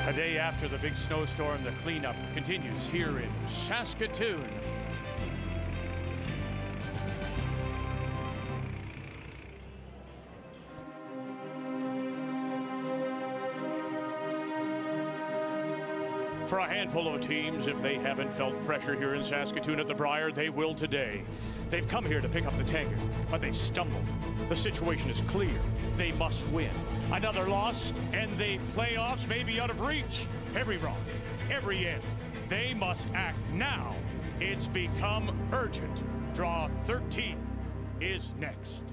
A day after the big snowstorm, the cleanup continues here in Saskatoon. For a handful of teams, if they haven't felt pressure here in Saskatoon at the Brier, they will today. They've come here to pick up the tanker, but they've stumbled. The situation is clear. They must win. Another loss, and the playoffs may be out of reach. Every wrong, every end. They must act now. It's become urgent. Draw 13 is next.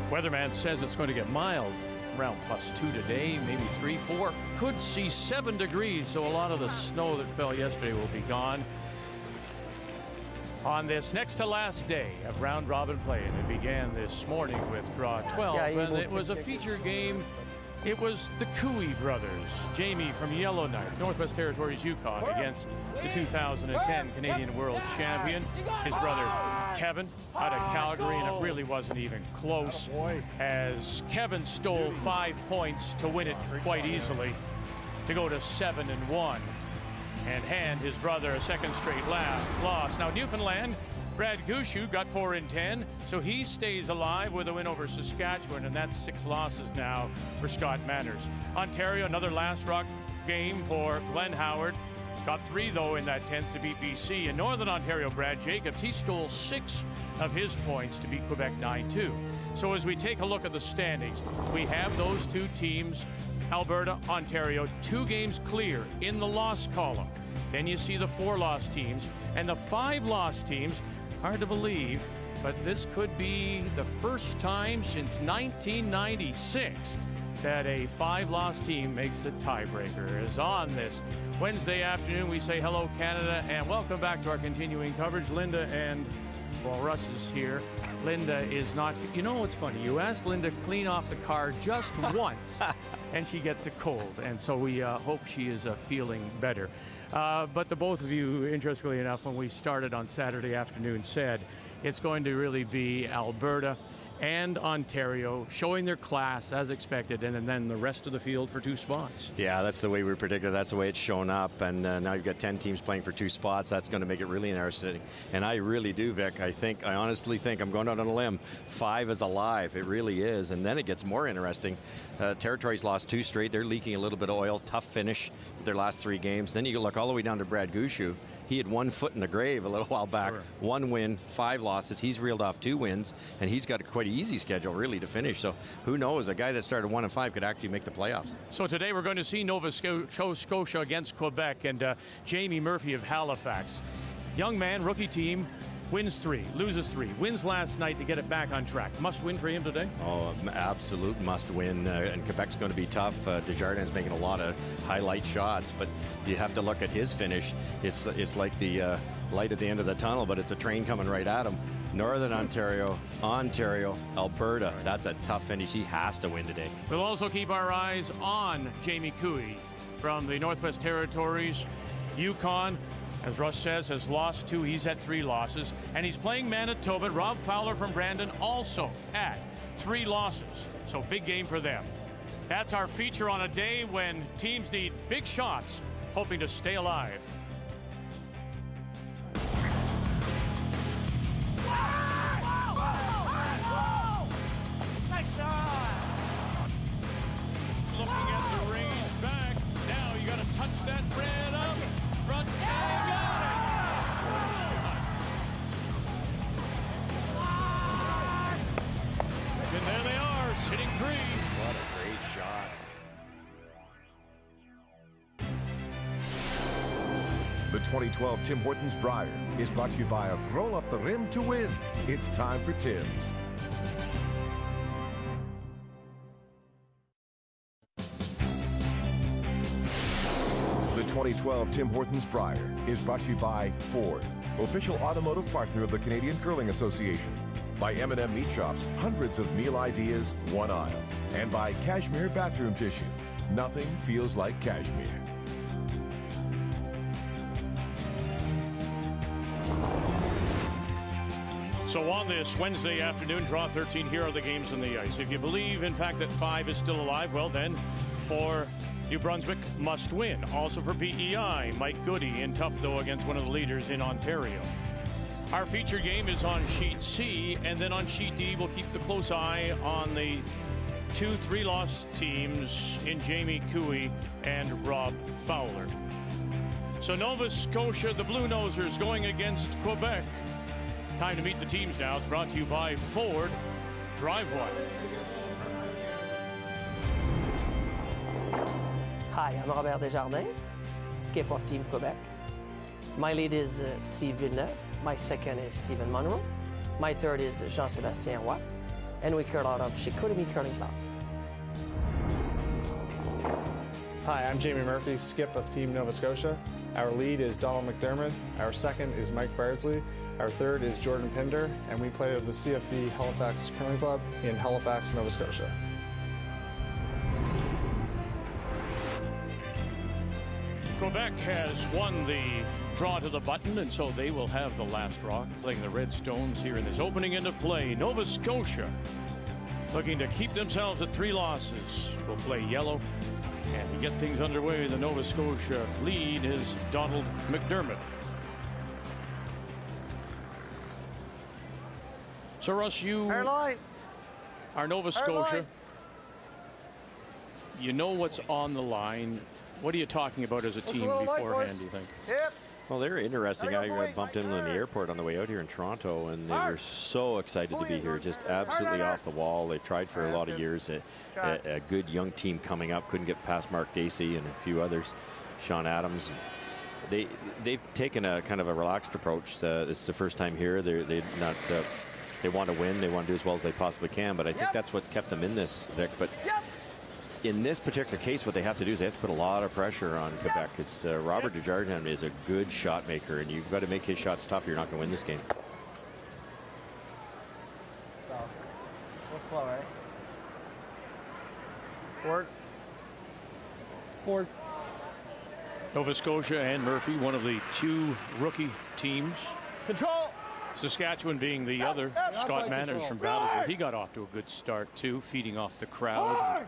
Weatherman says it's going to get mild, around +2 today, maybe 3, 4. Could see 7 degrees, so a lot of the snow that fell yesterday will be gone. On this next to last day of round robin play, and it began this morning with draw 12, and it was a feature game. It was the Cooey brothers, Jamie from Yellowknife, Northwest Territories, Yukon, against the 2010 Canadian World Champion, his brother Kevin out of Calgary, and it really wasn't even close, as Kevin stole 5 points to win it quite easily, to go to 7-1, and hand his brother a second straight loss. Now Newfoundland, Brad Gushu got 4 in 10, so he stays alive with a win over Saskatchewan, and that's 6 losses now for Scott Manners. Ontario, another last rock game for Glenn Howard. Got 3, though, in that 10th to beat BC. In Northern Ontario, Brad Jacobs, he stole 6 of his points to beat Quebec 9-2. So as we take a look at the standings, we have those 2 teams, Alberta, Ontario, 2 games clear in the loss column. Then you see the 4 loss teams and the 5 loss teams. Hard to believe, but this could be the first time since 1996 that a 5-loss team makes a tiebreaker. As on this Wednesday afternoon, we say hello, Canada, and welcome back to our continuing coverage. Linda and, well, Russ is here. Linda is not, you know what's funny? You ask Linda to clean off the car just once, and she gets a cold, and so we hope she is feeling better. But the both of you, interestingly enough, when we started on Saturday afternoon, said it's going to really be Alberta and Ontario showing their class as expected, and then the rest of the field for 2 spots. Yeah, that's the way we predicted. That's the way it's shown up, and now you've got 10 teams playing for 2 spots. That's going to make it really interesting. And I really do, Vic. I honestly think, I'm going out on a limb, 5 is alive. It really is, and then it gets more interesting. Territories lost 2 straight. They're leaking a little bit of oil. Tough finish with their last 3 games. Then you look all the way down to Brad Gushu. He had 1 foot in the grave a little while back. Sure. 1 win, 5 losses. He's reeled off 2 wins, and he's got quite an easy schedule really to finish. So who knows? A guy that started 1-5 could actually make the playoffs. So today we're going to see Nova Scotia against Quebec, and Jamie Murphy of Halifax. Young man, rookie team, wins 3, loses 3, wins last night to get it back on track. Must win for him today? Oh, absolute must win, and Quebec's going to be tough. Desjardins making a lot of highlight shots, but you have to look at his finish. It's like the light at the end of the tunnel, but it's a train coming right at him. Northern Ontario, Alberta. That's a tough finish. He has to win today. We'll also keep our eyes on Jamie Cooey from the Northwest Territories. Yukon, as Russ says, has lost 2. He's at 3 losses. And he's playing Manitoba. Rob Fowler from Brandon also at 3 losses. So big game for them. That's our feature on a day when teams need big shots, hoping to stay alive. Looking at the raised back. Now you got to touch that bread up. Front, and got it. And there they are, sitting 3. What a great shot. The 2012 Tim Hortons Brier is brought to you by a Roll Up the Rim to Win. It's time for Tim's. The 2012 Tim Hortons Brier is brought to you by Ford, official automotive partner of the Canadian Curling Association. By M&M Meat Shops, hundreds of meal ideas, 1 aisle. And by Cashmere Bathroom Tissue. Nothing feels like cashmere. So on this Wednesday afternoon, draw 13, here are the games on the ice. If you believe, in fact, that 5 is still alive, well then, for New Brunswick, must win. Also for PEI, Mike Goody in tough though against one of the leaders in Ontario. Our feature game is on sheet C, and then on sheet D, we'll keep the close eye on the 2 3-loss teams in Jamie Cooey and Rob Fowler. So Nova Scotia, the Blue Nosers, going against Quebec. Time to meet the teams now. It's brought to you by Ford. Drive one. Hi, I'm Robert Desjardins, skip of Team Quebec. My lead is Steve Villeneuve. My second is Stephen Monroe. My third is Jean-Sébastien Roy. And we curl out of Chicoutimi Curling Club. Hi, I'm Jamie Murphy, skip of Team Nova Scotia. Our lead is Donald McDermott. Our second is Mike Bardsley. Our third is Jordan Pinder, and we play at the CFB Halifax Curling Club in Halifax, Nova Scotia. Quebec has won the draw to the button, and so they will have the last draw, playing the Red Stones here in this opening end of play. Nova Scotia looking to keep themselves at 3 losses. Will play yellow, and to get things underway, the Nova Scotia lead is Donald McDermott. So Russ, you are Nova Scotia. You know what's on the line. What are you talking about as a team beforehand, do you think? Well, they're interesting. I bumped into them in the airport on the way out here in Toronto, and they were so excited to be here, just absolutely off the wall. They tried for a lot of years. A good young team coming up, couldn't get past Mark Dacey and a few others, Sean Adams. They've taken a kind of a relaxed approach. This is the first time here. They want to win. They want to do as well as they possibly can, but I think that's what's kept them in this, Vic. But in this particular case, what they have to do is they have to put a lot of pressure on Quebec, because Robert Desjardins is a good shot maker, and you've got to make his shots tough. You're not going to win this game. So, go slow, right? Forward. Nova Scotia and Murphy, one of the 2 rookie teams. Control. Saskatchewan being the other. Scott Manners from Battleford. He got off to a good start, too, feeding off the crowd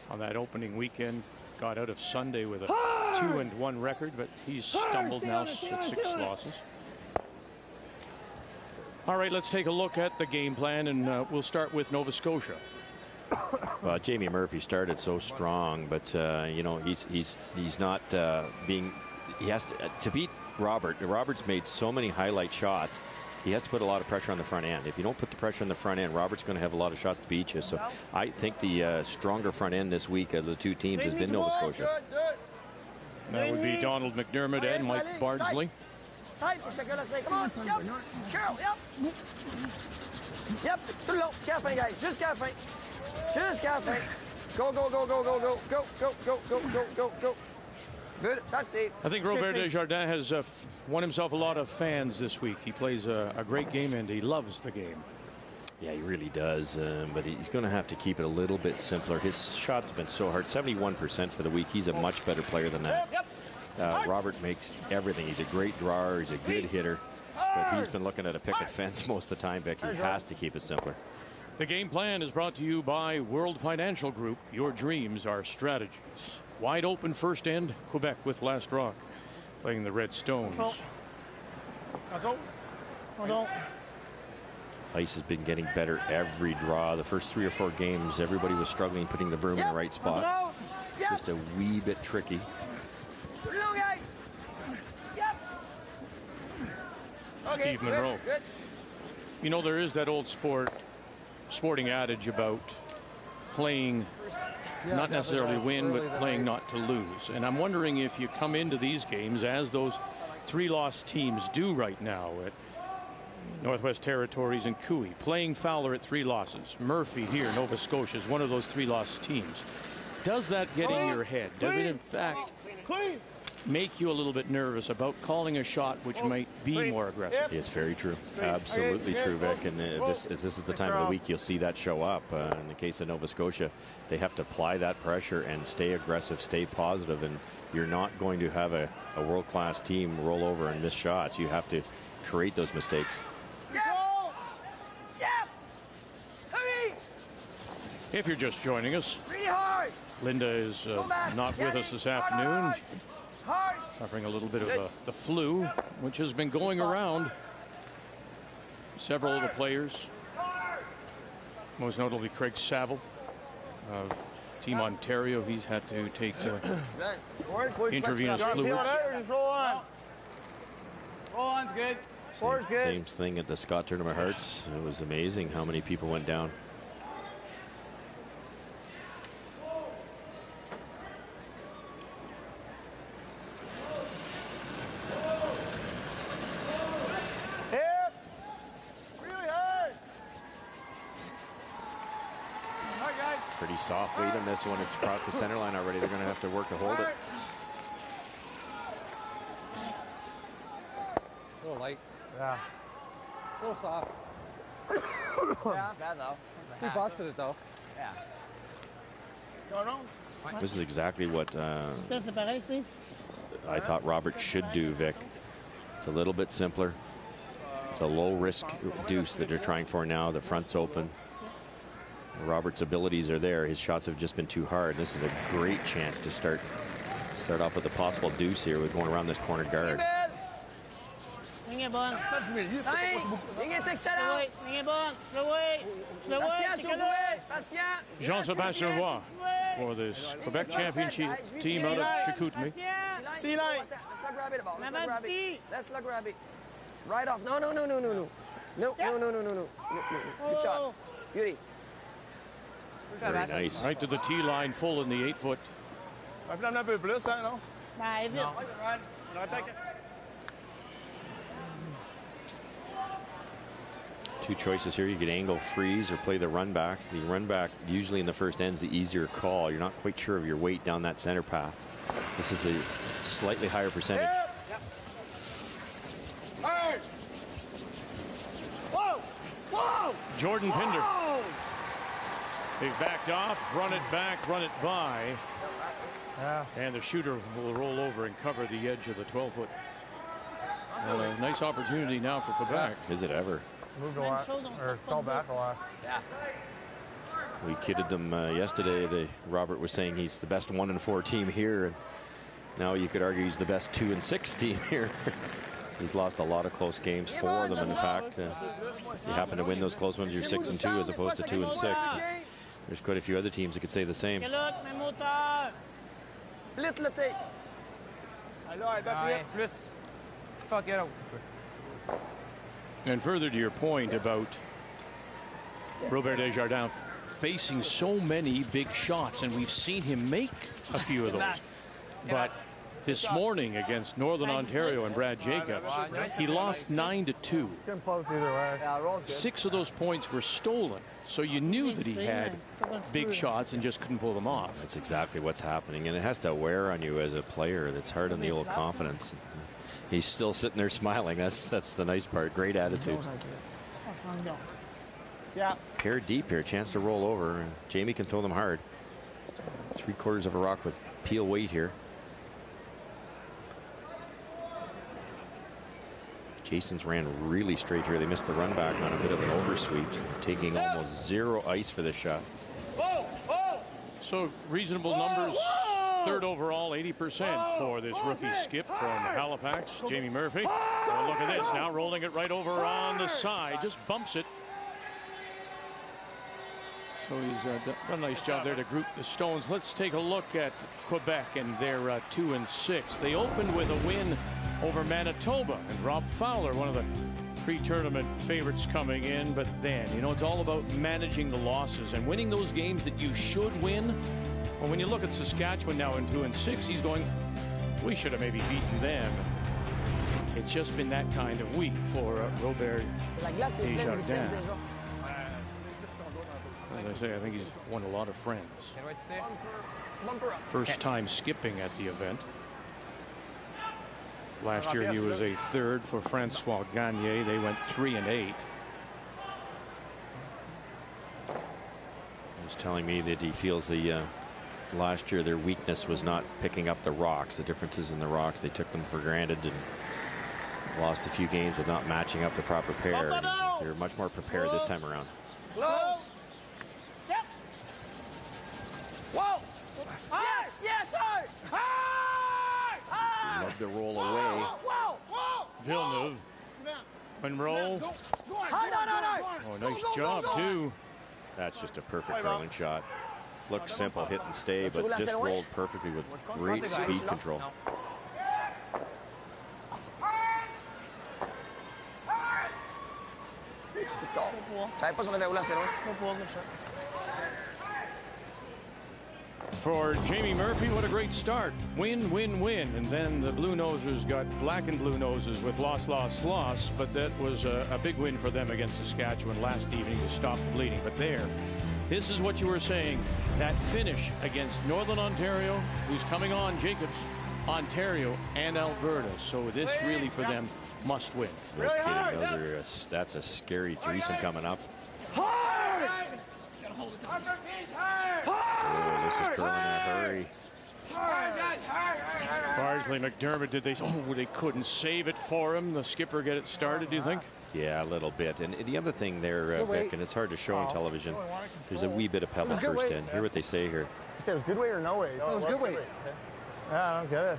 on that opening weekend. Got out of Sunday with a 2-1 record, but he's stumbled now at 6 losses. All right, let's take a look at the game plan, and we'll start with Nova Scotia. Well, Jamie Murphy started so strong, but you know, he's not being. He has to beat Robert. Robert's made so many highlight shots. He has to put a lot of pressure on the front end. If you don't put the pressure on the front end, Robert's going to have a lot of shots to beat you. So I think the stronger front end this week of the 2 teams has been Nova Scotia. That would be Donald McDermott and Mike Bardsley. Tight for a second. Let's say, come on. Yep. Carol, yep. Yep. Tout le long. Café, guys. Just café. Just café. Go, go, go, go, go, go. Go, go, go, go, go, go, go. Good. Shot, Steve. I think Robert Desjardins has won himself a lot of fans this week. He plays a great game, and he loves the game. Yeah, he really does, but he's going to have to keep it a little bit simpler. His shots have been so hard, 71% for the week. He's a much better player than that. Robert makes everything. He's a great drawer. He's a good hitter, but he's been looking at a picket fence most of the time, Becky. He has to keep it simpler. The game plan is brought to you by World Financial Group. Your dreams are strategies. Wide open first end, Quebec with last rock, playing the Red Stones. Ice has been getting better every draw. The first 3 or 4 games, everybody was struggling putting the broom in the right spot. Just a wee bit tricky. Steve Monroe. You know, there is that old sporting adage about playing not necessarily win, but playing not to lose. And I'm wondering if you come into these games, as those 3-loss teams do right now at Northwest Territories and Cooey, playing Fowler at 3 losses. Murphy here, Nova Scotia, is one of those 3-loss teams. Does that get in your head? Does it, in fact, make you a little bit nervous about calling a shot which might be more aggressive? It's very true. Absolutely true, Vic. And this is the time of the week you'll see that show up. In the case of Nova Scotia, they have to apply that pressure and stay aggressive, stay positive, and you're not going to have a world-class team roll over and miss shots. You have to create those mistakes. If you're just joining us, Really hard. Linda is not with us this afternoon. Hard. Suffering a little bit of the flu, which has been going around several of the players. Most notably Craig Saville of Team Ontario. He's had to take intravenous fluids. Roll on. Roll on's good. Forward's good. Same thing at the Scott Tournament of Hearts. It was amazing how many people went down. Pretty soft weight on this one. It's across the center line already. They're going to have to work to hold it. A little light. Yeah. A little soft. Yeah, not bad though. We busted it though. Yeah. This is exactly what I thought Robert should do, Vic. It's a little bit simpler. It's a low-risk deuce that they're trying for now. The front's open. Robert's abilities are there. His shots have just been too hard. This is a great chance to start off with a possible deuce here with going around this corner guard. Jean-Sébastien Roy for this Quebec Championship team out of Chicoutimi. Let's not grab it. Right off. No. Good shot. Beauty. Very nice. Right to the tee line, full in the 8-foot. Two choices here. You could angle freeze or play the run back. The run back usually in the first end is the easier call. You're not quite sure of your weight down that center path. This is a slightly higher percentage. Yep. Hard. Whoa! Jordan Pinder. They've backed off, run it back, run it by. Yeah. And the shooter will roll over and cover the edge of the 12-foot. A nice opportunity now for Quebec. Is it ever? Moved a lot, or fell back a lot. Yeah. We kidded them yesterday. Robert was saying he's the best 1-4 team here. And now you could argue he's the best 2-6 team here. He's lost a lot of close games, 4 of them in fact. You happen to win those close ones, you're 6-2 as opposed to 2-6. But there's quite a few other teams that could say the same. Split le tape. Fuck it out. And further to your point about Robert Desjardins facing so many big shots, and we've seen him make a few of those. But this morning against Northern Ontario and Brad Jacobs, he lost 9-2. 6 of those points were stolen. So you knew that he had big shots and just couldn't pull them off. That's exactly what's happening, and it has to wear on you as a player. That's hard on the old confidence. He's still sitting there smiling. That's the nice part. Great attitude. Yeah. Pair deep here, chance to roll over, and Jamie can throw them hard. 3/4 of a rock with peel weight here. Jason's ran really straight here. They missed the run back on a bit of an oversweep, taking almost 0 ice for this shot. So reasonable numbers. 3rd overall, 80% for this rookie skip from Halifax, Jamie Murphy. Oh, look at this, now rolling it right over on the side, just bumps it. So he's done a nice job there to group the stones. Let's take a look at Quebec and their 2-6. They opened with a win over Manitoba, and Rob Fowler, one of the pre-tournament favorites coming in. But then, you know, it's all about managing the losses and winning those games that you should win. Well, when you look at Saskatchewan now in 2-6, he's going, we should have maybe beaten them. It's just been that kind of week for Robert Desjardins. As I say, I think he's won a lot of friends. First time skipping at the event. Last year he was a 3rd for Francois Gagné. They went 3-8. He's telling me that he feels the last year their weakness was not picking up the rocks. The differences in the rocks, they took them for granted and lost a few games with not matching up the proper pair. They're much more prepared this time around. Close. the roll away. Villeneuve. Monroe. Oh, nice job, too. That's just a perfect curling shot. Looked simple, hit and stay, but just rolled perfectly with great speed control. For Jamie Murphy, what a great start. Win, win, win. And then the Blue Nosers got black and blue noses with loss, loss, loss. But that was a big win for them against Saskatchewan last evening to stop the bleeding. But there, this is what you were saying. That finish against Northern Ontario, who's coming on, Jacobs, Ontario, and Alberta. So this really for them must win. No kidding. That's a scary threesome coming up. Oh, this is curling in a hurry. Bardsley, McDermott, did they? Oh, they couldn't save it for him. The skipper get it started, do you think? Yeah, a little bit. And the other thing there, Vic, and it's hard to show on television, there's a wee bit of pebble first in. Hear what they say here. You said it was good weight or no weight? No, it was good weight. Yeah, I don't get it.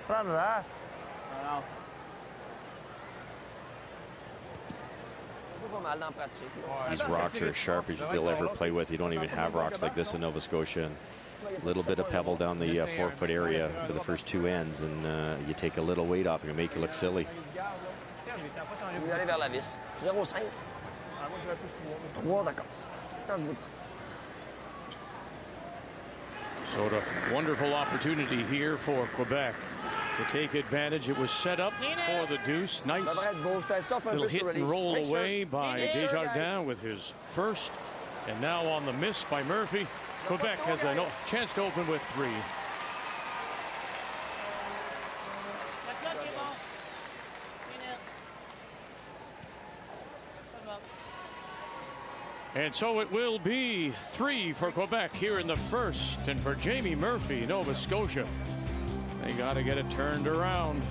What happened to that? I don't know. These rocks are as sharp as you'll ever play with. You don't even have rocks like this in Nova Scotia. And a little bit of pebble down the 4-foot area for the first two ends, and you take a little weight off and make you look silly. So a wonderful opportunity here for Quebec to take advantage. It was set up for the deuce. Nice little hit and roll away by Desjardins with his first. And now on the miss by Murphy. Quebec has a chance to open with 3. And so it will be 3 for Quebec here in the first. And for Jamie Murphy, Nova Scotia, they got to get it turned around.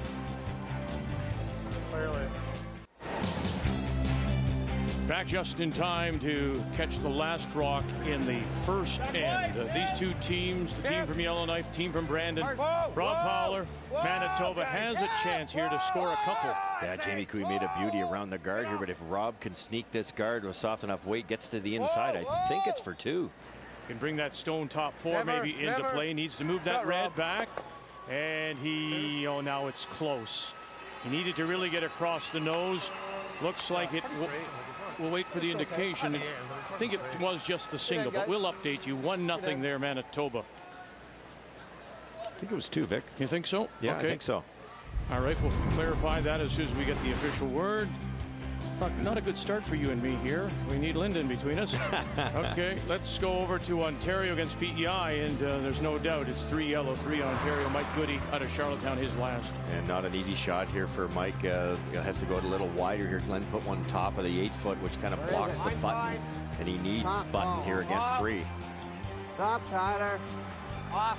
Clearly. Back just in time to catch the last rock in the first end. These two teams, the team from Yellowknife, team from Brandon, Rob Fowler, Manitoba has a chance here to score a couple. Yeah, Jamie Cooey made a beauty around the guard here, but if Rob can sneak this guard with soft enough weight, gets to the inside, I think it's for 2. Can bring that stone top 4 maybe into play. Needs to move that red back. And he, oh, now it's close. He needed to really get across the nose. Looks like it. We'll wait for the indication. I think it was just the single, but we'll update you. 1-0 there, Manitoba. I think it was 2, Vic. You think so? Yeah, okay. I think so. All right, we'll clarify that as soon as we get the official word. Not a good start for you and me here. We need Lyndon between us. Okay, let's go over to Ontario against PEI, and there's no doubt it's 3 yellow, 3 Ontario. Mike Goody out of Charlottetown, his last. And not an easy shot here for Mike. Has to go a little wider here. Glenn put one top of the 8-foot, which kind of blocks the button, and he needs button here against 3. Stop, Tyler. Off.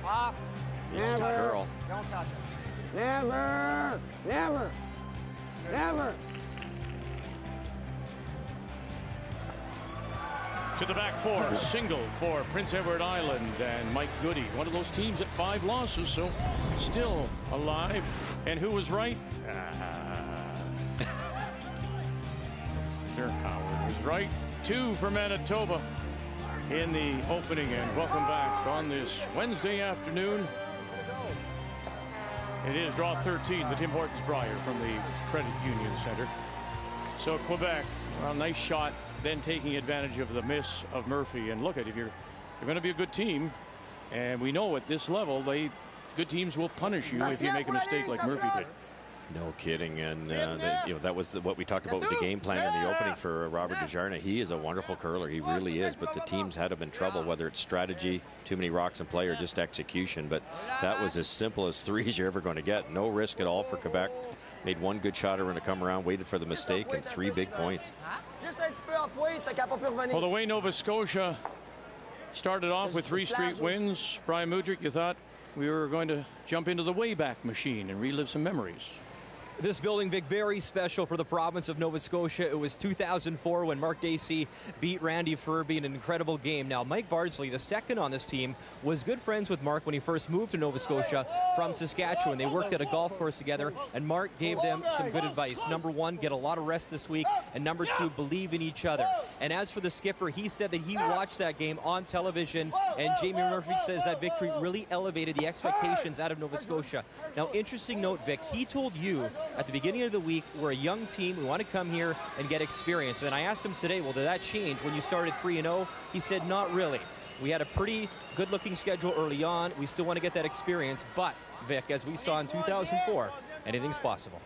Off. Needs to curl. Don't touch it. Never. Never. Never. To the back 4, single for Prince Edward Island and Mike Goody. One of those teams at 5 losses, so still alive. And who was right? Mr. Howard was right. 2 for Manitoba in the opening end. Welcome back on this Wednesday afternoon. It is draw 13, the Tim Hortons Brier from the Credit Union Center. So Quebec, well, nice shot, then taking advantage of the miss of Murphy. And look at, if you're going to be a good team, and we know at this level, good teams will punish you if you make a mistake like Murphy did. No kidding, and that was what we talked about with the game plan in the opening for Robert Desjardins. He is a wonderful curler, he really is, but the teams had him in trouble, whether it's strategy, too many rocks in play, or just execution. But that was as simple as 3s you're ever going to get. No risk at all for Quebec. Made one good shot around to come around, waited for the mistake, and 3 big points. Well, the way Nova Scotia started off with 3 straight wins, Brian Mudryk, you thought we were going to jump into the Wayback Machine and relive some memories. This building, Vic, very special for the province of Nova Scotia. It was 2004 when Mark Dacey beat Randy Furby in an incredible game. Now, Mike Bardsley, the second on this team, was good friends with Mark when he first moved to Nova Scotia from Saskatchewan. They worked at a golf course together, and Mark gave them some good advice. Number one, get a lot of rest this week, and number two, believe in each other. And as for the skipper, he said that he watched that game on television, and Jamie Murphy says that victory really elevated the expectations out of Nova Scotia. Now, interesting note, Vic, he told you at the beginning of the week, we're a young team, we want to come here and get experience. And then I asked him today, well, did that change when you started 3-0? He said, not really. We had a pretty good-looking schedule early on. We still want to get that experience. But, Vic, as we saw in 2004, anything's possible.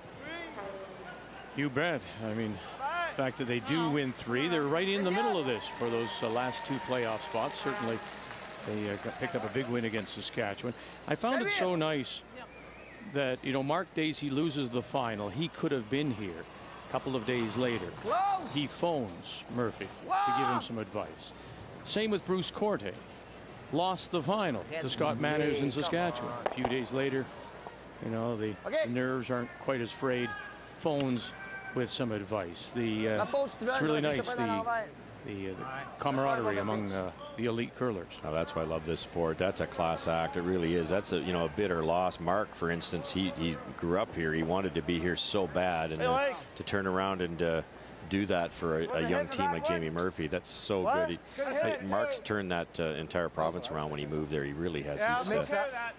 You bet. I mean, the fact that they do win 3, they're right in the middle of this for those last 2 playoff spots. Certainly, they picked up a big win against Saskatchewan. I found it so nice that, you know, Mark Dacey loses the final. He could have been here a couple of days later. Close. He phones Murphy to give him some advice. Same with Bruce Corte. Lost the final to Scott Manners in Saskatchewan. A few days later, you know, the nerves aren't quite as frayed. Phones with some advice. It's really nice, the camaraderie among the elite curlers. Oh, that's why I love this sport. That's a class act. It really is. That's a, you know, a bitter loss. Mark, for instance, he grew up here. He wanted to be here so bad, and to turn around and do that for a young team like Jamie Murphy, that's so good. Mark's turned that entire province around when he moved there. He really has. He's,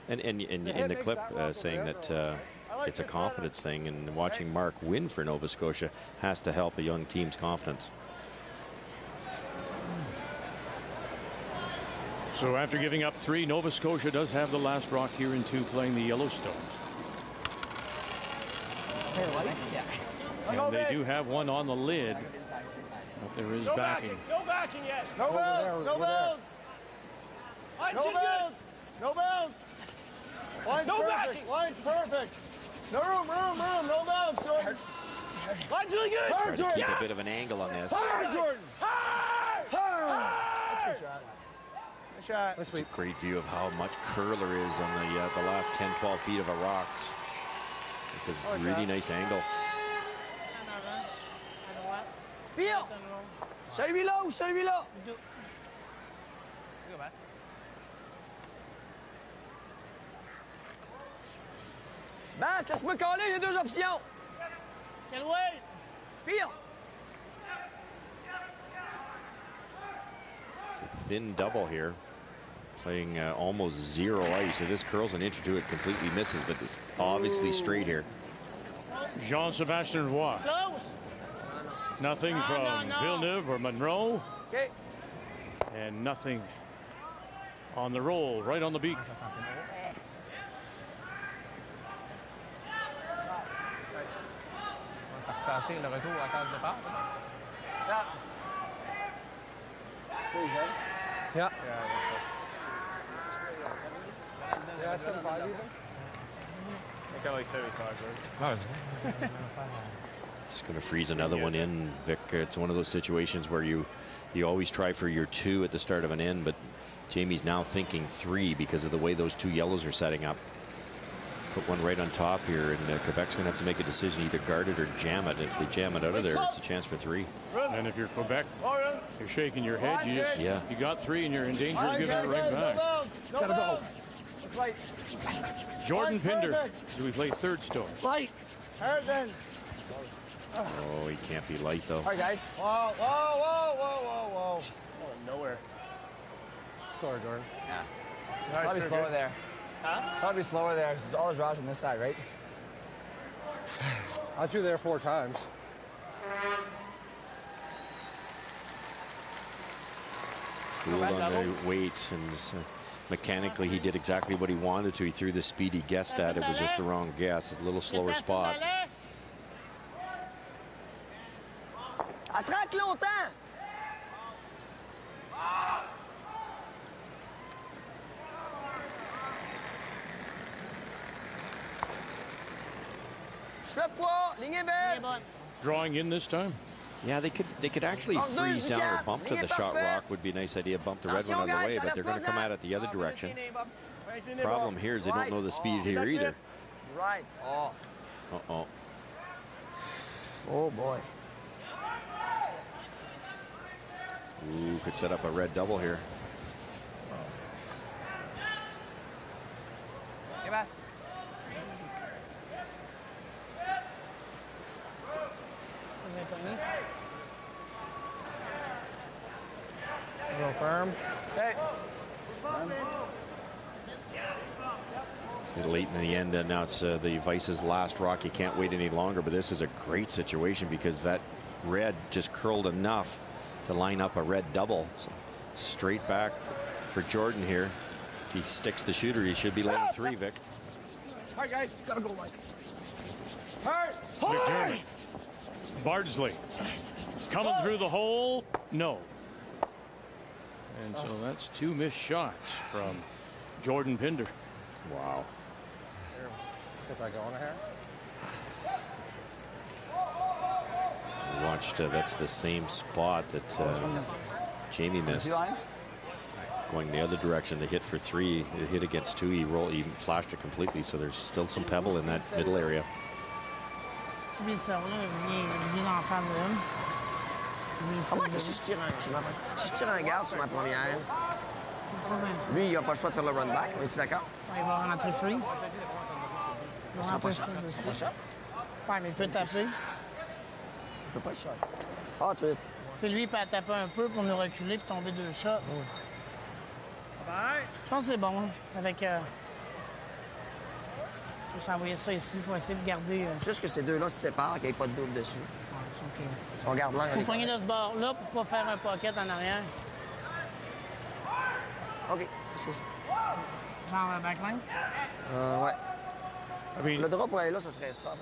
and in the clip saying that it's a confidence thing, and watching Mark win for Nova Scotia has to help a young team's confidence. So after giving up 3, Nova Scotia does have the last rock here in 2, playing the Yellowstones. And they do have one on the lid, but there is backing. No backing yet. No bounce. No bounce. No bounce. No bounce. Line's perfect. Line's perfect. No room. No bounce, Jordan. Line's really good. Try to keep a bit of an angle on this. Hard, Jordan. Hard. That's a good shot. That's a great view of how much curler is on the last 10-12 feet of a rock. It's a really nice angle. Pire. Celui-là ou celui-là? Bas, laisse-moi caler, il y a 2 options. Quel way? Pire. It's a thin double here. Playing almost 0 ice. If this curls an inch or 2, it completely misses, but it's obviously straight here. Jean-Sébastien Roy. Nothing from Villeneuve or Monroe. Okay. And nothing on the roll, right on the beak. Yeah. Yeah, 75 even. I got like 75, right? Just going to freeze another one in, Vic. It's one of those situations where you always try for your 2 at the start of an end, but Jamie's now thinking 3 because of the way those 2 yellows are setting up. Put one right on top here, and Quebec's going to have to make a decision, either guard it or jam it. If they jam it out of there, it's a chance for 3. And if you're Quebec, you're shaking your head. You got 3, and you're in danger of giving it right back. No bounce. Right. Jordan Pinder. Do we play third store? Light. Harrison. Oh, he can't be light, though. All right, guys. Whoa, whoa, whoa, whoa, whoa, whoa. Oh, nowhere. Sorry, Jordan. Yeah. Probably slower there. Huh? Probably slower there because it's all the draws on this side, right? I threw there 4 times. Fooled on the weight, and mechanically he did exactly what he wanted to. He threw the speed he guessed at. It was just the wrong guess. A little slower spot. Attraque longtemps. Step 3, ligne belle. Drawing in this time. Yeah, they could actually freeze down or bump to the shot rock. Would be a nice idea. Bump the red one on the way, but they're going to come at it the other direction. Problem here is they don't know the speed here either. Right off. Uh-oh. Oh, boy. Ooh, could set up a red double here. Hey, Bas. A little firm. Hey. Late in the end, now it's the Vice's last rock. You can't wait any longer, but this is a great situation because that red just curled enough to line up a red double. So straight back for Jordan here. If he sticks the shooter, he should be laying 3, Vic. All right, guys, gotta go, Mike. McDermott. Bardsley. Coming through the hole. No. And so that's 2 missed shots from Jordan Pinder. Wow. Get that going here. Watched, that's the same spot that Jamie missed. Going the other direction, the hit for 3, the hit against 2, he flashed it completely, so there's still some pebble in that middle area. Comment que si je tire un garde sur ma première, lui, il n'a pas le choix de faire le run back. Es-tu d'accord? Il va rentrer freeze. Il va rentrer freeze dessus. Ouais, mais il peut taper. Il peut pas le shot. Ah, tu sais, lui, il peut taper un peu pour nous reculer et tomber 2 shots. Je pense que c'est bon. Hein, avec. Juste envoyer ça ici. Il faut essayer de garder. Juste que ces deux-là se séparent, qu'il n'y ait pas de double dessus. Si on garde là. Il faut pogner de ce bord-là pour pas faire un pocket en arrière. OK, c'est ça. Genre backline? Ouais. I mean, le drop pour aller là, ce serait ça.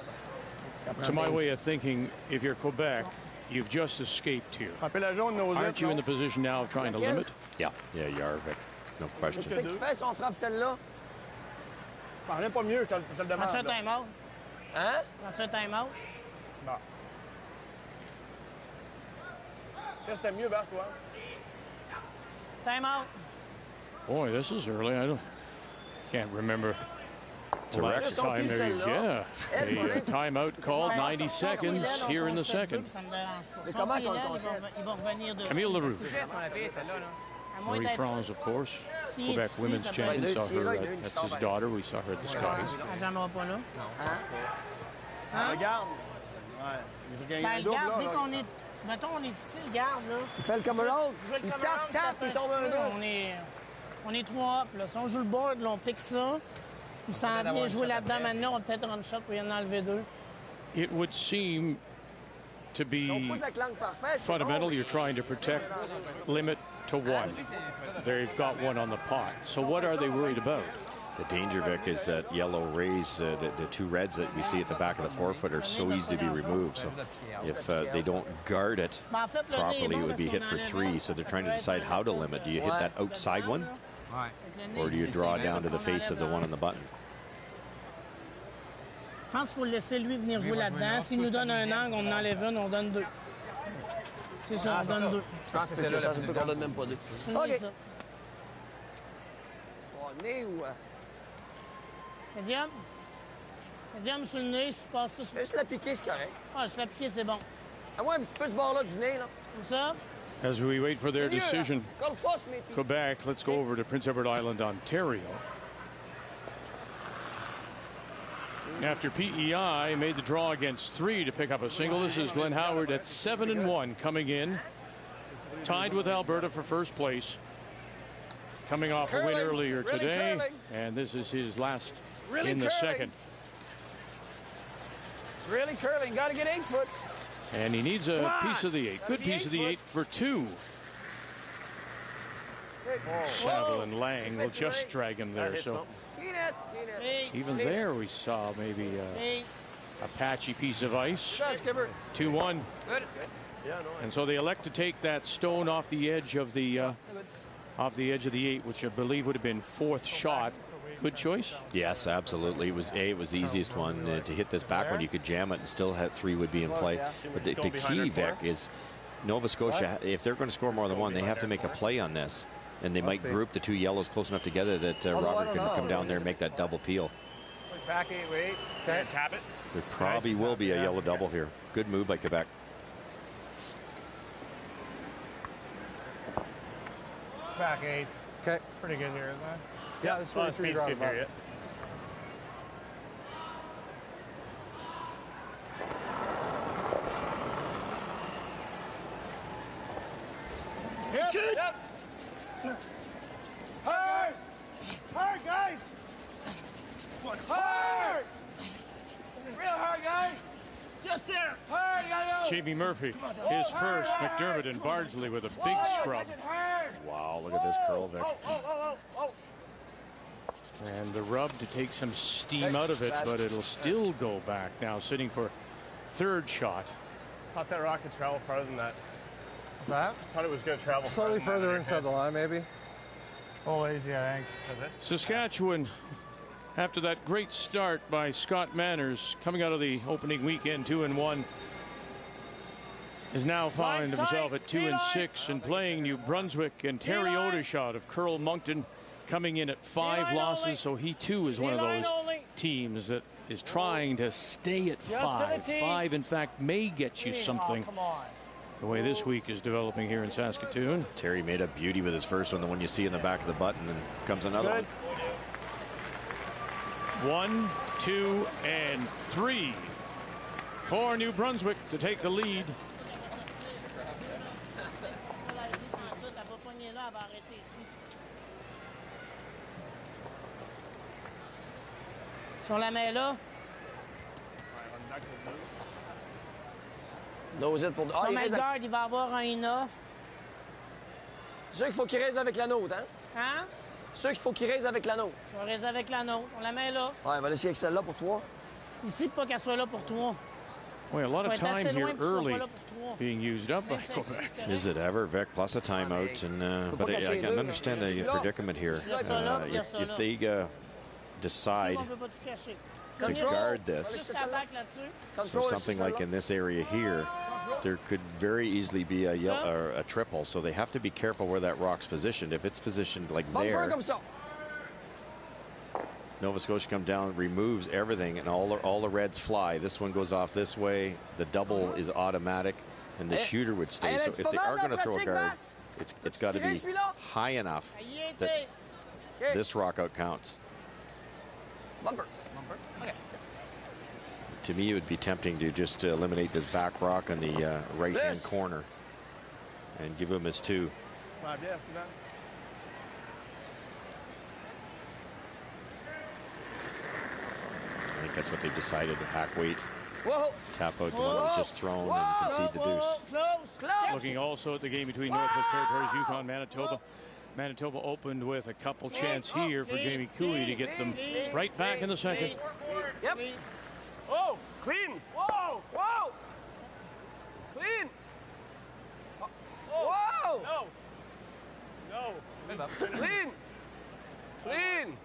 To my way of thinking, if you're Quebec, you've just escaped here. Aren't you in the position now of trying to limit? Yeah, you are, Vic. No question. Qu'est-ce que tu fais si on frappe celle-là? Je parlais pas mieux, je te le demande. Prends-tu un time-out? Hein? Prends-tu un time-out? Non. Qu'est-ce que c'était mieux, Bas, toi? Time-out. Boy, this is early. Can't remember the last time there. Yeah, a timeout called, 90 seconds here in the second. Camille Leroux. Marie France, of course, Quebec women's champion. Saw her. That's his daughter. We saw her at the Scotties. Elle n'aimera pas là. Regarde. Ben, regarde, dès qu'on est... Mettons, on est ici, regarde, là. Il fait le comme l'autre. Il tape, il tombe un autre. On est 3 up, là. Si on joue le board, là, on pique ça. Il s'en vient jouer là-dedans. Maintenant, on va peut-être run shot pour y en enlever 2. It would seem to be fundamental. You're trying to protect limit to 1. They've got 1 on the pot. So what are they worried about? The danger, Vic, is that yellow rays, the 2 reds that we see at the back of the forefoot are so easy to be removed. So if they don't guard it properly, it would be hit for 3. So they're trying to decide how to limit. Do you hit that outside one? Or do you draw down to the face of the one on the button? Je pense qu'il faut laisser lui venir jouer là-dedans. S'il nous donne un angle, on en enlève 1, on donne 2. C'est ça, on donne 2. Je pense que c'est là, on donne même pas 2. OK. On est où? Médium. Médium sur le nez, si tu passes ça. Juste la piquer, c'est correct. Ah, juste la piquer, c'est bon. Ah ouais, un petit peu ce bord-là du nez, là. Comme ça. As we wait for their decision, Quebec, let's go over to Prince Edward Island, Ontario. After PEI made the draw against 3 to pick up a single, this is Glenn Howard at 7-1 coming in, tied with Alberta for first place, coming off a win earlier today, and this is his last in the second. Really curling, got to get 8 foot. And he needs a piece of the 8, good piece of the 8 for 2. Saville and Lang will just drag him there. So even there we saw maybe a patchy piece of ice. 2-1. And so they elect to take that stone off the edge of the 8, which I believe would have been 4th shot. Good choice. Yes, absolutely. It was the easiest one to hit this back one. You could jam it and still have 3 would be in play. But the key, Vic, is Nova Scotia, if they're going to score more than 1, they have to make a play on this. And they might group the 2 yellows close enough together that Robert can come down there and make that double peel. Back 8, wait. Okay. Tap it. There probably will be a yellow double here. Good move by Quebec. It's back 8. Okay. It's pretty good here, isn't it? Yeah, it's really speed's good here, yeah. Yep. Good. Yep. Hard! Hard, guys! Hard! Real hard, guys! Just there! Hard, you gotta go! Jamie Murphy, his first. McDermott and Bardsley with a big scrub. Wow, look at this curl, Vic. And the rub to take some steam out of it, but it'll still go back. Now sitting for third shot. Thought that rock could travel farther than that. What's that? Thought it was going to travel Slightly further inside the line, maybe. Oh, lazy, I think. Is it? Saskatchewan, after that great start by Scott Manners, coming out of the opening weekend 2-1, is now finding himself at 2-6 and playing New Brunswick, and Terry Odeshot of Curl Moncton coming in at 5 losses, so he too is one of those teams that is trying to stay at 5. 5, in fact, may get you something. The way this week is developing here in Saskatoon. Terry made a beauty with his first one, the one you see in the back of the button, and comes another one. 1, 2, and 3 for New Brunswick to take the lead. Sur la main là. Nose it pour... Son Melgard, il va avoir un in-off. C'est sûr qu'il faut qu'il raise avec la nôtre, hein? Hein? C'est sûr qu'il faut qu'il raise avec la nôtre. On va raiser avec la nôtre. On la met là. Ouais, on va laisser avec celle-là pour toi. Ici, pas qu'elle soit là pour toi. Boy, a lot of time here early being used up by Quebec. Is it ever, Vic? Plus a timeout, and but I can understand the predicament here. If they decide to guard this, so something like in this area here, there could very easily be a yellow or a triple. So they have to be careful where that rock's positioned. If it's positioned like there, Nova Scotia comes down, removes everything, and all the reds fly. This one goes off this way. The double is automatic, and the shooter would stay. So if they are going to throw a guard, it's got to be high enough that this rock out counts. Okay. To me, it would be tempting to just eliminate this back rock on the right-hand corner and give him his 2. I think that's what they've decided, to hack weight. Whoa. Tap out the one that was just thrown and concede the deuce. Looking also at the game between Northwest Territories, Yukon, Manitoba. Manitoba opened with a couple chance here for Jamie Cooey to get them right back in the second. Yep. Oh, clean. Whoa, whoa. Clean. Whoa. No. No. Clean. Clean.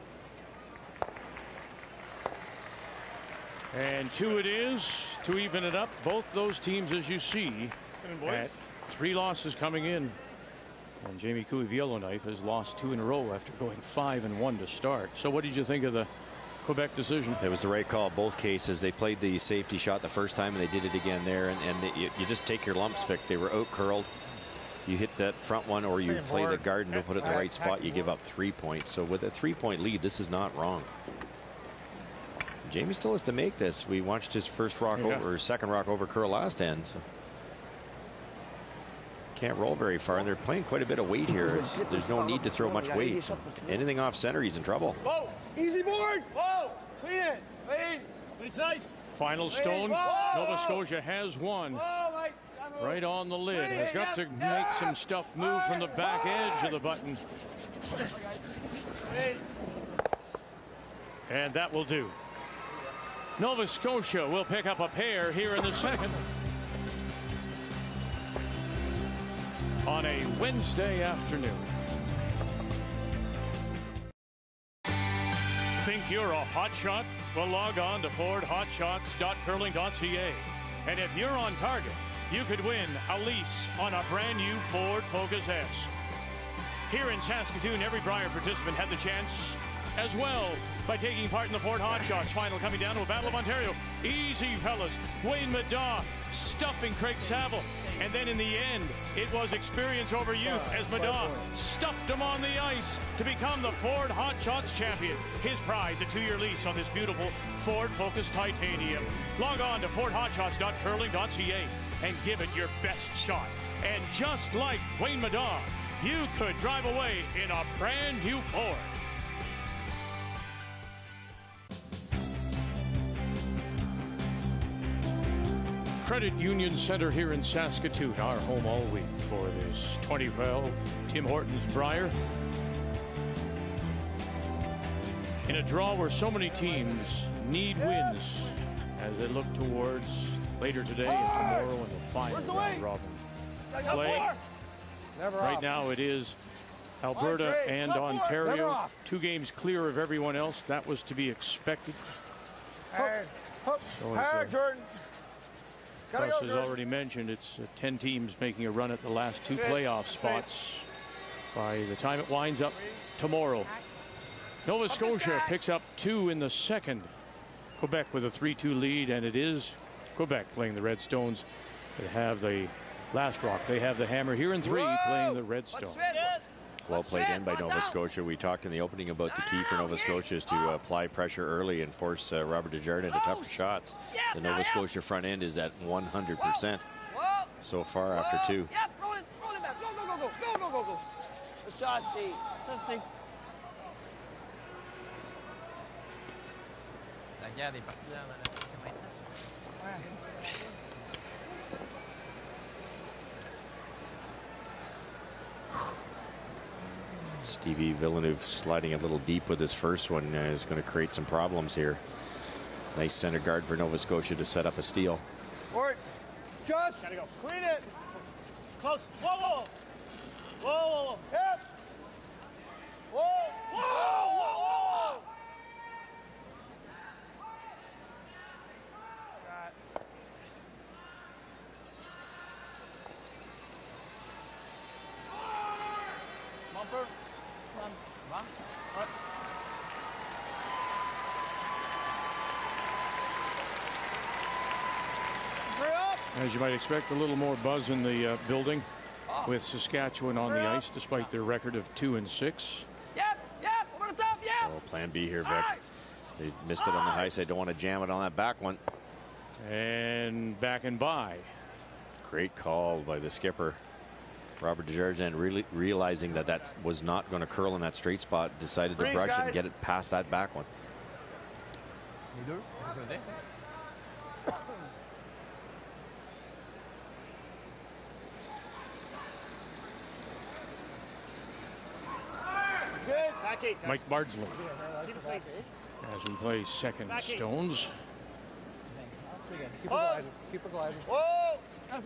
And 2 it is to even it up. Both those teams, as you see, at 3 losses coming in. And Jamie Cooey of Yellowknife has lost 2 in a row after going 5-1 to start. So what did you think of the Quebec decision? It was the right call. Both cases, they played the safety shot the first time, and they did it again there. And you just take your lumps, Vic. They were out curled. You hit that front one, or you play the guard and don't put it in the right spot, you give up 3 points. So with a 3-point lead, this is not wrong. Jamie still has to make this. We watched his first rock over, or second rock over curl last end. So can't roll very far, and they're playing quite a bit of weight here. There's no need to throw much weight. So anything off center, he's in trouble. Whoa, easy board. Whoa, clean it. Clean. Clean size. Final stone. Nova Scotia has won. Right on the lid. Has got to make some stuff move from the back edge of the button. And that will do. Nova Scotia will pick up a pair here in the second. On a Wednesday afternoon. Think you're a hotshot? Well, log on to FordHotshots.curling.ca. And if you're on target, you could win a lease on a brand new Ford Focus S. Here in Saskatoon, every Brier participant had the chance as well by taking part in the Ford Hot Shots final, coming down to a Battle of Ontario. Easy, fellas. Wayne Middaugh stuffing Craig Saville. And then in the end, it was experience over youth as Middaugh stuffed him on the ice to become the Ford Hot Shots champion. His prize, a 2-year lease on this beautiful Ford-focused titanium. Log on to fordhotshots.curling.ca and give it your best shot. And just like Wayne Middaugh, you could drive away in a brand new Ford. Credit Union Center here in Saskatoon, our home all week for this 2012 Tim Hortons Brier. In a draw where so many teams need wins as they look towards later today and tomorrow in the final round robin play. Right now it is Alberta and Ontario, 2 games clear of everyone else. That was to be expected. Jordan. Russ has already mentioned it's 10 teams making a run at the last 2 playoff spots by the time it winds up tomorrow. Nova Scotia picks up 2 in the second. Quebec with a 3-2 lead, and it is Quebec playing the Redstones. They have the last rock. They have the hammer here in 3 playing the Redstones. Well played in by Nova Scotia. We talked in the opening about the key for Nova Scotia is to apply pressure early and force Robert Desjardins into tougher shots. The Nova Scotia front end is at 100% so far after 2. Yep, roll it back. Go. Good shot, Steve. La guerre des partisans dans la section maintenant. Stevie Villeneuve sliding a little deep with his first one is going to create some problems here. Nice center guard for Nova Scotia to set up a steal. Fort, just gotta go. Clean it. Close. Whoa. Yep. Whoa. Bumper. As you might expect, a little more buzz in the building with Saskatchewan on the ice, despite their record of 2-6. Yep, over the top, Oh, plan B here, Vic. They missed it on the ice. They don't want to jam it on that back one. And back and by. Great call by the skipper. Robert Desjardins, really realizing that that was not going to curl in that straight spot, decided to brush it and get it past that back one. Mike Bardsley as we play second Stones. Keep her gliding. Whoa!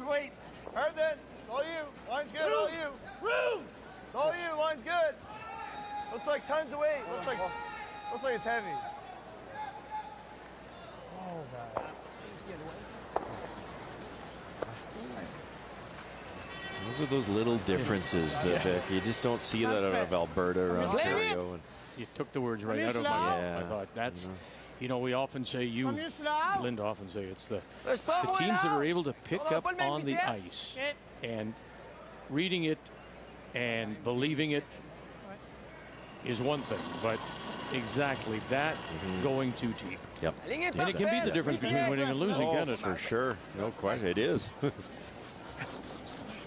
Wait. Hard then. It's all you. Line's good. All you. It's all you. Line's good. Looks like tons of weight. Looks like it's heavy. Oh, guys. Those are those little differences that you just don't see that out of Alberta or Ontario. And you took the words right out of my mouth. I thought that's, you know, we often say, Linda often say, it's the teams that are able to pick up on the ice and reading it and believing it is one thing, but exactly that going too deep. Yep. And it can be the difference between winning and losing, can it? For sure. No question. It is.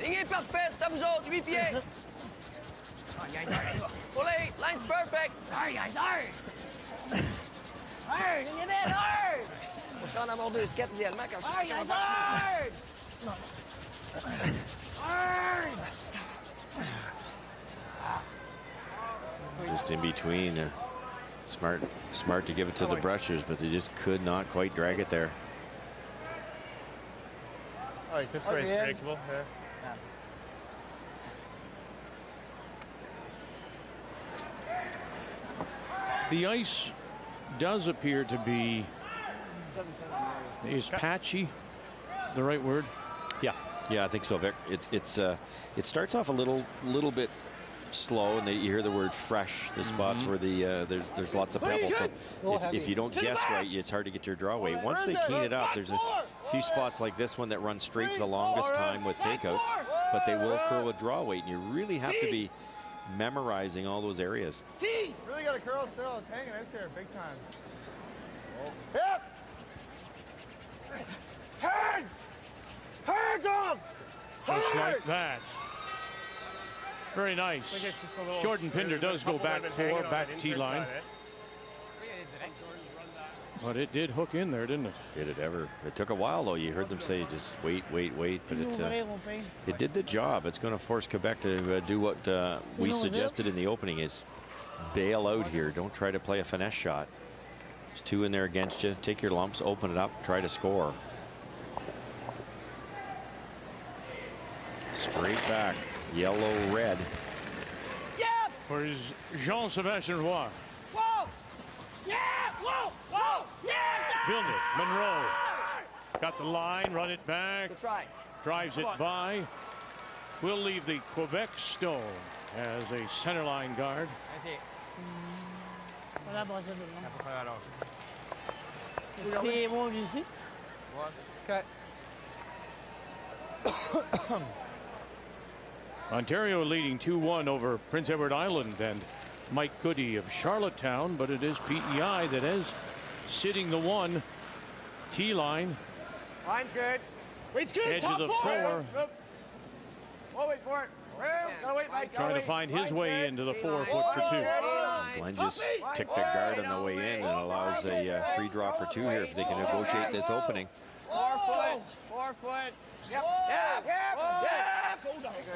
Ligne est parfaite, c'est à vous autres, 8 pieds. Fully, line's perfect. Hard, guys, hard. Hard, ligne belle, hard. On se rend à avoir 2 skates idéalement quand je suis hard. Hard. Just in between. Smart to give it to the brushers, but they just could not quite drag it there. Oh, this race is predictable. Yeah. The ice does appear to be, is patchy the right word? Yeah, I think so, Vic. It starts off a little bit slow, and you hear the word fresh. The spots where there's lots of pebbles. So if you don't guess right, it's hard to get your draw weight. Once they keen it up, there's a few spots like this one that run straight for the longest time with takeouts, but they will curl with draw weight, and you really have to be memorizing all those areas. Really got to curl still. It's hanging out there big time. Hip! Hang! Hang on! Just like that. Very nice. Jordan Pinder does go back 4, back T-line. But it did hook in there, didn't it? Did it ever? It took a while, though. You heard them say, just wait, wait, wait. But it did the job. It's going to force Quebec to do what we suggested in the opening, is bail out here. Don't try to play a finesse shot. There's 2 in there against you. Take your lumps, open it up, try to score. Straight back. Yellow, red. Yeah. Where's Jean-Sébastien Roy? Whoa! Yeah! Whoa! Whoa! Yes! Villeneuve, Monroe. Got the line, run it back. Drives it by. We'll leave the Quebec Stone as a centerline guard. Ontario leading 2-1 over Prince Edward Island and Mike Goody of Charlottetown, but it is PEI that is sitting the 1. T-line. Line's good. Wait's good. Edge of the 4. Oh, wait for it. Gotta wait, Mike. Trying to find his way into the 4 foot for 2. Glenn just ticked a guard on the way in and allows a free draw for 2 here if they can negotiate this opening. 4 foot. 4 foot. Yep.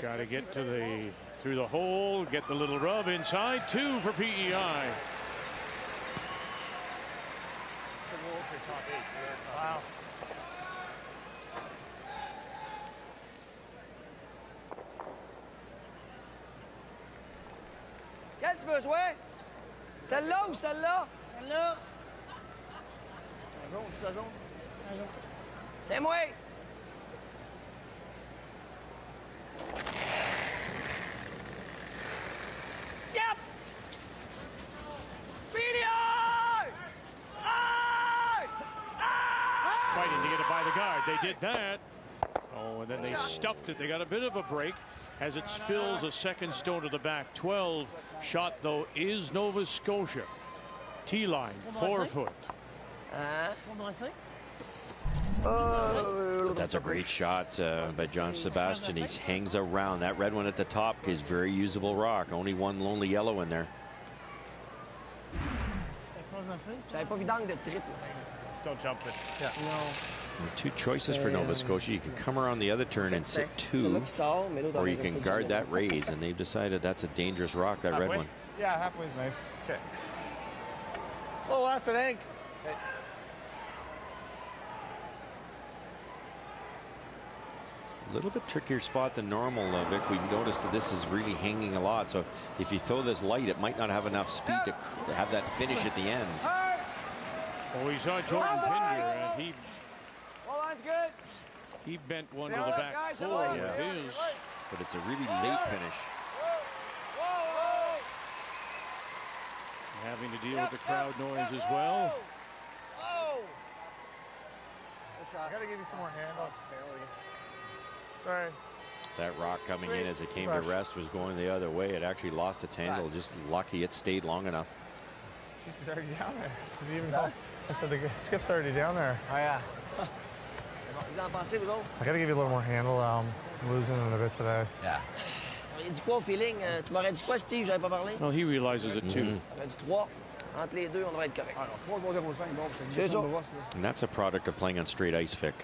Got to get to the through the hole, get the little rub inside. 2 for PEI. Wow. Quelle tu veux jouer? Celle-là ou celle-là? Celle-là. La jaune, c'est la jaune? La jaune. C'est moi! Yep! Speedy! Fighting to get it by the guard. They did that. Oh, and then they stuffed it. They got a bit of a break as it spills a second stone to the back. 12 shot, though, is Nova Scotia. T-line, 4 foot. But that's a great shot by Jean-Sébastien. He hangs around. That red one at the top is very usable rock. Only 1 lonely yellow in there. Still jumping. Yeah. No. 2 choices for Nova Scotia. You can come around the other turn and sit 2, or you can guard that raise, and they've decided that's a dangerous rock, that red one. Yeah, halfway's nice. Okay. A little less, I think. Okay. A little bit trickier spot than normal, Vic. We've noticed that this is really hanging a lot, so if you throw this light, it might not have enough speed to have that finish at the end. Oh, we saw Jordan Pinder, and he bent one to the back 4 with his. But it's a really late finish. Having to deal with the crowd noise as well. I gotta give you some more handles. Sorry. That rock coming in as it came to rest was going the other way. It actually lost its handle. Just lucky it stayed long enough. She's already down there. Didn't even know. I said the skip's already down there. Oh, yeah. I gotta give you a little more handle. I'm losing it a bit today. Yeah. Il dit quoi au feeling? Tu m'aurais dit quoi, Steve? J'avais pas parlé? Well, he realizes it too. J'aurais dit 3. Entre les deux, on devrait être correct. C'est ça. And that's a product of playing on straight ice, Vic.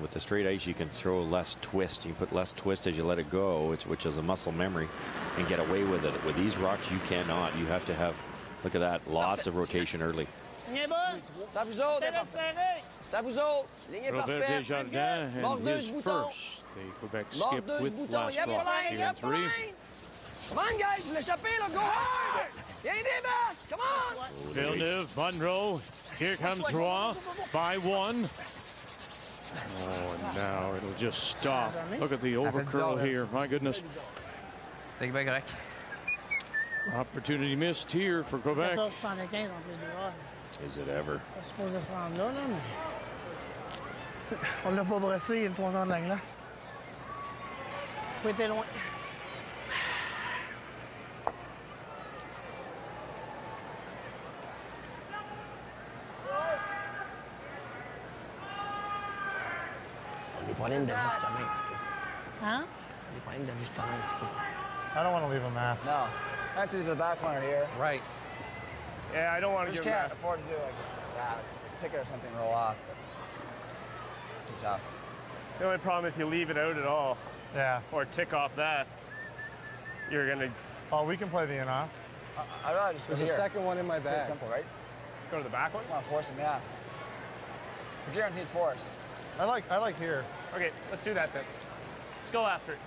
With the straight ice, you can throw less twist. You put less twist as you let it go, which is a muscle memory, and get away with it. With these rocks, you cannot. You have to have, look at that, lots of rotation early. T'as vous autres. T'as vous autres. Ligne Robert parfaite. Desjardins and his first. The Quebec skip with last rock here in 3. Come on, guys. L'échappée, là. Go hard. Viens des masses. Come on. Villeneuve, Monroe. Here comes Roy by 1. Oh, and now it'll just stop. Look at the overcurl here. My goodness. Opportunity missed here for Quebec. 14-75 entre les deux. Is it ever? On se supposé se rendre là, mais on l'a pas brossé, il y a le 3 quarts de la glace. Pas été loin. On a des problèmes d'ajustement un petit peu. Hein? On a des problèmes d'ajustement un petit peu. I don't want to leave him half. No. That's to the back corner here. Right. Yeah, I don't want to Just give him can't that. Afford to do like that. Ticket or something roll off. But too tough. The only problem if you leave it out at all, Yeah. or tick off that, you're gonna Oh, we can play the in off. I'd rather just go There's here. a second one in my Pretty bag. simple, right? go to the back one. I want to force him, yeah. It's a guaranteed force. I like here. Okay, let's do that then. Let's go after it.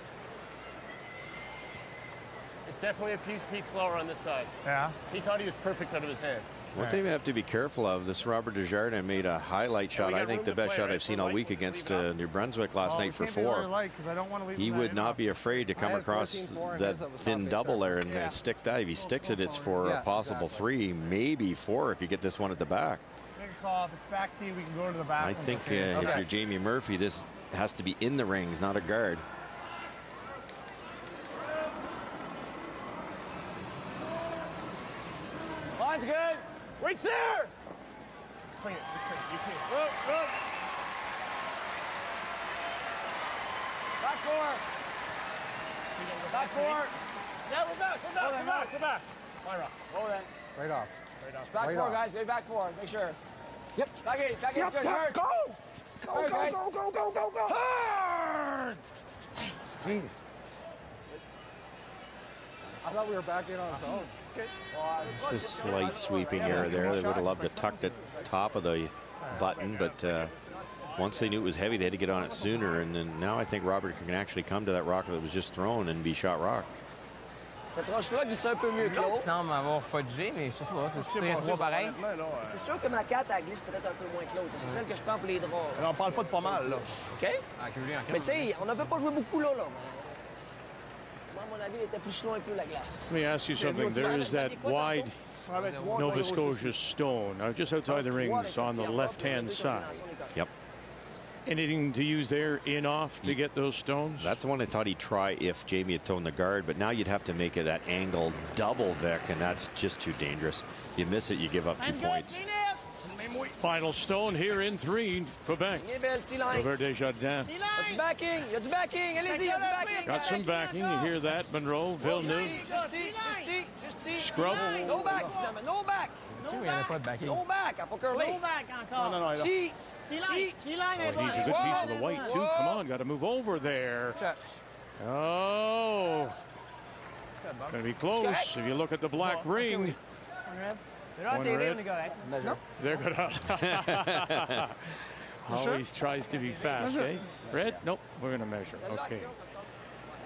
It's definitely a few feet slower on this side. Yeah. He thought he was perfect out of his hand. One thing we have to be careful of, this Robert Desjardins made a highlight shot. we got I think room the to best play, shot right? I've seen We're all light, week let's against leave it New Brunswick last night for 4. Because I don't want to leave He him would that not in be afraid to come had across 14-4 and that his was thin top double there and Yeah. stick that. If he sticks it, it's for Yeah, a possible exactly. 3, maybe 4 if you get this one at the back. Make a call. If it's back to you, we can go to the back. I one's think okay. if you're Jamie Murphy, this has to be in the rings, not a guard. Line's good. Reach there. Clean it, just clean it. You clean it. Whoa. Back four. Back four. Yeah, we're back. We're back. Go back. Roll then. Right off. Back Right four, off. guys. Go back four. Make sure. Yep. Back eight. Back eight. Good. Hard. Go. Hard, guys. Go. Hard. Jeez. I thought we were back in on its own. Just a slight sweeping error there. They would have loved to tuck the top of the button, but once they knew it was heavy, they had to get on it sooner. And then now I think Robert can actually come to that rock that was just thrown and be shot rock. Cette roche-là glisse un peu mieux que l'autre. Il semble avoir fudgé, mais je sais pas, c'est 3 pareil. C'est sûr que ma 4, elle glisse peut-être un peu moins que l'autre. C'est celle que je prends pour les draws. On parle pas de pas mal, là. OK? Mais tu sais, on n'avait pas joué beaucoup là. Moi, à mon avis, il était plus slow un peu la glace. Let me ask you something. There is that wide Nova Scotia stone just outside the rings on the left-hand side. Yep. Anything to use there in off to get those stones? That's the one I thought he'd try if Jamie had thrown the guard, but now you'd have to make it that angle double, Vic, and that's just too dangerous. You miss it, you give up 2 points. Final stone here in 3, Quebec. Robert Desjardins. Il y a du backing. Il y a du backing. Allez-y, il y a du backing. Got some backing. You hear that, Monroe, Villeneuve. Justy. Scrub. No back, finalement. No back. Il n'y avait pas de backing. No back. À pas curler. Go back encore. T. T-line Oh, he's a good piece of the white, too. Come on, got to move over there. Oh. Going to be close. If you look at the black ring. One red. They're going to. Always tries to be fast, eh? Red? Nope, we're going to measure. Okay.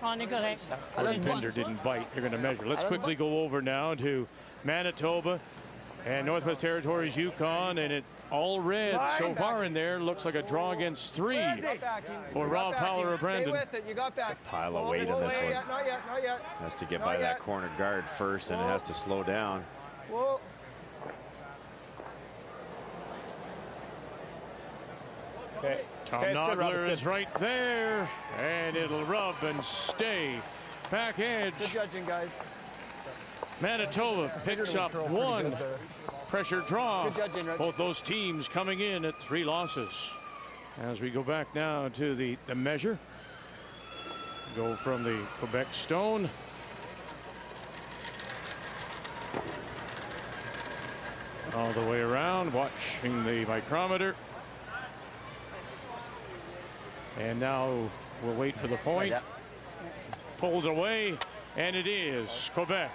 On est correct. Pinder didn't bite. They're going to measure. Let's quickly go over now to Manitoba and Northwest Territories, Yukon, and it all red so far in there. Looks like a draw against 3 for Rob Fowler of Brandon. Stay with it. You got back. Pile of weight in this one. Not yet. Has to get by that corner guard first, and it has to slow down. Whoa. Okay. Tom Nogler is right there, and it'll rub and stay. Back edge. Good judging, guys. Manitoba picks up 1 pressure draw. Good judging, Rich. Both those teams coming in at 3 losses. As we go back now to the measure. Go from the Quebec stone. All the way around, watching the micrometer. And now we'll wait for the point. Pulled away, and it is Quebec.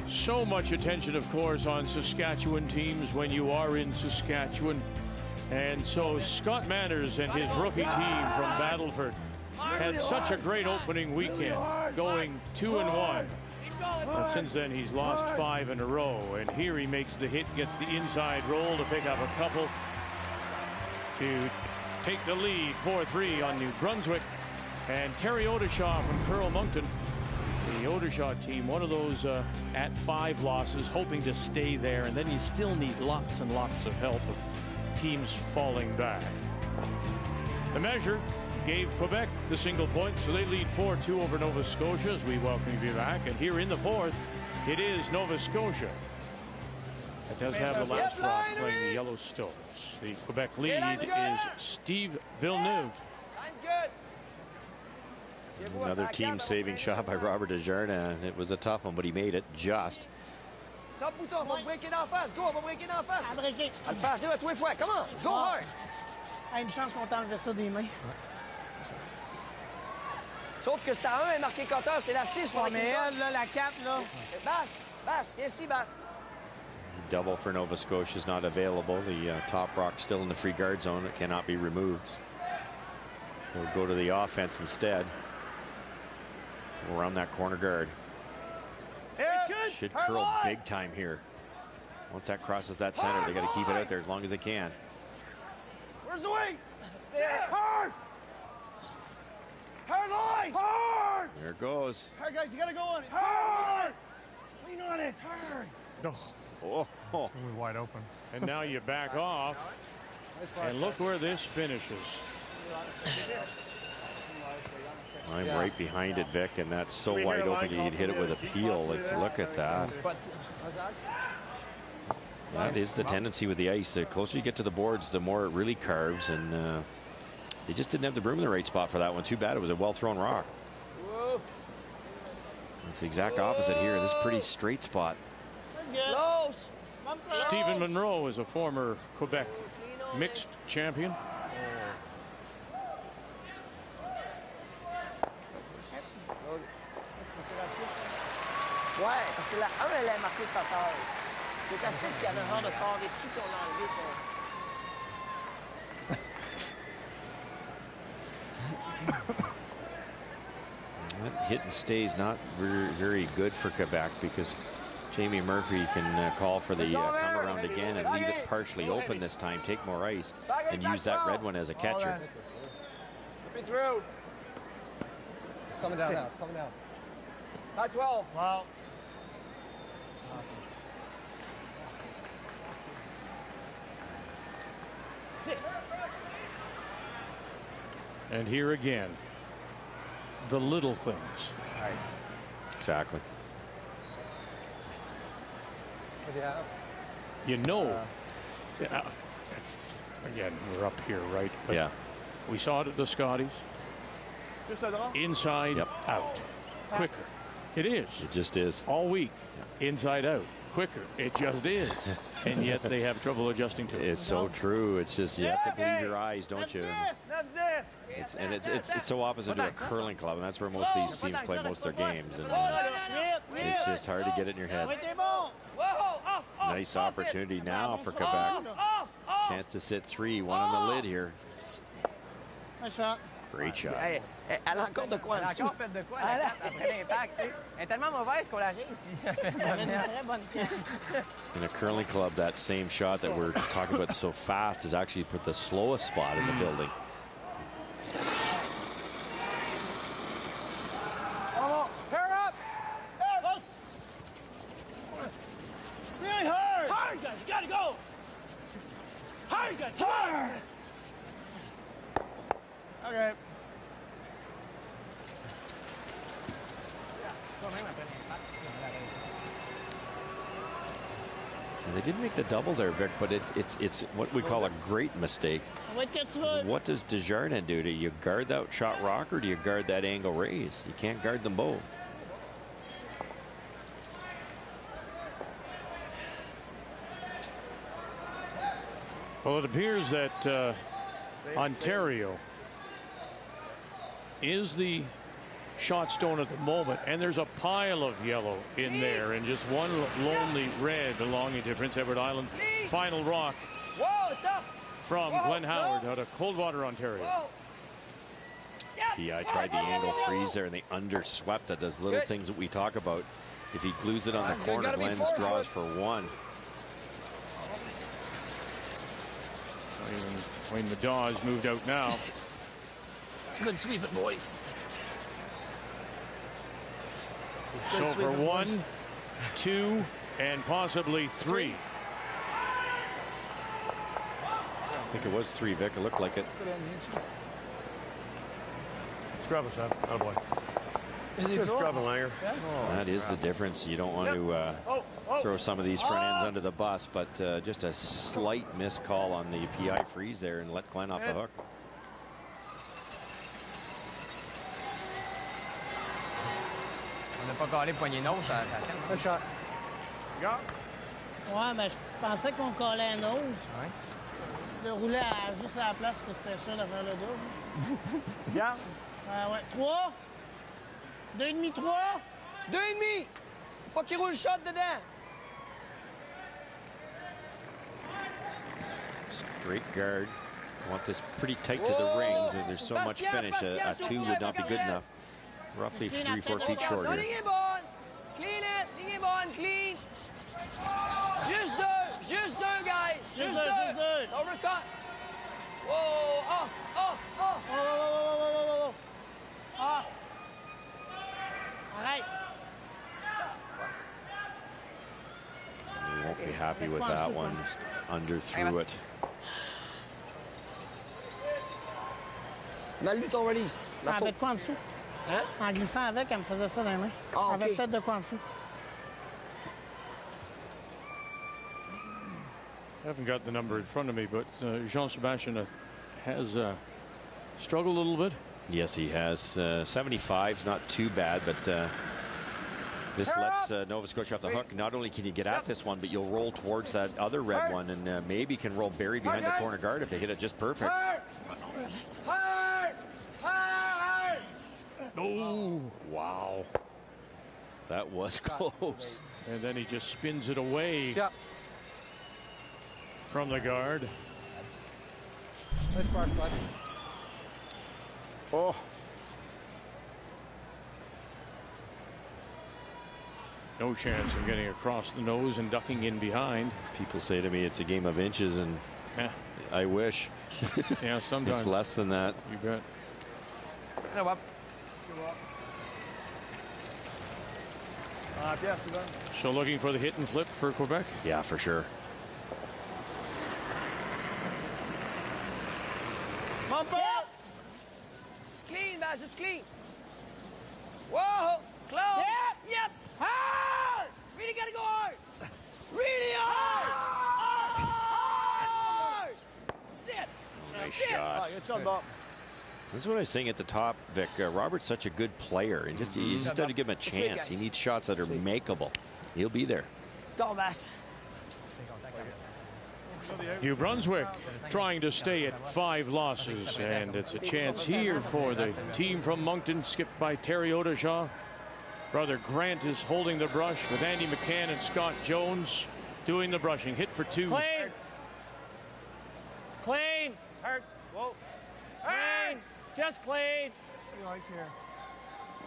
So much attention, of course, on Saskatchewan teams when you are in Saskatchewan. And so Scott Manners and his rookie team from Battleford had such a great opening weekend, going 2-1. And since then, he's lost 5 in a row. And here he makes the hit, gets the inside roll to pick up a couple to take the lead 4-3 on New Brunswick. And Terry Odishaw from Curl Moncton, the Odishaw team, one of those at 5 losses, hoping to stay there. And then you still need lots and lots of help of teams falling back. The measure gave Quebec the single point, so they lead 4-2 over Nova Scotia as we welcome you back. And here in the 4th, it is Nova Scotia that does have the last drop playing the Yellow Stones. The Quebec lead is Steve Villeneuve. Another team-saving shot by Robert Desjardins. It was a tough one, but he made it just. Top bouton, on va breaker d'en face. Go, on va breaker d'en face. À breaker. À le faire, deux à tous les fois. Come on, go hard. Une chance qu'on t'enlève ça des mains. Sauf que ça a 1 est marqué cutter, c'est la 6 pour mais elle, là, la 4, là. Basse, viens ici, Basse. Double for Nova Scotia is not available. The top rock still in the free guard zone. It cannot be removed. They'll go to the offense instead. Around that corner guard. Should curl big time here. Once that crosses that center, they got to keep it out there as long as they can. Where's the wing? There. Hard. Hard line. Hard. There it goes. Hard, guys, you got to go on it. Hard. Lean on it. Hard. Oh. It's going to be wide open. And now you back off. And look where this finishes. I'm right behind it, Vic, and that's so wide open you'd hit it with a peel. Let's look at that. That is the tendency with the ice. The closer you get to the boards, the more it really carves, and they just didn't have the broom in the right spot for that one. Too bad it was a well-thrown rock. It's the exact opposite here. This pretty straight spot. Stephen Monroe is a former Quebec mixed champion. Ouais, parce que la 1, elle est marquée cutter. C'est la 6 qui avait un genre de carré dessus qu'on a enlevé. That hit and stay is not very good for Quebec because Jamie Murphy can call for the come around again and leave it partially open this time, take more ice, and use that red one as a catcher. Be through. It's coming down now. It's coming down. High 12. Wow. Sit. And here again, the little things. Right. Exactly. You know, it's, again, we're up here, right? But yeah. We saw it at the Scotties. Inside, out. Quicker. It is. It just is. All week. Inside out. Quicker. It just is. And yet they have trouble adjusting to it. It's so true. It's just you have to believe your eyes, don't you? It's so opposite to a curling club, and that's where most of these teams play most of their games. And it's just hard to get it in your head. Nice opportunity now for Quebec. Chance to sit 3, one on the lid here. Nice shot. Great shot. Elle a encore de quoi. Elle a encore fait de quoi la 4 après l'impact. Elle est tellement mauvaise qu'on la rise. In a curling club, that same shot that we're talking about so fast is actually put the slowest spot in the building. Oh, pair up. Close. Really hard. Hard, guys. You got to go. Hard, guys. Come on. Okay. They didn't make the double there, Vic, but it's what we call a great mistake. What does Desjardins do? Do you guard that shot rock or do you guard that angle raise? You can't guard them both. Well, it appears that Ontario is the shot stone at the moment, and there's a pile of yellow in there and just one lonely red belonging to Prince Edward Island. Final rock from Glenn Howard out of Coldwater, Ontario. PI tried the angle freeze there and they underswept it. Those little things that we talk about If he glues it on the corner, Glenn's draws for one. Even Wayne Madaw's moved out now. Good sweeping, boys. So for 1, 2, and possibly 3. I think it was 3, Vic. It looked like it. Scrub us up. Oh boy. Good scrub a Langer. Yeah. That is the difference. You don't want to throw some of these front ends under the bus, but just a slight missed call on the PI freeze there and let Glenn off the hook. On n'a pas collé poignée nose, ça tient. Good shot. Ouais, mais je pensais qu'on collait un nose. Ouais. De rouler juste à la place que c'était sûr de faire le double. Bien. Ouais. 3. 2,5, 3. 2,5. Faut pas qu'il roule shot dedans. Straight guard. Want this pretty tight to the rings, and there's so much finish. A 2 would not be good enough. Roughly 3-4 feet short Non, here. ligne est bonne. Clean it. Ligne est bonne. Clean. Juste deux, guys. Juste deux. It's overcut. Whoa, off. Oh. Off. Arrête. He won't be happy with that one. Just under through it. Mal lu ton release. Avec quoi en dessous? Hein? En glissant avec, elle me faisait ça dans les mains. Ah, Avec OK. peut-être de quoi en dessous. I haven't got the number in front of me, but Jean-Sébastien has struggled a little bit. Yes, he has. 75's not too bad, but this lets Nova Scotia off the hook. Not only can you get at this one, but you'll roll towards that other red one, and maybe can roll buried behind the corner guard if they hit it just perfect. Oh, wow. That was close. And then he just spins it away from the guard. Nice spark, bud. Oh. No chance of getting across the nose and ducking in behind. People say to me it's a game of inches, and I wish. Yeah, sometimes. It's less than that. You bet. No up. Pierre, c'est bon. So looking for the hit and flip for Quebec? Yeah, for sure. Bumper! It's clean, man. Just clean. Whoa! Close! Yep! Hard! Really gotta go hard! Really hard! Hard! Sit! Nice Sit! shot. Good job, Bob. This is what I was saying at the top, Vic. Robert's such a good player, and just you just have to give him a chance. He needs shots that are makeable. He'll be there. Go, Bass. New Brunswick trying to stay at 5 losses, and it's a chance here for the team from Moncton, skipped by Terry Odeshaw. Brother Grant is holding the brush with Andy McCann and Scott Jones doing the brushing. Hit for 2. Clean. Clean. Hurt. Whoa. Clean. Just clean. You like here?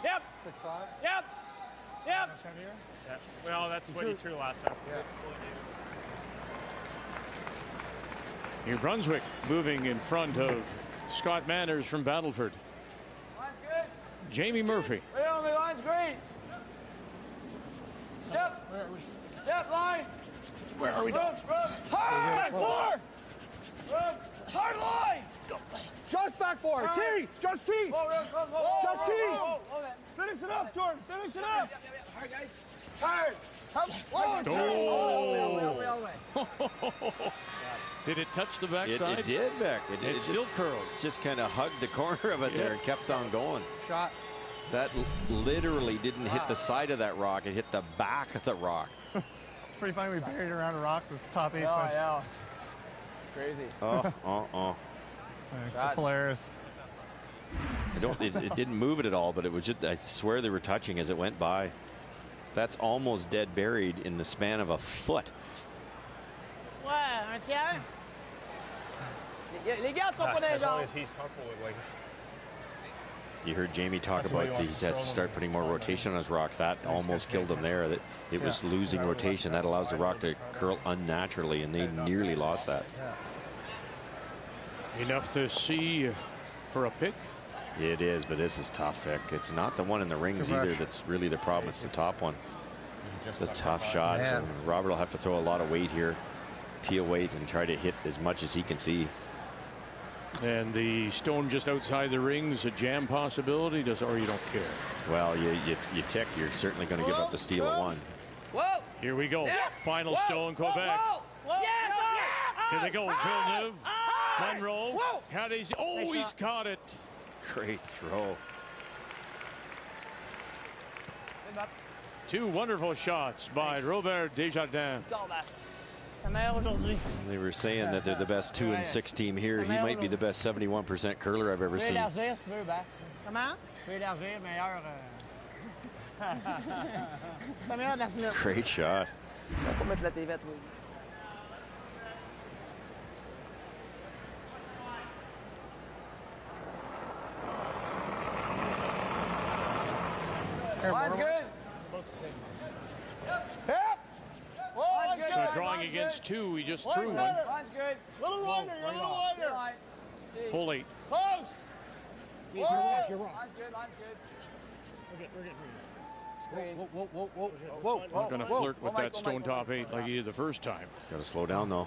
Yep. 6'5". Yep. Yep. Yeah. Well, that's what he threw last time. Yeah. New Brunswick moving in front of Scott Manners from Battleford. Line's good. Jamie Murphy. Right on the line's green. Yep. Yep, line. Where are we? Rub. Hard. Back 4. Rub. Hard line. Go. Just back 4. T. Just T. Just T. Finish it up, Jordan. Finish it up. Hard, guys. Hard. Did it touch the backside? It did, Vic. It still curled. Just kind of hugged the corner of it there and kept on going. Shot. That literally didn't hit the side of that rock. It hit the back of the rock. It's pretty funny. We buried around a rock that's top 8. Oh, yeah. It's crazy. It's hilarious. It didn't move it at all, but it was just, I swear they were touching as it went by. That's almost dead buried in the span of a foot. Ouais, un tiers. Les gardes sont pas dans les As long jambes. as he's comfortable with, like, You heard Jamie talk about he has to start putting more rotation on his rocks. That almost killed him there. That it was losing rotation. That allows the rock to curl unnaturally, and they nearly lost that. Enough to see for a pick. It is, but this is tough, Vic. It's not the one in the rings either that's really the problem. It's the top one. The tough shots. And Robert will have to throw a lot of weight here, peel weight, and try to hit as much as he can see. And the stone just outside the rings, a jam possibility, or you don't care? Well, you tick. You're certainly going to give up the steal of one. Whoa! Here we go. Final stone, Quebec. Yes! Here they go. Villeneuve, Monroe. How does he? Oh, he's caught it. Great throw. Two wonderful shots by Robert Desjardins. They were saying that they're the best 2-6 team here. He might be the best 71% curler I've ever seen. Great shot. Line's good. So drawing against two, he just threw one. Line's good. Little wider, you're a little wider. Full 8. Close. You're wrong. Line's good, line's good. We're getting Whoa. Not going to flirt with that stone top 8 like he did the first time. He's got to slow down, though.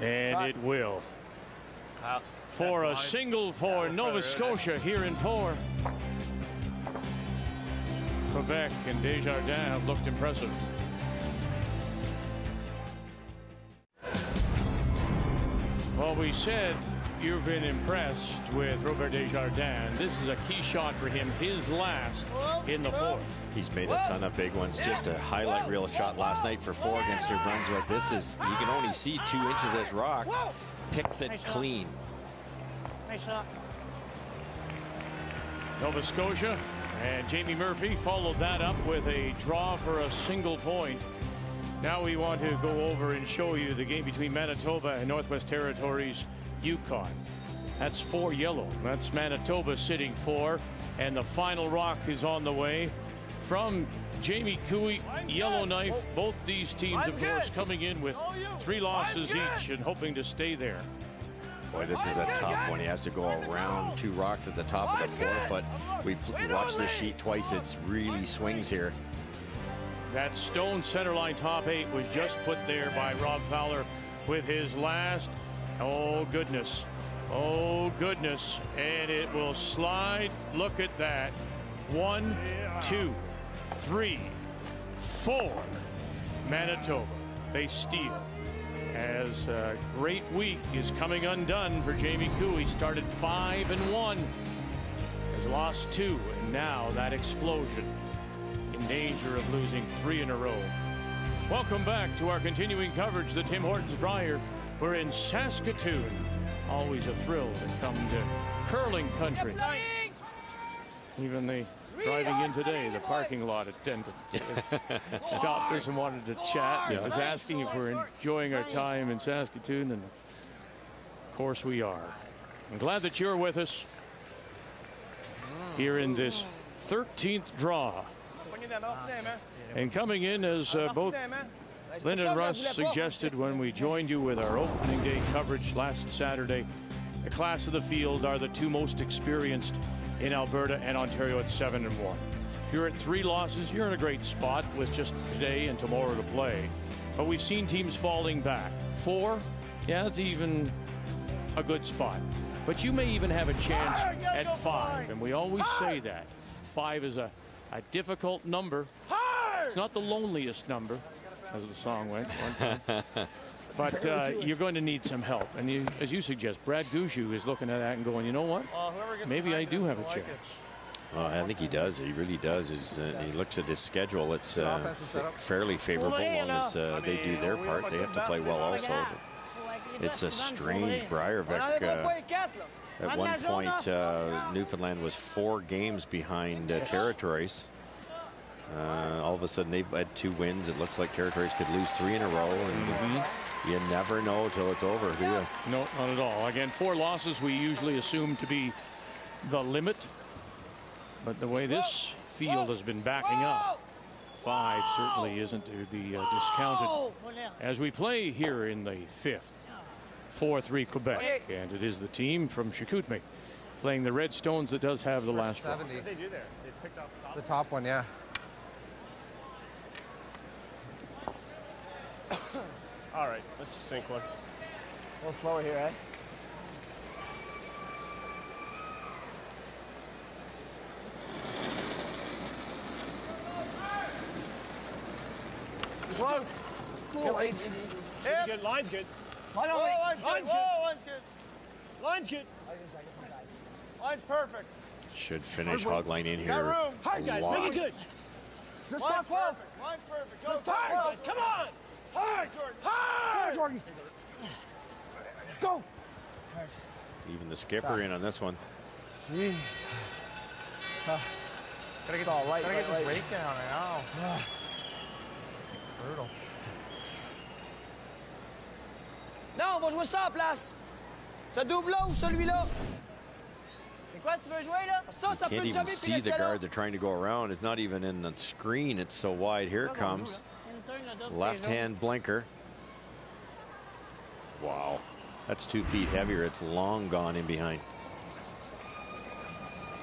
And it will. For a single for Nova Scotia here in 4. Quebec and Desjardins have looked impressive. Well, we said you've been impressed with Robert Desjardins. This is a key shot for him, his last in the 4th. He's made a ton of big ones. Just a highlight reel shot last night for 4 against New Brunswick. This is, you can only see 2 inches of this rock. Picks it clean. Nice shot. Nova Scotia and Jamie Murphy followed that up with a draw for a single point. Now we want to go over and show you the game between Manitoba and Northwest Territories Yukon. That's 4 yellow. That's Manitoba sitting 4, and the final rock is on the way from Jamie Cooey, Yellowknife. Both these teams, of course, coming in with 3 losses each and hoping to stay there. Boy, this is a tough one. He has to go around 2 rocks at the top of the 4-foot. We watched this sheet twice. It's really swings here. That stone centerline top 8 was just put there by Rob Fowler with his last. Oh, goodness. Oh, goodness. And it will slide. Look at that. 1, 2, 3, 4. Manitoba. They steal. As a great week is coming undone for Jamie Cooey. Started 5-1. Has lost 2. And now that explosion. In danger of losing 3 in a row. Welcome back to our continuing coverage of the Tim Hortons Brier. We're in Saskatoon. Always a thrill to come to curling country. Even the driving in today, the parking lot attendant stopped us and wanted to chat. I was asking if we're enjoying our time in Saskatoon, and of course we are. I'm glad that you're with us here in this 13th draw. And coming in, as both Linda and Russ suggested when we joined you with our opening day coverage last Saturday, the class of the field are the 2 most experienced in Alberta and Ontario at 7-1. If you're at 3 losses, you're in a great spot with just today and tomorrow to play. But we've seen teams falling back. 4, yeah, that's even a good spot. But you may even have a chance at 5, and we always say that. 5 is a difficult number. It's not the loneliest number, as the song went one time. But you're going to need some help. And as you suggest, Brad Gushue is looking at that and going, you know what? Maybe I do have a chance. Well, I think he does. He really does. He looks at his schedule. It's fairly favorable as long as they do their part. They have to play well also. It's a strange Brier. At one point, Newfoundland was 4 games behind Territories. All of a sudden, they've had 2 wins. It looks like Territories could lose 3 in a row. And You never know till it's over, do you? No, not at all. Again, 4 losses we usually assume to be the limit. But the way this field has been backing up, 5 certainly isn't to be discounted as we play here in the 5th. 4-3 Quebec, and it is the team from Chicoutimi playing the Red Stones that does have the last one. What did they do there? They picked off The top one, yeah. All right, let's sink one. A little slower here, eh? Close. Cool. Easy, easy, easy. Should be good. Line's good. Line only. Line's good. Line's good. Line's good. Line's perfect. Should finish hog line in here. Got room. Hard, guys. Make it good. Just Line's top 12. perfect. Line's perfect. Go. Hard, guys. Come on. Hard, Jordan. Hard. Jordan. Go. Even the skipper in on this one. Gee. Gotta get all right. Gotta get this rate down. I know. Brutal. Non, on va jouer ça en place. Ce double-là ou celui-là? C'est quoi tu veux jouer, là? Ça, ça peut Can't even jamais see the guard they're trying to go around. It's not even in the screen. It's so wide. Here it comes. Left-hand blinker. Wow. That's 2 feet heavier. It's long gone in behind.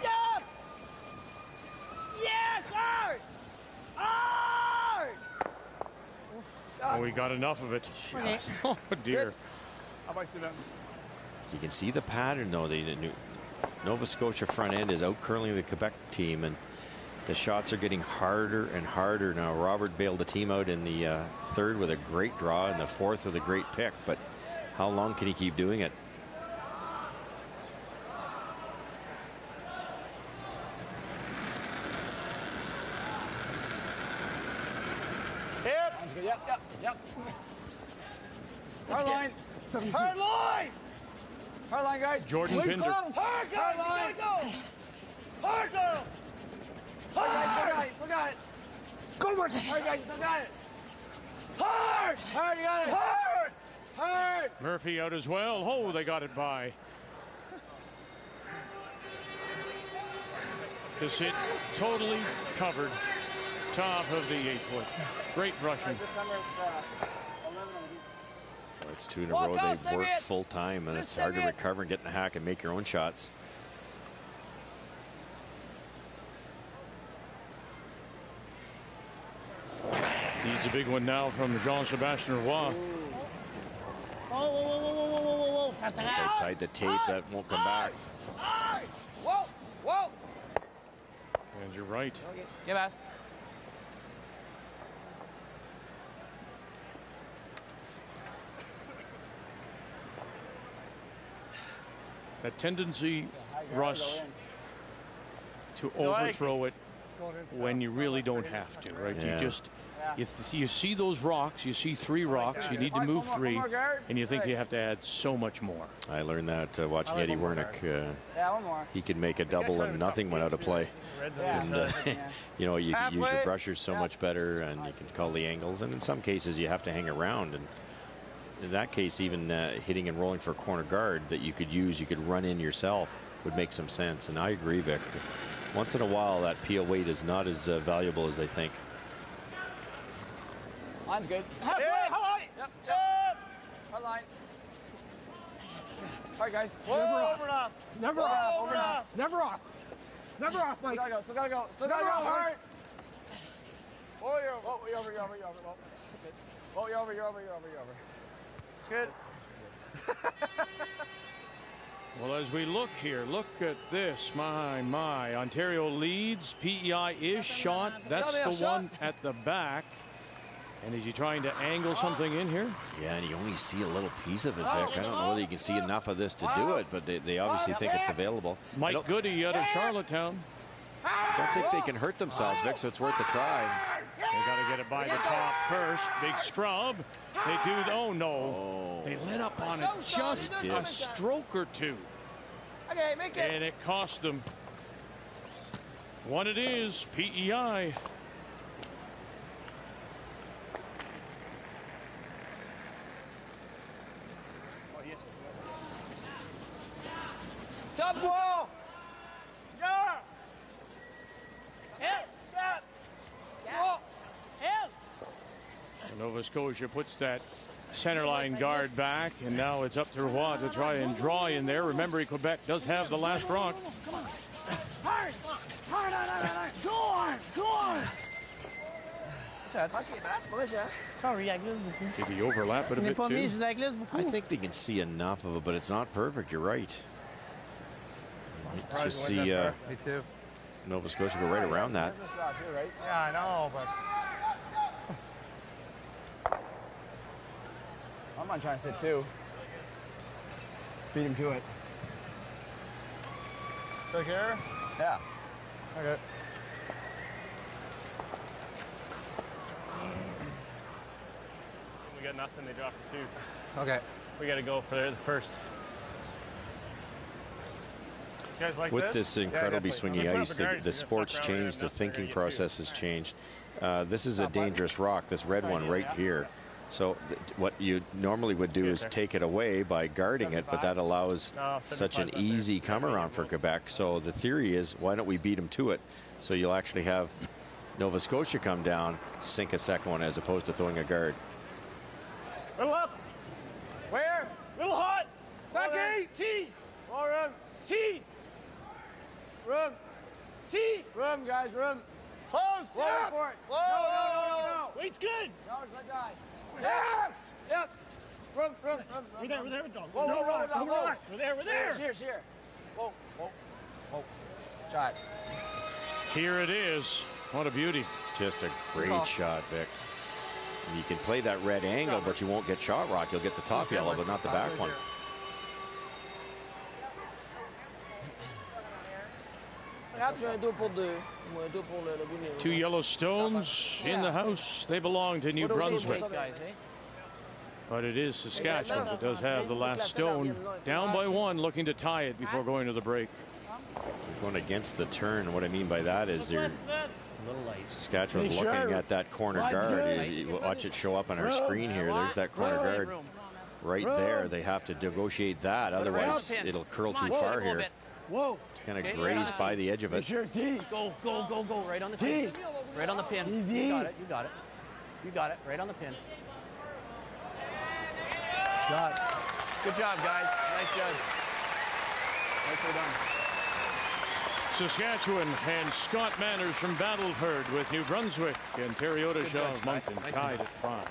Yeah! Yes, hard! Hard! Oh, we got enough of it. Just, oh, dear. How about I sit down? You can see the pattern, though. The Nova Scotia front end is out curling the Quebec team, and the shots are getting harder and harder. Now, Robert bailed the team out in the 3rd with a great draw and the 4th with a great pick, but how long can he keep doing it? Hip. Yep. Hard line. Hard line. Hard line, guys. Jordan Please Pinder. close. Hard, guys. You gotta go. Hard, girl. Hard. Still got it. Go, Martin. Hard, guys. Still got it. Hard. Hard, you got it. Hard. Hard. Murphy out as well. Oh, they got it by. This hit totally covered top of the 8-foot. Great Russian. This summer it's 11 on the beat. Well, it's 2 in a row. They've worked full time, and it's hard to recover and get in the hack and make your own shots. Needs a big one now from Jean-Sébastien Roy. Whoa. It's outside the tape. That won't come back. Whoa! And you're right. Give us. That tendency, Russ, to overthrow it when you really don't have to, right? Yeah. You just, you see those rocks, you see 3 rocks, you need to move 3, and you think you have to add so much more. I learned that watching Eddie Wernick. Yeah, one more. He could make a double and nothing went out of play. And, you know, you can use your brushers so much better, and you can call the angles. And in some cases, you have to hang around. And in that case, even hitting and rolling for a corner guard that you could use, you could run in yourself, would make some sense. And I agree, Vic. Once in a while, that peel weight is not as valuable as they think. Line's good. Halfway. High. Yep. Hard line. Hard, guys. Whoa, over and off. Never off. Never off, Mike. Still gotta go. Still gotta go. Hard. Oh, you're over. Oh, you're over. Whoa, that's good. Oh, you're over. It's good. Well, as we look here, look at this. My. Ontario leads. PEI is shot. That's the one at the back. And is he trying to angle something in here? Yeah, and you only see a little piece of it, Vic. I don't know whether you can see enough of this to do it, but they obviously think it's available. Mike Goody out of Charlottetown. I don't think they can hurt themselves, Vic, so it's worth a try. They got to get it by the top first. Big scrub. They do. Oh, no. They let up on it just a stroke or 2. Okay, make it. And it cost them. One it is, PEI. Top 4. Yeah. Help! Stop. Help! Nova Scotia puts that center line guard back, and now it's up to Roy to try and draw in there. Remembering Quebec does have the last rock. Come on. Hard! Hard! Go on! Go on! Sorry, I glisse beaucoup. Did he overlap it a bit too? I think they can see enough of it, but it's not perfect. You're right. Just see Me too. Nova Scotia go right around that. Yeah, I know, but I'm not trying to sit too. Beat him to it. Click here? Yeah. Okay. We got nothing. They dropped it 2. Okay. We got to go for the first. You guys like With this incredibly definitely. swingy ice, the sport's changed, the thinking process has changed. This is a dangerous rock, this red one right here. So what you normally would do is take it away by guarding it, but that allows such an easy come around for Quebec. So the theory is, why don't we beat them to it? So you'll actually have Nova Scotia come down, sink a second one, as opposed to throwing a guard. Little up. Where? Little hot. Back A. T. More room. T. Room. T. Room, guys, room. Close. Roll Yeah. for it. No. Wait's good. George, let die. Yes. Yep. Room. We're there. We're there. Whoa, whoa, whoa, whoa, whoa. We're there. Here. Whoa. Shot. Here it is. What a beauty. Just a great shot, Vic. And you can play that red angle, but you won't get shot rock. You'll get the top yellow, but not the back one. Two yellow stones in the house. They belong to New Brunswick. But it is Saskatchewan that does have the last stone. Down by 1, looking to tie it before going to the break. Going against the turn. What I mean by that is you're Saskatchewan looking at that corner guard. You watch it show up on our screen here. There's that corner guard right there. They have to negotiate that. Otherwise, it'll curl too far here. Whoa. To kind of graze by the edge of it. Go. Right on the pin. Right on the pin. Easy. You got it. Right on the pin. Good job, guys. Nice job. Nicely done. Saskatchewan and Scott Manners from Battleford with New Brunswick and Terriota Shaw of Moncton tied at 5.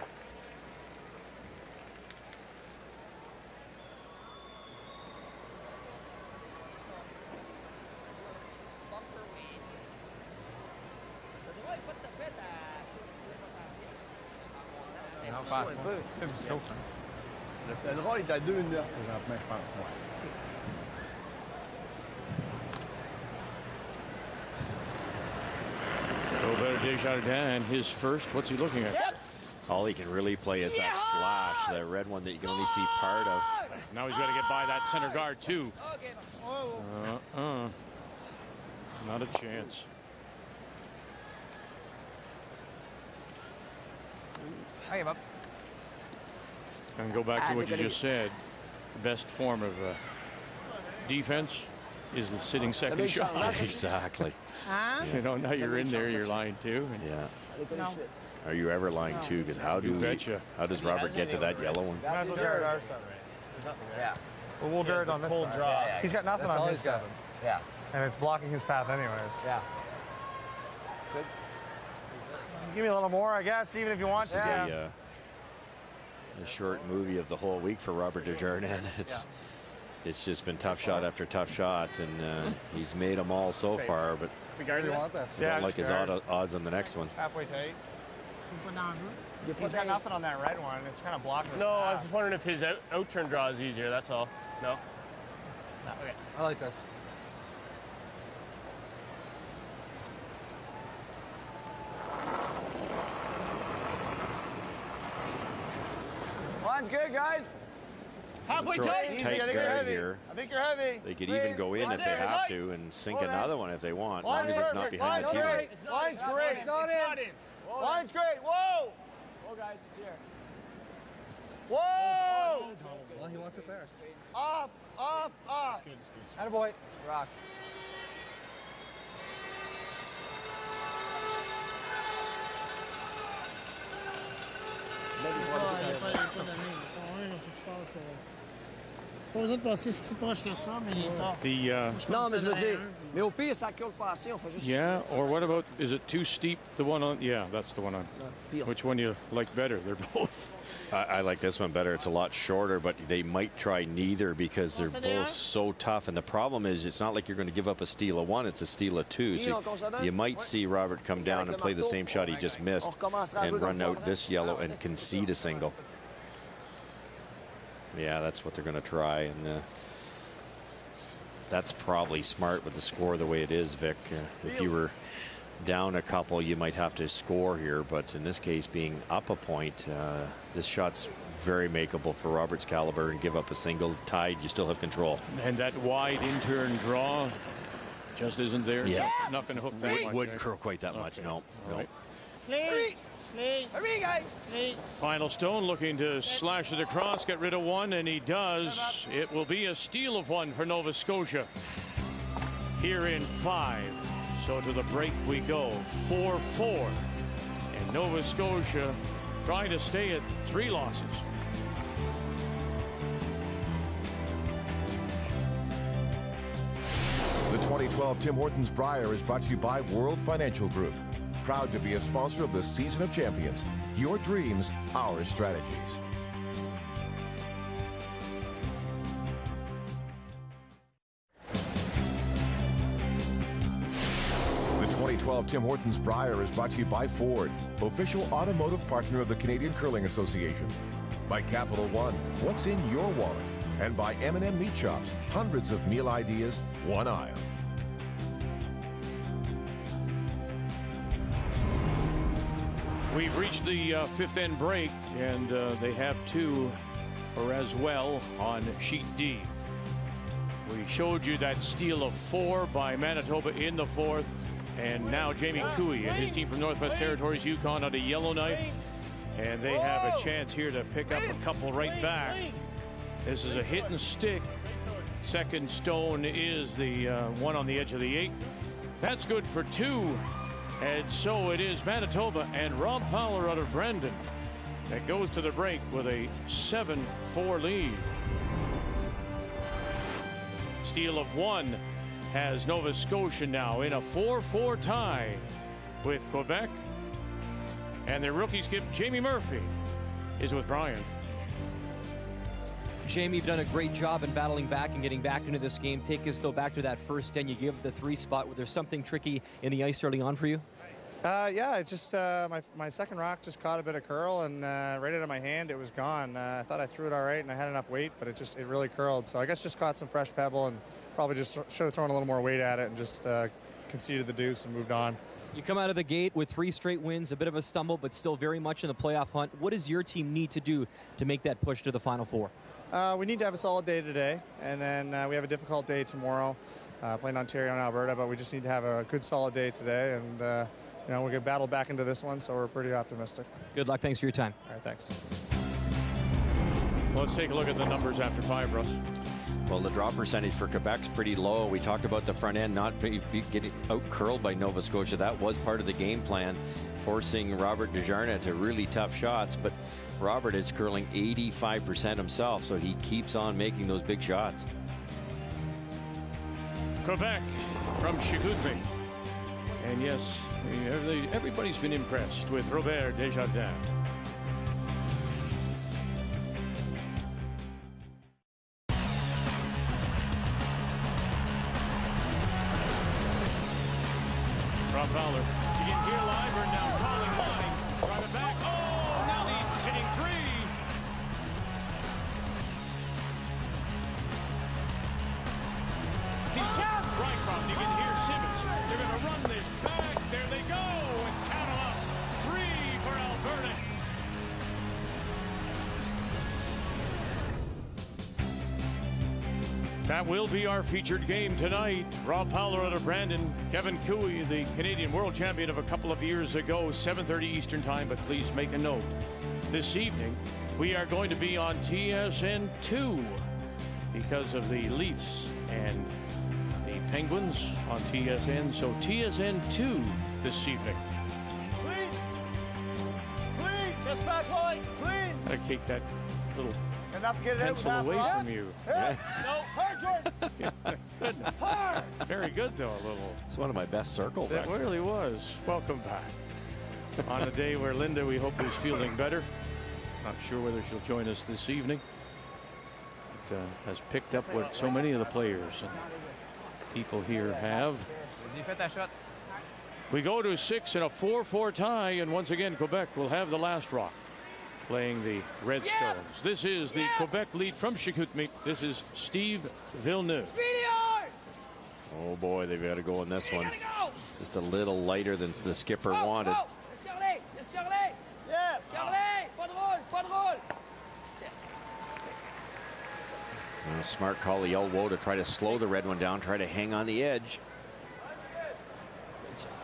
Le droit est à 2 minutes présentement, je pense, moi. Robert Desjardins, his first. What's he looking at? Yep. All he can really play is that slash, that red one that you can only see part of. Now he's got to get by that center guard, too. Not a chance. I give up. And go back to what you just said. The best form of defense is the sitting second shot. Exactly. You know, now you're in there, you're lying too. Yeah. No. Are you ever lying too? Because how does Robert get to that yellow one? Might as well guard our side, right? Yeah. Well, we'll guard on this side. Yeah. He's got nothing That's all on his he's got. side. Yeah. And it's blocking his path anyways. Yeah. Give me a little more, I guess, even if you want This to. is a short movie of the whole week for Robert Desjardins. It's just been tough shot after tough shot, and he's made them all so far, but We guard this? I don't like his odds on the next one. Halfway tight. He's got nothing on that red one. It's kind of blocking his No, path. I was just wondering if his out-turn draw is easier, that's all. No? Okay. I like this. Line's good, guys. Halfway Throw tight. a Easy, tight I think you're guard heavy. here. I think you're heavy. They could even go in if they have to and sink another one if they want, as long as it's not behind the Line's team. great. Line's great. It's not in. Line's great. Whoa! Whoa, guys, it's here. Whoa! Well, he wants it there. Up, up, up. Attaboy. Rock. Il n'est pas donné. Ouais, il faut que tu passes. Pas besoin de passer si proche que ça, mais il est tard. Non, mais je veux dire, mais au pire, ça coule passer, on fait juste... Yeah, or what about, is it too steep, the one on, yeah, that's the one on. Which one do you like better? They're both. I like this one better. It's a lot shorter, but they might try neither because they're both so tough. And the problem is, it's not like you're going to give up a steal of one, it's a steal of two. So you might see Robert come down and play the same shot he just missed and run out this yellow and concede a single. Yeah, that's what they're going to try, and that's probably smart with the score the way it is, Vic. If you were down a couple, you might have to score here, but in this case, being up a point, this shot's very makeable for Robert's caliber, and give up a single. Tied, you still have control. And that wide in-turn draw just isn't there. Yeah. So not going to hook that much. Wouldn't curl quite that much, no. Right. Hurry, guys. Final Stone looking to slash it across, get rid of one, and he does. It will be a steal of one for Nova Scotia here in 5. So to the break we go, 4-4. And Nova Scotia trying to stay at 3 losses. The 2012 Tim Hortons Brier is brought to you by World Financial Group. Proud to be a sponsor of the Season of Champions. Your dreams, our strategies. The 2012 Tim Hortons Brier is brought to you by Ford, official automotive partner of the Canadian Curling Association. By Capital One, what's in your wallet? And by M&M Meat Shops, hundreds of meal ideas, one aisle. We've reached the 5th end break, and they have 2 or as well on sheet D. We showed you that steal of 4 by Manitoba in the 4th, and now Jamie Cooey and his team from Northwest Territories, Yukon, on a Yellowknife, and they have a chance here to pick up a couple right back. This is a hit and stick. Second stone is the one on the edge of the 8. That's good for 2. And so it is Manitoba and Rob Fowler out of Brandon that goes to the break with a 7-4 lead. Steal of 1 has Nova Scotia now in a 4-4 tie with Quebec. And their rookie skip, Jamie Murphy, is with Brian. Jamie, you've done a great job in battling back and getting back into this game. Take us, though, back to that first 10. You give the 3 spot. Was there something tricky in the ice early on for you? Yeah, it just my second rock just caught a bit of curl, and right out of my hand, it was gone. I thought I threw it all right, and I had enough weight, but it really curled. So I guess just caught some fresh pebble, and probably just should have thrown a little more weight at it, and just conceded the deuce and moved on. You come out of the gate with 3 straight wins, a bit of a stumble, but still very much in the playoff hunt. What does your team need to do to make that push to the Final Four? We need to have a solid day today, and then we have a difficult day tomorrow, playing Ontario and Alberta, but we just need to have a good solid day today, and you know, we can battle back into this one, so we're pretty optimistic. Good luck. Thanks for your time. All right, thanks. Well, let's take a look at the numbers after 5, Russ. Well, the draw percentage for Quebec's pretty low. We talked about the front end not getting out-curled by Nova Scotia. That was part of the game plan, forcing Robert Desjardins to really tough shots. But Robert is curling 85% himself, so he keeps on making those big shots. Quebec from Chicoutimi. And yes, everybody's been impressed with Robert Desjardins. Rob Fowler. You can hear Liber now calling line. Drive it back. Oh, now he's sitting 3. He's right from. You can hear Simmons. They're going to run this back. There they go. And count them up. 3 for Alberta. That will be our featured game tonight. Rob Fowler out of Brandon, Kevin Cooey, the Canadian world champion of a couple of years ago, 7:30 Eastern time. But please make a note. This evening, We are going to be on TSN 2 because of the Leafs and the Penguins on TSN. So TSN 2 this evening. Clean. Clean. Just back line. Clean. I kick that little Enough to get it pencil out away yeah. from you. Yeah. No. Hard, Jordan. Goodness. Hard. Very good, though, a little. It's one of my best circles, It actually. really was. Welcome back. On a day where Linda, we hope, is feeling better. Not sure whether she'll join us this evening. It has picked up what so many of the players and people here have. We go to 6 in a 4-4 tie, and once again, Quebec will have the last rock, playing the Redstones. This is the Quebec lead from Chicoutimi. This is Steve Villeneuve. Oh boy, they've got to go in this one. Just a little lighter than the skipper wanted. A smart call, the elbow to try to slow the red one down, try to hang on the edge.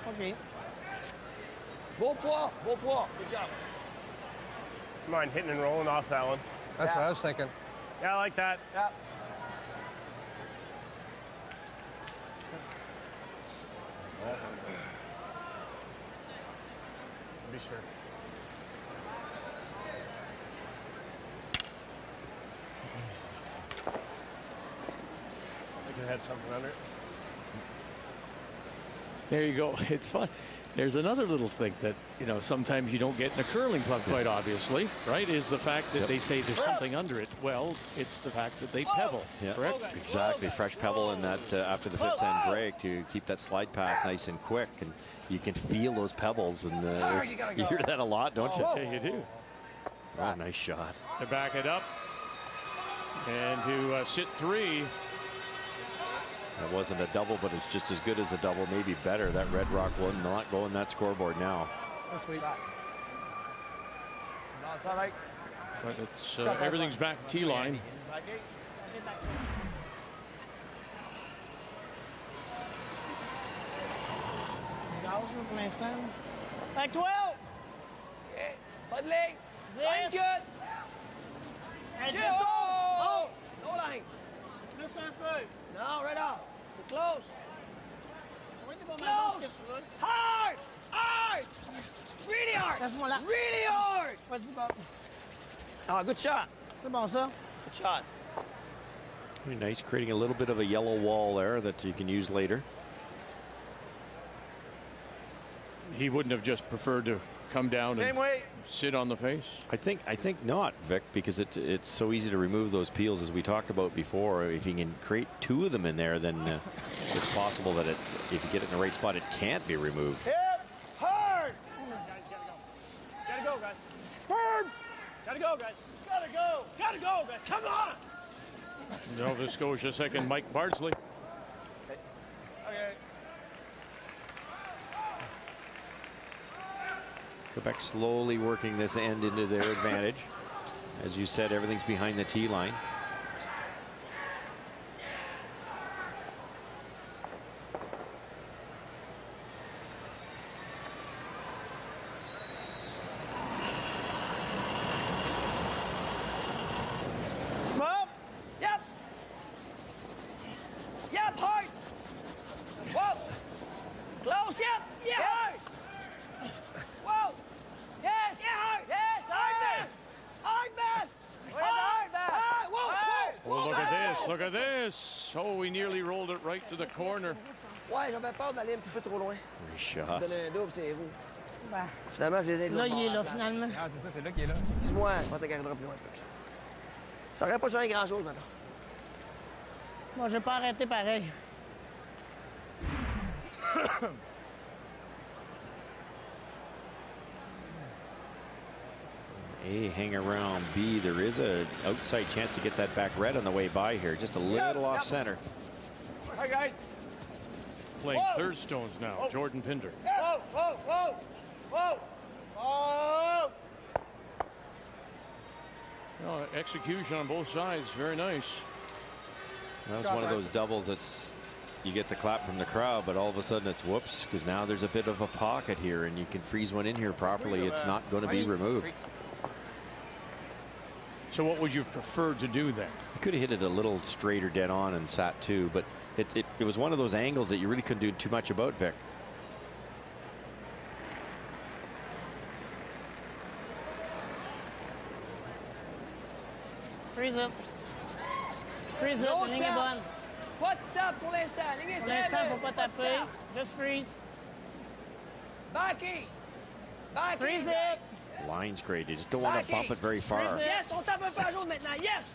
Okay. Beau poids. Good job. Mind hitting and rolling off that one. That's what I was thinking. Yeah, I like that. Yeah. Be sure. I could have had something under it. There you go. It's fun. There's another little thing that, you know, sometimes you don't get in a curling club, quite obviously, right, is the fact that they say there's something under it. Well, it's the fact that they pebble, correct? Exactly. Fresh pebble in that after the fifth end break to keep that slide path nice and quick. And you can feel those pebbles. And you hear that a lot, don't you? Yeah, you do. Oh, nice shot. To back it up and to sit 3. That wasn't a double, but it's just as good as a double, maybe better. That Red Rock will not go in that scoreboard now. But it's everything's back T-line. Pour l'instant. Back 12. Pas de ligne. Line's good. Oh! No line. Plus un peu. No, right off. Too close. Oui, t'es pas mal Close. dans ce que tu veux. Hard! Hard! Really hard! Passe-moi là. Really hard! Vas-y, Bob. Ah, good shot. C'est bon, ça. Good shot. Very nice, creating a little bit of a yellow wall there that you can use later. He wouldn't have just preferred to come down and sit on the face? I think not, Vic, because it's so easy to remove those peels, as we talked about before. If you can create 2 of them in there, then it's possible that if you get it in the right spot, it can't be removed. Hip, hard. Gotta go, guys. Bird. Gotta go, guys. Gotta go. Gotta go, guys. Come on. Nova Scotia second, Mike Bardsley. Okay. Quebec slowly working this end into their advantage. As you said, everything's behind the tee line. Up. Yep. Yep, hard. Whoa. Close, yep. Yeah, hard. Whoa. Yes. Yeah, hard. Yes, hard pass. Hard pass. Hard pass. Whoa, whoa. Oh, look at this. Look at this. Oh, we nearly rolled it right to the corner. Ouais, j'avais peur d'aller un petit peu trop loin. Nice shot. Donner un double, c'est rouge. Ben, Finalement, j'ai aidé de là, l'autre il est bord là, à la place. finalement. Ah, c'est ça, c'est là qu'il est là. Excuse-moi, je pensais qu'elle arriverait plus loin. Ça aurait pas changé grand-chose maintenant. Bon, je vais pas arrêter pareil. A hang around B. There is an outside chance to get that back red on the way by here. Just a little off center. Hi, guys. Playing third stones now, Jordan Pinder. Whoa, whoa, whoa, whoa. Oh. Oh, execution on both sides, very nice. That was one of those doubles that's you get the clap from the crowd, but all of a sudden it's whoops, because now there's a bit of a pocket here and you can freeze one in here properly. It's not going to be removed. So what would you have preferred to do then? You could have hit it a little straighter dead on and sat two, but it was one of those angles that you really couldn't do too much about, Vic. Freeze up. Freeze up, la ligne est bonne. Pas de tape pour l'instant. Ligne est Pour très l'instant, belle. faut pas taper. Just freeze. Backy. Backy. Freeze it. Line's great. You just don't want to bump it very far. Yes, on tape un peu à jaune maintenant. Yes.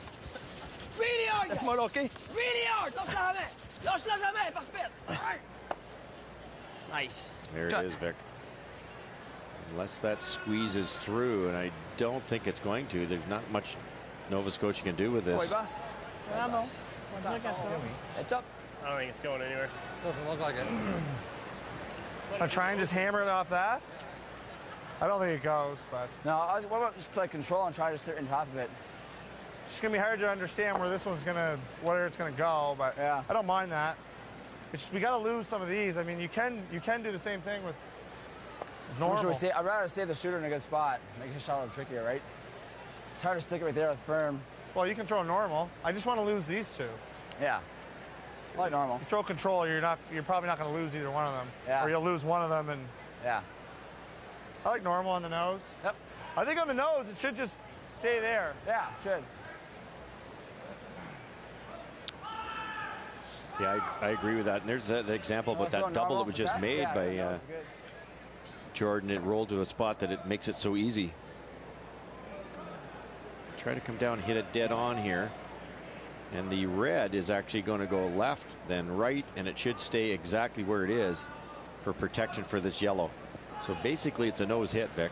Really hard. Laisse-moi loquer. Really hard. Lâche-la jamais. Lâche-la jamais. Parfait. Nice. There it is, Vic. Unless that squeezes through, and I don't think it's going to. There's not much Nova Scotia can do with this. C'est vraiment bon. On va dire qu'à ça. It's up. I don't think it's going anywhere. Doesn't look like it. I'm trying to just hammer it off that. I don't think it goes, but No, what about just like control and try to sit in top of it? it's just gonna be hard to understand where this one's gonna, where it's gonna go. But Yeah. I don't mind that. It's just we gotta lose some of these. I mean, you can do the same thing with normal. I'd rather save the shooter in a good spot. Make his shot a little trickier, right? It's hard to stick it right there with firm. Well, you can throw normal. I just want to lose these two. Yeah. I like normal. You throw control, you're probably not going to lose either one of them. Yeah. Or you'll lose one of them, and Yeah. I like normal on the nose. Yep. I think on the nose it should just stay there. Yeah, should. Yeah, I agree with that. And there's that example about that double that was just made by Jordan. It rolled to a spot that it makes it so easy. Try to come down and hit it dead on here. And the red is actually going to go left, then right, and it should stay exactly where it is for protection for this yellow. So basically it's a nose hit, Vic.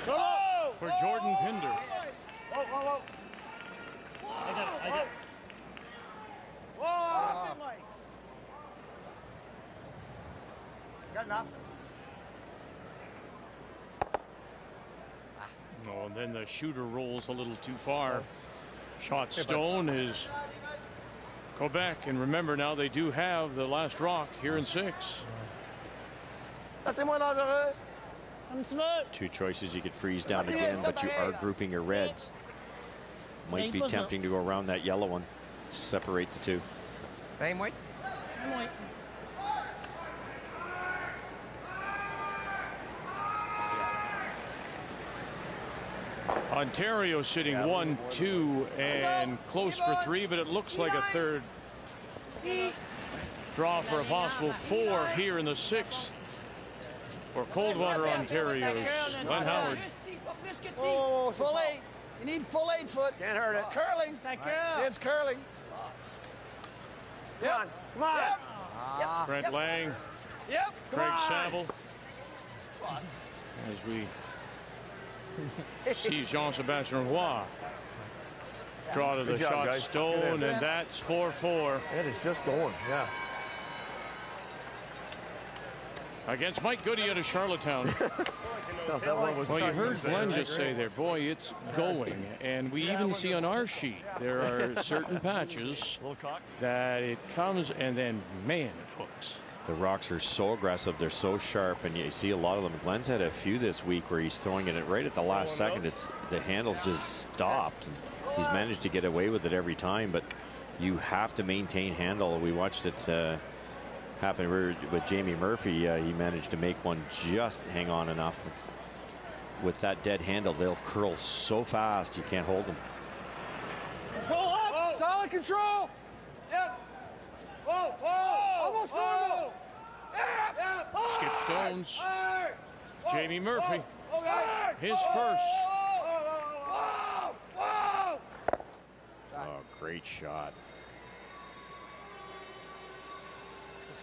For Jordan Pinder. Whoa, whoa, whoa. I got it. Whoa, Mike. Got nothing. Oh, and then the shooter rolls a little too far. Shot stone is Quebec, and remember now they do have the last rock here in 6. Ça, c'est moins dangereux. Comme tu veux. Two choices. You could freeze down again, but you are grouping your reds. Might be tempting to go around that yellow one. Separate the two. Same way. Same way. Ontario sitting 1, 2, and close for 3, but it looks like a third draw for a possible 4 here in the 6th for Coldwater, Ontario's Glenn Howard. Oh, full 8. You need full 8 foot. Can't hurt it. Curling. It's curling. Come on. Come on. Brent Lang, Yep. Craig Saville. As we see Jean-Sebastien Roy draw to the Good job, shot guys. stone, and that's 4-4 It is just going. Yeah. against Mike Goody out of Charlottetown. That one was Well, you heard Glenn just say there, boy, it's going. And we even see on our sheet there are certain patches that it comes and then, man, it hooks. The rocks are so aggressive, they're so sharp, and you see a lot of them. Glenn's had a few this week where he's throwing it right at the last second. The handle's just stopped. And he's managed to get away with it every time, but you have to maintain handle. We watched it happen with Jamie Murphy. He managed to make one just hang on enough. With that dead handle, they'll curl so fast you can't hold them. Control up. Whoa. Solid control. Yep. Whoa, whoa. Almost normal. Yep. Skip Stones. Hard. Jamie Murphy. Whoa, guys. His first. Whoa, whoa. Oh, great shot.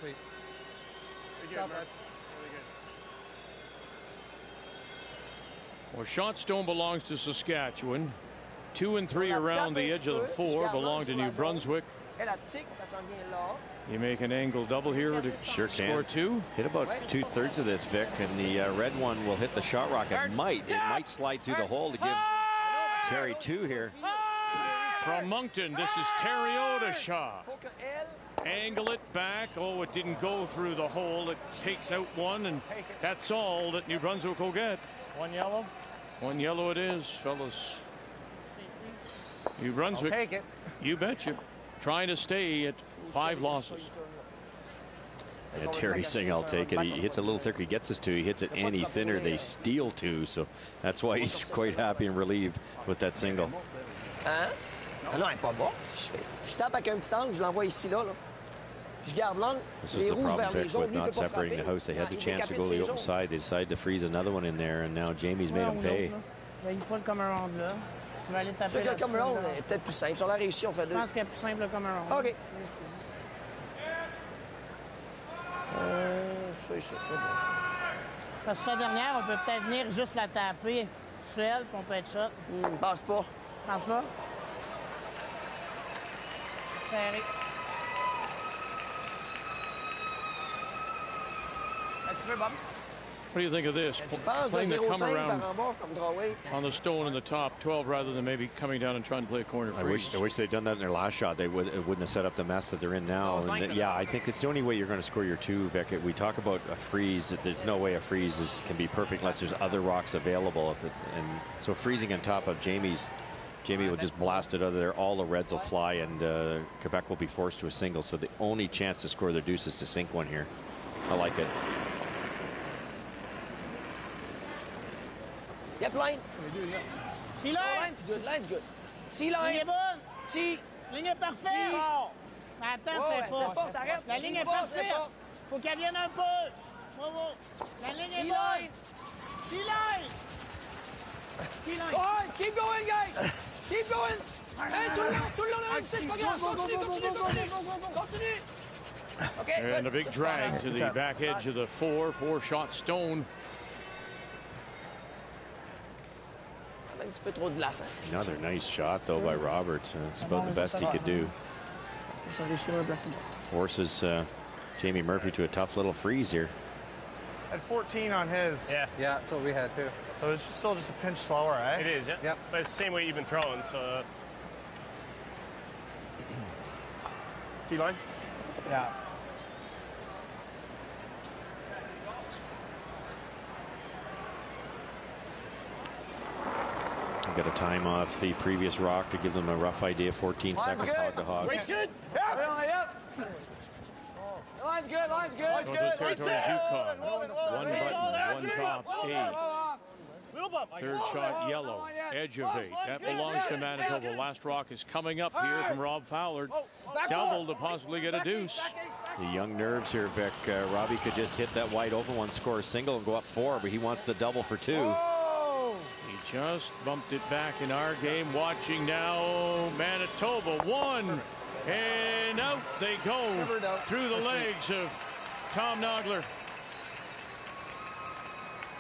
Sweet. Good job, Murph. Well, shot stone belongs to Saskatchewan. 2 and 3 around the edge of the 4 belong to New Brunswick. You make an angle double here to Sure can. score 2. Hit about 2/3 of this, Vic, and the red one will hit the shot rock. It might slide through the hole to give Terry 2 here. From Moncton, this is Terry Odeshaw. Angle it back. Oh, it didn't go through the hole. It takes out one, and that's all that New Brunswick will get. One yellow. 1 yellow it is, fellas. New Brunswick. I'll take it. You betcha. Trying to stay at 5 losses. Yeah, Terry's saying I'll take it. He hits a little thicker. He gets us 2. He hits it any thinner. They steal 2. So that's why he's quite happy and relieved with that single. Hein? Ah non, elle est pas bon. Je tape avec un petit angle, je l'envoie ici, là. Puis je garde l'angle. This was the problem, Vic, with not separating the house. They had the chance to go to the open side. They decided to freeze another one in there, and now Jamie's made him pay. Je vais pas le come around là. Tu vas aller taper là. Le come around est peut-être plus simple. Si on l'a réussi, on fait 2. Je pense qu'il est plus simple le come around. OK. C'est ça. Parce que la dernière, on peut peut-être venir juste la taper seule, puis on peut être shot. Passe pas. Passe pas. Serré. Tu veux, Bob? What do you think of this? Playing the come around on the stone in the top 12 rather than maybe coming down and trying to play a corner freeze. I wish they'd done that in their last shot. It wouldn't have set up the mess that they're in now. And yeah, I think it's the only way you're going to score your 2, Vic. We talk about a freeze. There's no way a freeze can be perfect unless there's other rocks available. And so freezing on top of Jamie will just blast it out of there. All the reds will fly, and Quebec will be forced to a single. So the only chance to score their deuce is to sink one here. I like it. Yep, line. Line. Good. Line's good. T-line. Ligne est bonne. T. Ligne est parfaite. Attends, c'est fort. La ligne est parfaite. Faut qu'elle vienne un peu. Bravo. La ligne est bonne. T-line. All right, keep going, guys. Keep going. Hey, tout le long, c'est pas grave. Continue. Okay. And a big drag to the back edge of the 4-shot stone. Another nice shot, though, by Roberts. It's about the best he could do. Forces Jamie Murphy to a tough little freeze here. At 14 on his. Yeah, that's what we had, too. So it's still just a pinch slower, eh? It is, yeah. Yep. But it's the same way you've been throwing, so... T-line? Yeah. Got a time off the previous rock to give them a rough idea. 14 seconds hog to hog. Weight's good. Yep. Line's good. Northwest Territories Yukon. 1 button, 1 top, 8. Third shot yellow, edge of 8. That belongs to Manitoba. Last rock is coming up here from Rob Fowler. Double to possibly get a deuce. The young nerves here, Vic. Robbie could just hit that wide open one, score a single, and go up 4, but he wants the double for 2. He just bumped it back in our game. Watching now, Manitoba 1. And out they go through the legs of Tom Nogler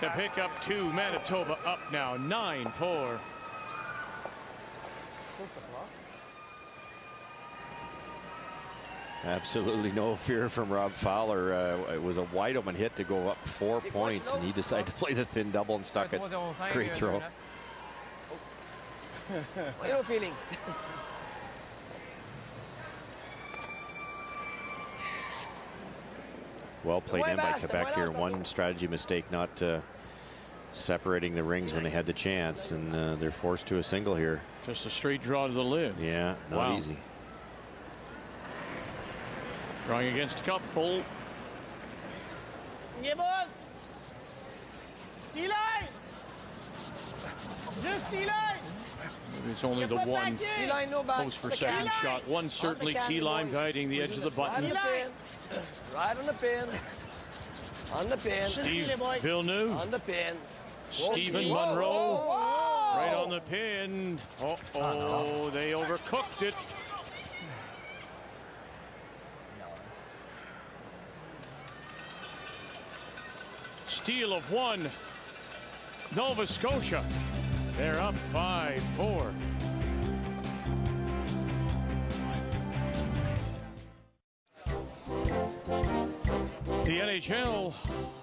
to pick up 2. Manitoba up now 9-4. Absolutely no fear from Rob Fowler. It was a wide open hit to go up 4 points, and he decided to play the thin double and stuck it. Great throw. Little feeling. Well played in by Quebec here. One strategy mistake, not separating the rings when they had the chance, and they're forced to a single here. Just a straight draw to the lid. Yeah, not easy. Drawing against couple. T-line. Just T-line. It's only the one post for second shot. One certainly T-line guiding the edge of the button. Right on the pin. On the pin. Steve Villeneuve. On the pin. Stephen Monroe. Right on the pin. Uh-oh, they overcooked it. Steal of 1. Nova Scotia. They're up 5-4. The NHL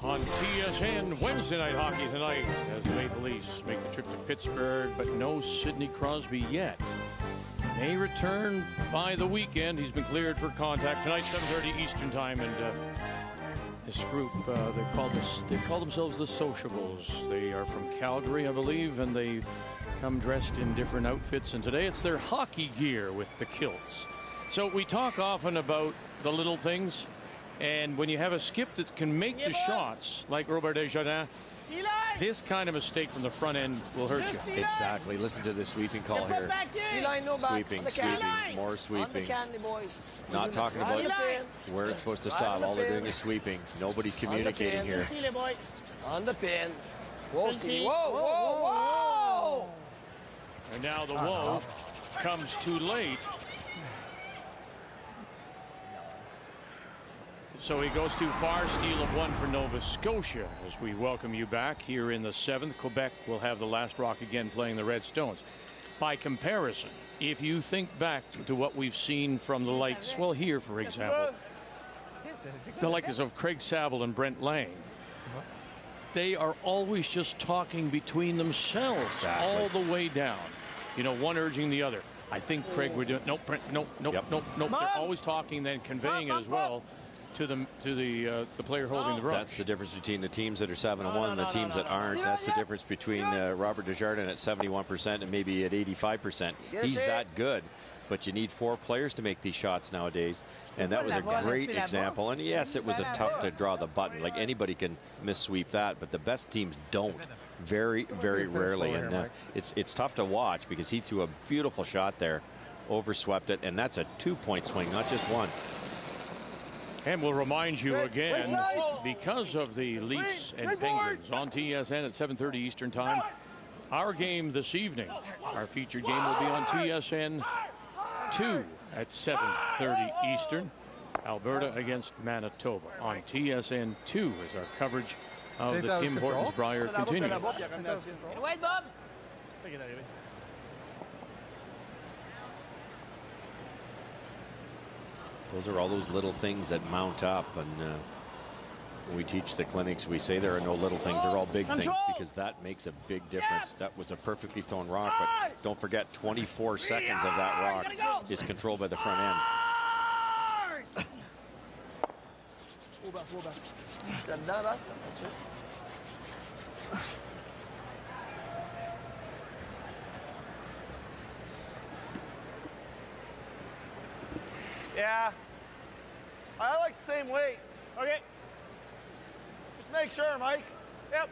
on TSN. Wednesday night hockey tonight as the Maple Leafs make the trip to Pittsburgh, but no Sidney Crosby yet. May return by the weekend. He's been cleared for contact tonight, 7:30 Eastern time, and This group, they call themselves the Sociables. They are from Calgary, I believe, and they come dressed in different outfits. And today it's their hockey gear with the kilts. So we talk often about the little things, and when you have a skip that can make the shots, like Robert Desjardins, this kind of mistake from the front end will hurt you. Exactly. Listen to the sweeping call here. Sweeping, more sweeping. Not talking about where it's supposed to stop. All they're doing is sweeping. Nobody's communicating here. On the pin. Whoa, Stevie. Whoa, whoa, whoa! And now the whoa comes too late. So he goes too far. Steal of one for Nova Scotia as we welcome you back here in the 7th. Quebec will have the last rock again playing the Red Stones. By comparison, if you think back to what we've seen from the likes, well, here, for example, the likes of Craig Saville and Brent Lang, they are always just talking between themselves all the way down. You know, one urging the other. I think Craig would do it. Nope, Brent, nope, nope, nope, nope. They're always talking, then conveying it as well to the player holding the brush. That's the difference between the teams that are 7-1 and the teams that aren't. That's the difference between Robert Desjardins at 71% and maybe at 85%. He's that good, but you need 4 players to make these shots nowadays, and that was a great example. And yes, it was a tough to draw the button. Like, anybody can missweep that, but the best teams don't. Very, very rarely, and it's tough to watch because he threw a beautiful shot there, overswept it, and that's a 2-point swing, not just one. And we'll remind you again, because of the Leafs and Penguins on TSN at 7:30 Eastern Time, our game this evening, our featured game, will be on TSN 2 at 7:30 Eastern. Alberta against Manitoba on TSN 2 as our coverage of the Tim Hortons Brier continues. Wait, Bob. Those are all those little things that mount up, and when we teach the clinics, we say there are no little things, they're all big things, because that makes a big difference. That was a perfectly thrown rock, but don't forget 24 seconds of that rock is controlled by the front end. Yeah. I like the same weight. Okay. Just make sure, Mike. Yep.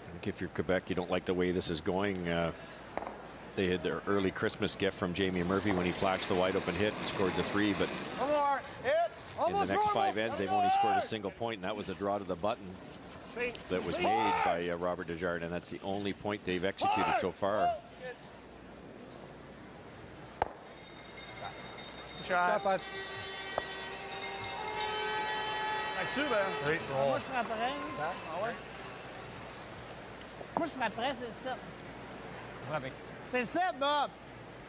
I think if you're Quebec, you don't like the way this is going. They had their early Christmas gift from Jamie Murphy when he flashed the wide open hit and scored the 3, but one more. Hit. in the next 5 ends, they've only scored a single point, and that was a draw to the button that was made by Robert Desjardins, and that's the only point they've executed so far. Shot. Moi, je frapperais. Moi, je frapperais, c'est le 7. C'est le 7, Bob.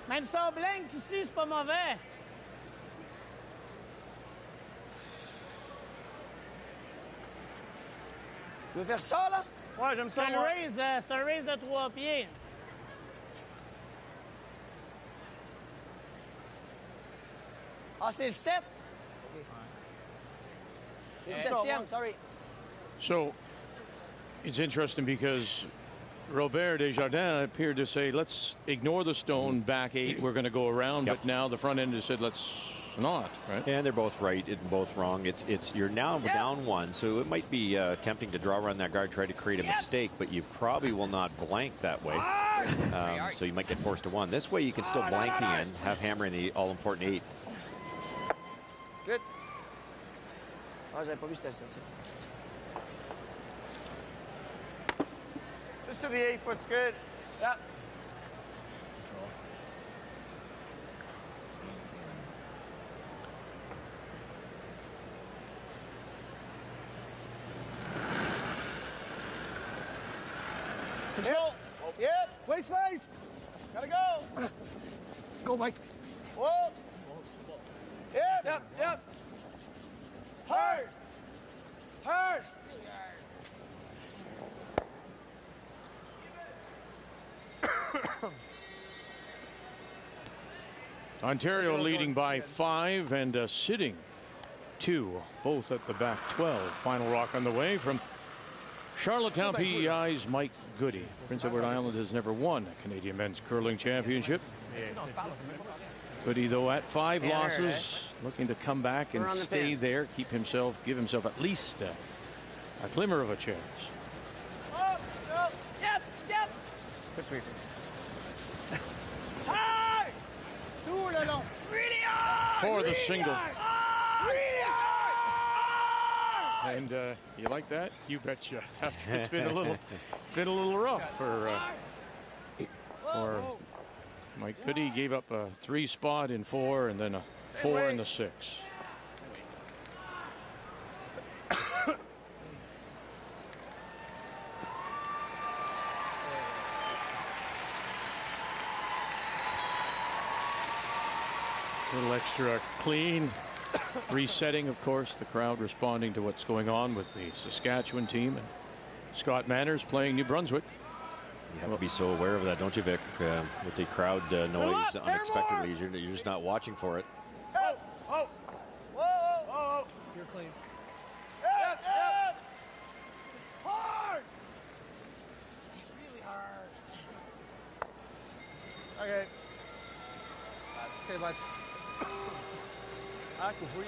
Même si on blank ici, c'est pas mauvais. Tu veux faire ça, là? Ouais, j'aime ça. C'est un raise de 3 pieds. Ah, c'est le 7? C'est le 7e, sorry. So, it's interesting because Robert Desjardins appeared to say, let's ignore the stone, back 8, we're going to go around, but now the front end has said, let's not, right? And they're both right and both wrong. It's you're now down 1, so it might be tempting to draw around that guard, try to create a mistake, but you probably will not blank that way. So you might get forced to 1. This way you can still blank the end, have hammer in the all-important 8. Good. Ah, j'avais pas vu c'était le 7e. Just to the 8-foot's good. Yep. Control. Yep. Wait, slice. Gotta go. Go, Mike. Whoa. Yep. Yep, yep. Hard. Hard. Ontario leading by 5 and sitting 2, both at the back 12. Final rock on the way from Charlottetown PEI's Mike Goody. Prince Edward Island has never won a Canadian men's curling championship. Goody, though, at 5 losses, looking to come back and stay there, give himself at least a glimmer of a chance. For the single. And you like that? You betcha. It's been a little rough for Mike Goody. Gave up a 3 spot in 4 and then a 4 in the 6. A little extra clean resetting, of course, the crowd responding to what's going on with the Saskatchewan team, and Scott Manners playing New Brunswick. You have to be so aware of that, don't you, Vic? With the crowd noise unexpectedly, you're just not watching for it. Whoa. You're clean. Hard. Really hard. Okay. Okay, bud.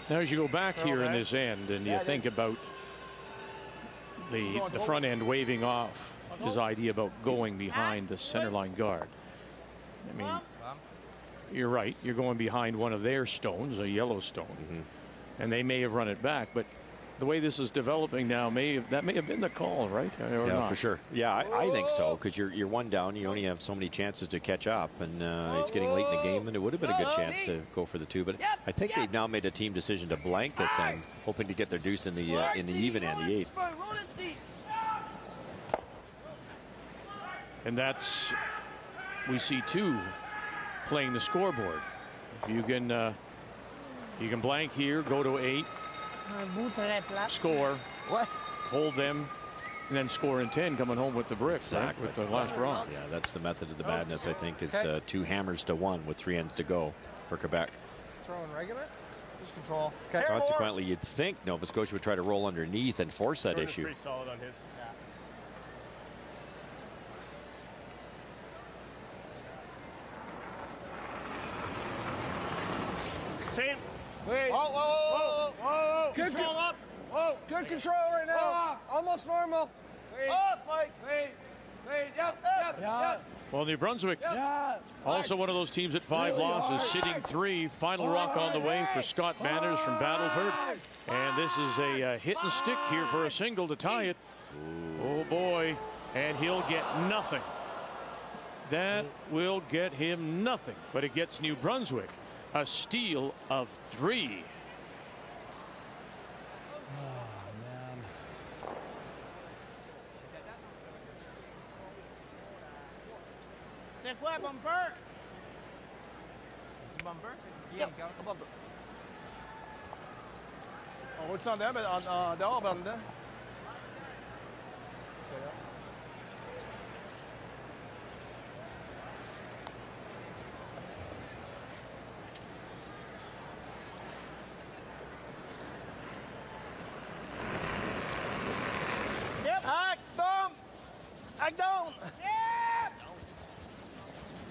Now, as you go back here in this end and you think about the front end waving off his idea about going behind the centerline guard. I mean, you're right. You're going behind one of their stones, a yellow stone, and they may have run it back. But the way this is developing now, that may have been the call, right? Or yeah, not? For sure. Yeah, I think so, because you're 1 down. You only have so many chances to catch up, and it's getting late in the game, and it would have been a good chance to go for the 2. But I think they've now made a team decision to blank this end, hoping to get their deuce in the even end, the 8th. And that's, we see 2 playing the scoreboard. You can blank here, go to 8, score, hold them, and then score in 10, coming home with the brick, exactly. Right, with the last round. Yeah, that's the method of the madness, I think, is 2 hammers to 1 with 3 ends to go for Quebec. Throwing regular? Just control. Okay. Consequently, you'd think Nova Scotia would try to roll underneath and force that issue. Pretty solid on his. Yeah. Same. Wait. Whoa. Good control up. Whoa. Good control right now. Almost normal. Wait. Up, Mike. Wait. Yep. Well, New Brunswick, also one of those teams at 5 losses, sitting 3. Final rock on the way for Scott Manners from Battleford. And this is a hit and stick here for a single to tie it. Oh, boy. And he'll get nothing. That will get him nothing. But it gets New Brunswick a steal of 3. C'est quoi, bumper? C'est bumper? Yeah, bumper. On roule ça en dehors, en dedans.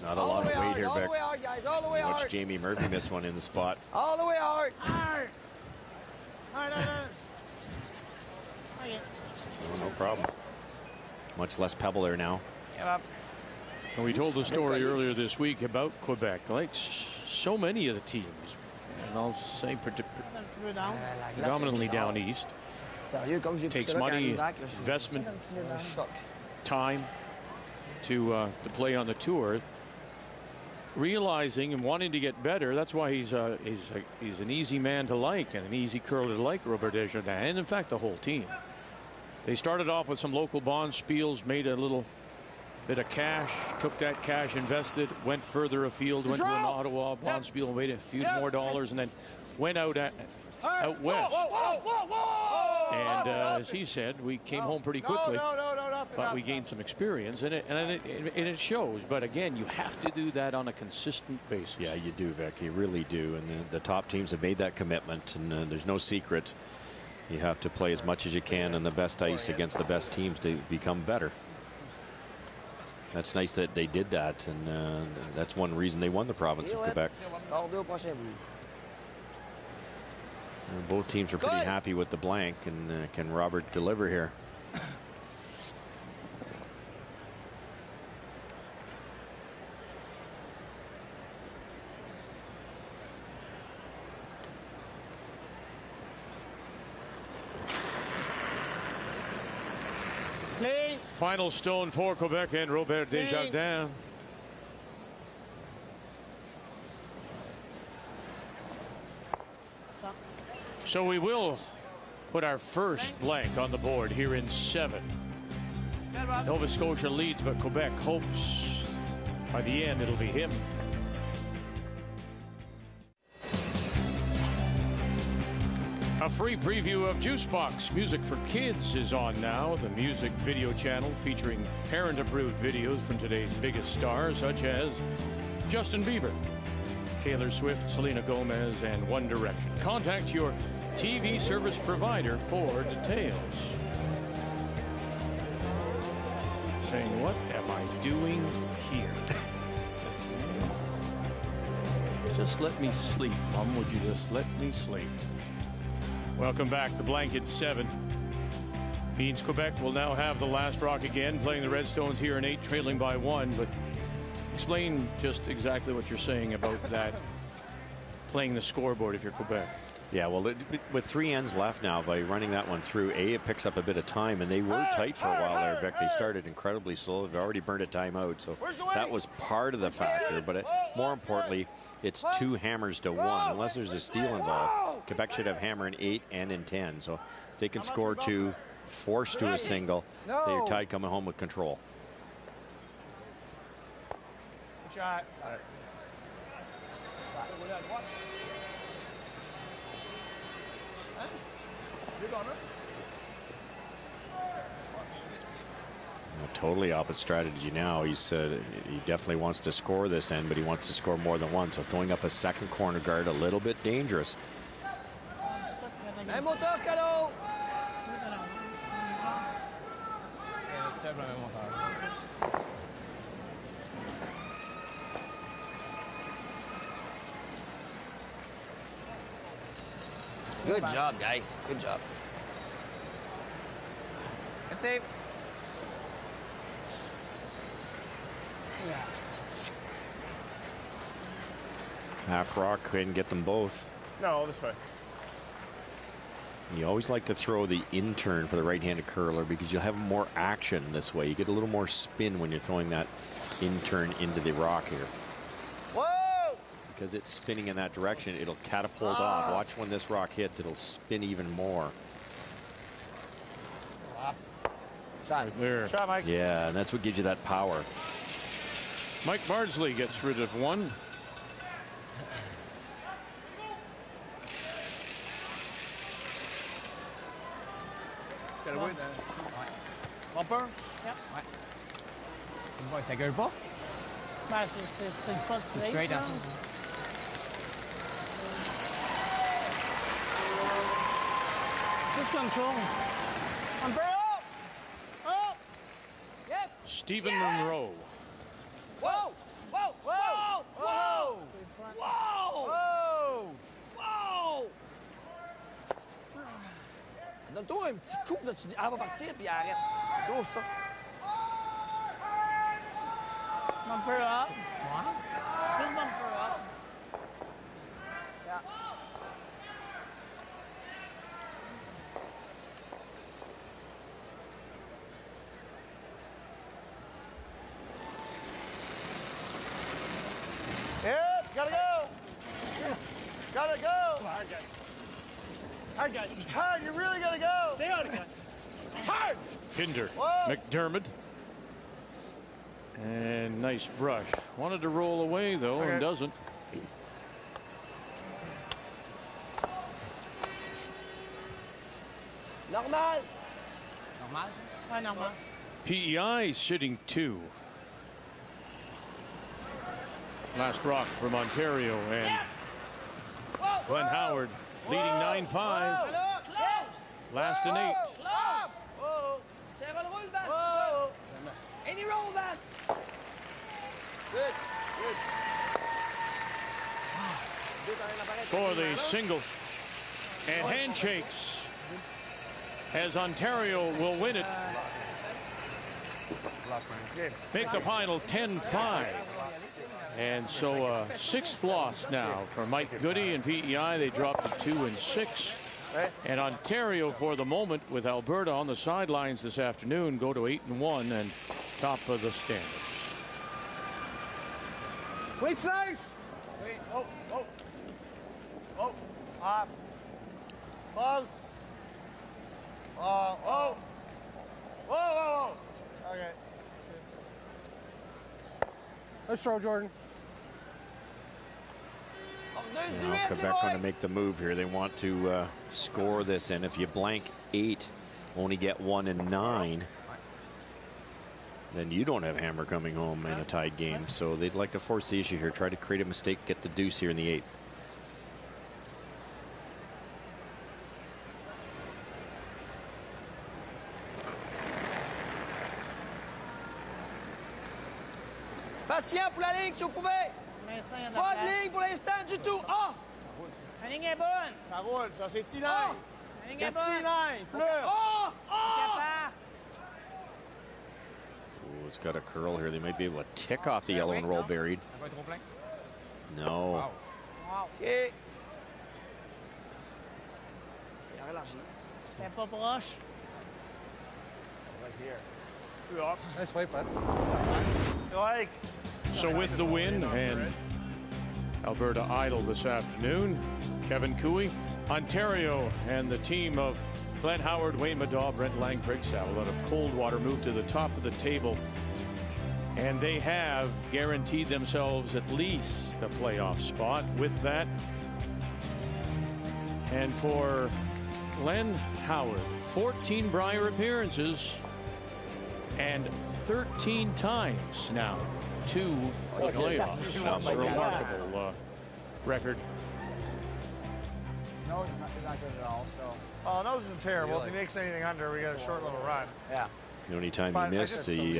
Not a lot of weight here, Vic. All the way hard, guys. All the way hard. Watch Jamie Murphy miss one in the spot. All the way hard. Hard. Oh, no problem. Much less pebble there now. And we told the story earlier this week about Quebec, like so many of the teams, and I'll say predominantly down east. Takes money, investment, time to play on the tour. Realizing and wanting to get better, that's why he's an easy man to like and an easy curler to like, Robert Desjardins, and in fact the whole team. They started off with some local bond spiels, made a little bit of cash, took that cash, invested, went further afield, went to an Ottawa bond spiel, made a few more dollars, and then went out west. And as he said, we came home pretty quickly. No, but we gained some experience, and it shows. But again, you have to do that on a consistent basis. Yeah, you do, Vic. You really do. And the top teams have made that commitment, and there's no secret. You have to play as much as you can on the best ice against the best teams to become better. That's nice that they did that, and that's one reason they won the province of Quebec. Both teams are pretty happy with the blank, and can Robert deliver here? Final stone for Quebec and Robert Desjardins. So we will put our first blank on the board here in 7. Nova Scotia leads, but Quebec hopes by the end it'll be him. A free preview of Juicebox Music for Kids is on now, the music video channel featuring parent-approved videos from today's biggest stars, such as Justin Bieber, Taylor Swift, Selena Gomez, and One Direction. Contact your TV service provider for details. Saying, what am I doing here? Just let me sleep, Mom. Would you just let me sleep? Welcome back. The blanket 7 means Quebec will now have the last rock again, playing the Redstones here in 8, trailing by 1. But explain just exactly what you're saying about that, playing the scoreboard if you're Quebec. Yeah, well, with 3 ends left now, by running that one through, it picks up a bit of time, and they were tight for a while there, Vic. They started incredibly slow. They've already burned a timeout, so that was part of the factor. But more importantly, it's 2 hammers to 1. Unless there's a steal involved, Quebec should have hammer in 8 and in 10. So if they can score 2, force to a single, they're tied coming home with control. Good shot. Totally opposite strategy now. He said he definitely wants to score this end, but he wants to score more than one. So throwing up a second corner guard, a little bit dangerous. Good job, guys. Good job. Good save. Half rock couldn't get them both. No, this way. You always like to throw the in-turn for the right-handed curler because you'll have more action this way. You get a little more spin when you're throwing that in-turn into the rock here. Whoa! Because it's spinning in that direction, it'll catapult off. Watch when this rock hits, it'll spin even more. Shot there. Shot, Mike. Yeah, and that's what gives you that power. Mike Bardsley gets rid of 1. Got a win. Bumper? Yep. Ouais. Tu vois, ça gueule pas? Ben, c'est pas straight. Straight, hein. Just control. Bumper up! Up! Yep. Stephen Monroe. Whoa! Whoa! Whoa! Whoa! Whoa! Whoa! Whoa! Donne-toi un petit coup, là, tu dis, elle va partir, puis arrête. C'est gros, ça. Bumper up. Just bumper up. Yeah. Yep, gotta go. Gotta go. Come on, hard, guys. Hard, guys. Hard, you really gotta go. Stay on it, guys. Hard. Pinder. Whoa. McDermott. And nice brush. Wanted to roll away, though, and doesn't. Normal. Normal, ça? Ouais, normal. PEI sitting 2. Last rock from Ontario, and Glenn Howard leading 9-5. Last and 8. Any roll, Bass. Good. For the single and handshakes as Ontario will win it. Make the final 10-5. And so 6th loss now for Mike Goody and PEI. They dropped to 2 and 6. And Ontario, for the moment, with Alberta on the sidelines this afternoon, go to 8 and 1 and top of the standings. Wait, nice. Wait, oh. Off. Close. Whoa. Okay. Let's throw, Jordan. Now Quebec going to make the move here. They want to score this, and if you blank 8, only get 1 and 9, then you don't have Hammer coming home in a tied game. So they'd like to force the issue here, try to create a mistake, get the deuce here in the 8th. Patient pour la ligne, si vous pouvez. Pas de ligne pour l'instant du tout. Off. La ligne est bonne. Ça roule, ça, c'est T9. C'est T9, plus. Off. Ooh, it's got a curl here. They might be able to tick off the yellow and roll buried. No. OK. C'était pas proche. Nice way, bud. So with the win and Alberta idle this afternoon, Kevin Cooey, Ontario, and the team of Glenn Howard, Wayne Madaw, Brent Lang, Craig Saville out of Coldwater move to the top of the table. And they have guaranteed themselves at least the playoff spot with that. And for Glenn Howard, 14 Brier appearances and 13 times now to the playoffs. That's a remarkable record. Nose is not good at all. So. Oh, nose isn't terrible. If he makes anything under, we got a short little run. Yeah. The only time he missed, we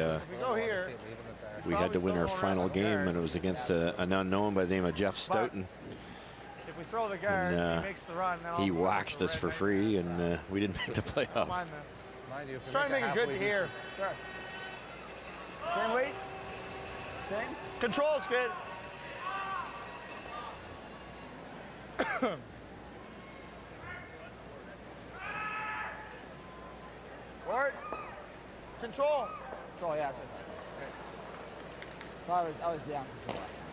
had to win our final game, and it was against an unknown by the name of Jeff Stoughton. If we throw the guard, he makes the run. He waxed us for free, and we didn't make the playoffs. Let's try to make it good here. Sure. Same weight. Same. Control's good. Court. Control. Control, yeah. That's good. So I was down control last time.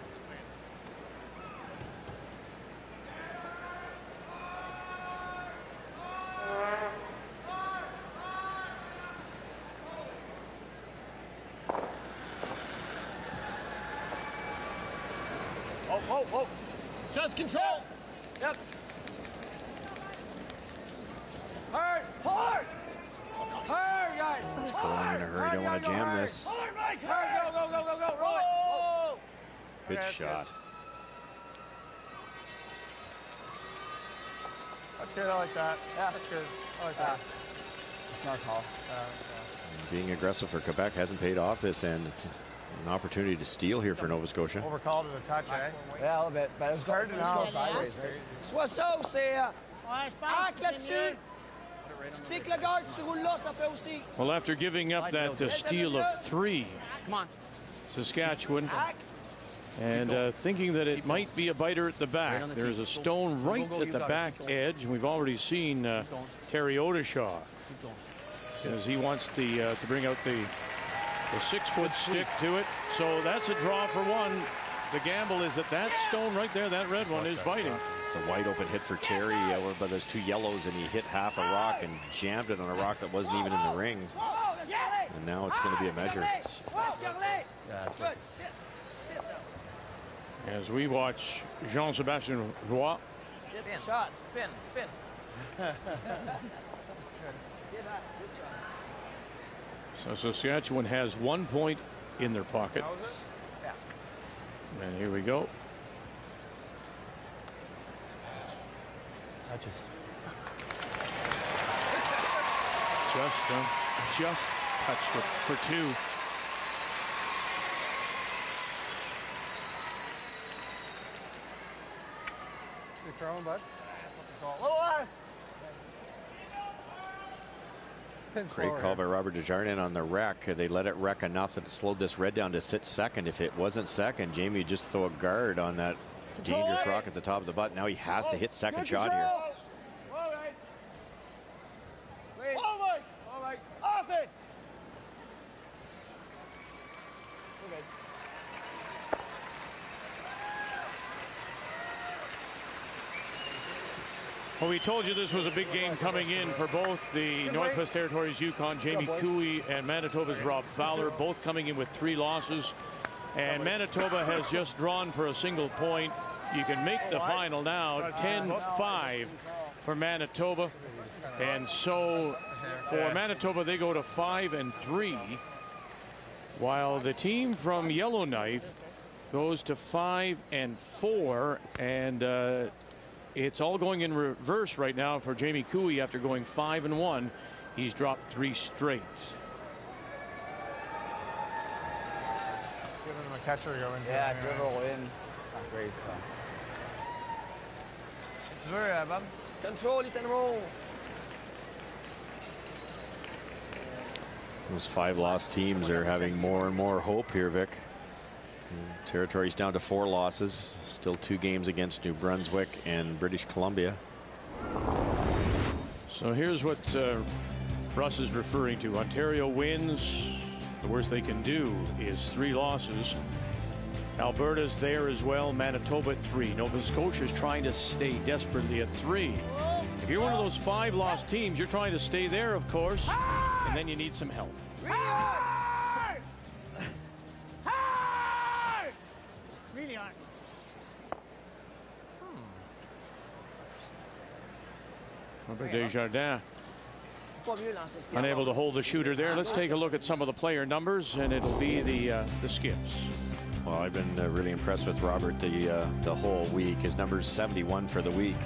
Oh. Just control. Yep. Hard, guys. It's going in a hurry. Don't want to jam this. Hard, Mike. Hard, go. Roll it. Good Okay, shot. That's good. I like that. Yeah, that's good. I like that. Smart call. Being aggressive for Quebec hasn't paid off this end. It's an opportunity to steal here for Nova Scotia. Overcalled it a touch, eh? Yeah, a little bit, but it's hard to go sideways, right? Soit ça ou c'est Ouais, je pense que c'est mieux. tu tiques le garde, tu roules là, ça fait aussi. Well, after giving up that steal of 3, Saskatchewan, and thinking that it might be a biter at the back. There's a stone right at the back edge, and we've already seen Terry Odishaw as he wants to bring out the 6-foot stick to it. So that's a draw for 1. The gamble is that stone right there, that red one, is biting. It's a wide open hit for Terry, but there's 2 yellows, and he hit half a rock and jammed it on a rock that wasn't even in the rings. And now it's going to be a measure. As we watch Jean-Sébastien Roy. So Saskatchewan has 1 point in their pocket. And here we go. Touches. Just touched it for 2. You throwing, bud? Great call by Robert Desjardins on the wreck. They let it wreck enough that it slowed this red down to sit second. If it wasn't second, Jamie would just throw a guard on that dangerous rock at the top of the butt. Now he has to hit second shot here. Oh, Mike! Off it! Well, we told you this was a big game coming in for both the Northwest Territories Yukon, Jamie Cooey, and Manitoba's Rob Fowler, both coming in with 3 losses. And Manitoba has just drawn for a single point. You can make the final now, 10-5 for Manitoba. And so for Manitoba, they go to 5-3, while the team from Yellowknife goes to 5-4, and it's all going in reverse right now for Jamie Cooey. After going 5-1, he's dropped 3 straight. Giving him a catcher going. Yeah, dribble in. It's not great, so. Tu veux, Bob? Control it and roll. Those 5 lost teams are having more and more hope here, Vic. Territories down to 4 losses. Still 2 games against New Brunswick and British Columbia. So here's what Russ is referring to. Ontario wins. The worst they can do is 3 losses. Alberta's there as well. Manitoba at 3. Nova Scotia's trying to stay desperately at 3. If you're one of those 5 lost teams, you're trying to stay there, of course, and then you need some help. Really hard. Robert Desjardins unable to hold the shooter there. Let's take a look at some of the player numbers, and it'll be the skips. Well, I've been really impressed with Robert the whole week. His number's 71 for the week.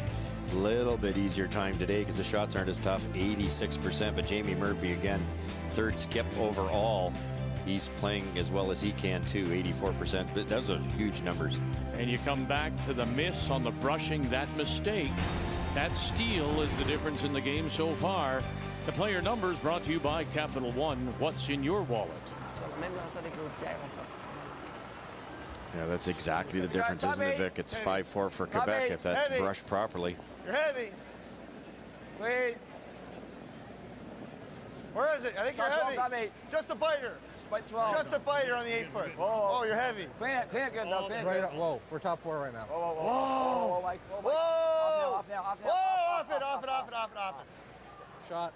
Little bit easier time today because the shots aren't as tough, 86%. But Jamie Murphy, again, 3rd skip overall. He's playing as well as he can too, 84%. But those are huge numbers. And you come back to the miss on the brushing, that mistake. That steal is the difference in the game so far. The player numbers brought to you by Capital One. What's in your wallet? Yeah, that's exactly the difference, isn't it, Vic? It's 5-4 for Quebec if that's brushed properly. You're heavy. Wait. Where is it? I think you're heavy. Just a biter. Just a biter on the 8-foot. Oh, you're heavy. Clean it good, though. Clean it Right good. up, whoa, we're top 4 right now. Whoa, Mike. Whoa! Off now. Off it. Shot.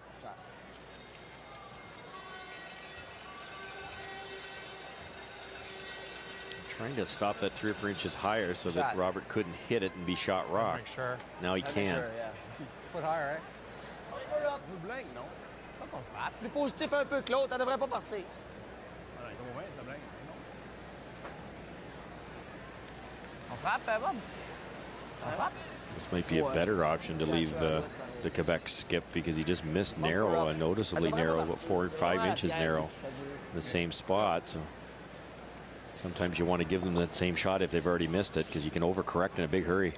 Trying to stop that 3 or 4 inches higher so that Robert couldn't hit it and be shot rock. Make sure. Now he can. Sure, yeah. Foot higher, eh? Plus blanc, non? Pas qu'on frappe. Plus positif un peu que l'autre, elle devrait pas partir. On frappe, Bob? On frappe? This might be a better option to leave the Quebec skip because he just missed narrow, a noticeably narrow, about 4 or 5 inches narrow in the same spot. So sometimes you want to give them that same shot if they've already missed it because you can overcorrect in a big hurry.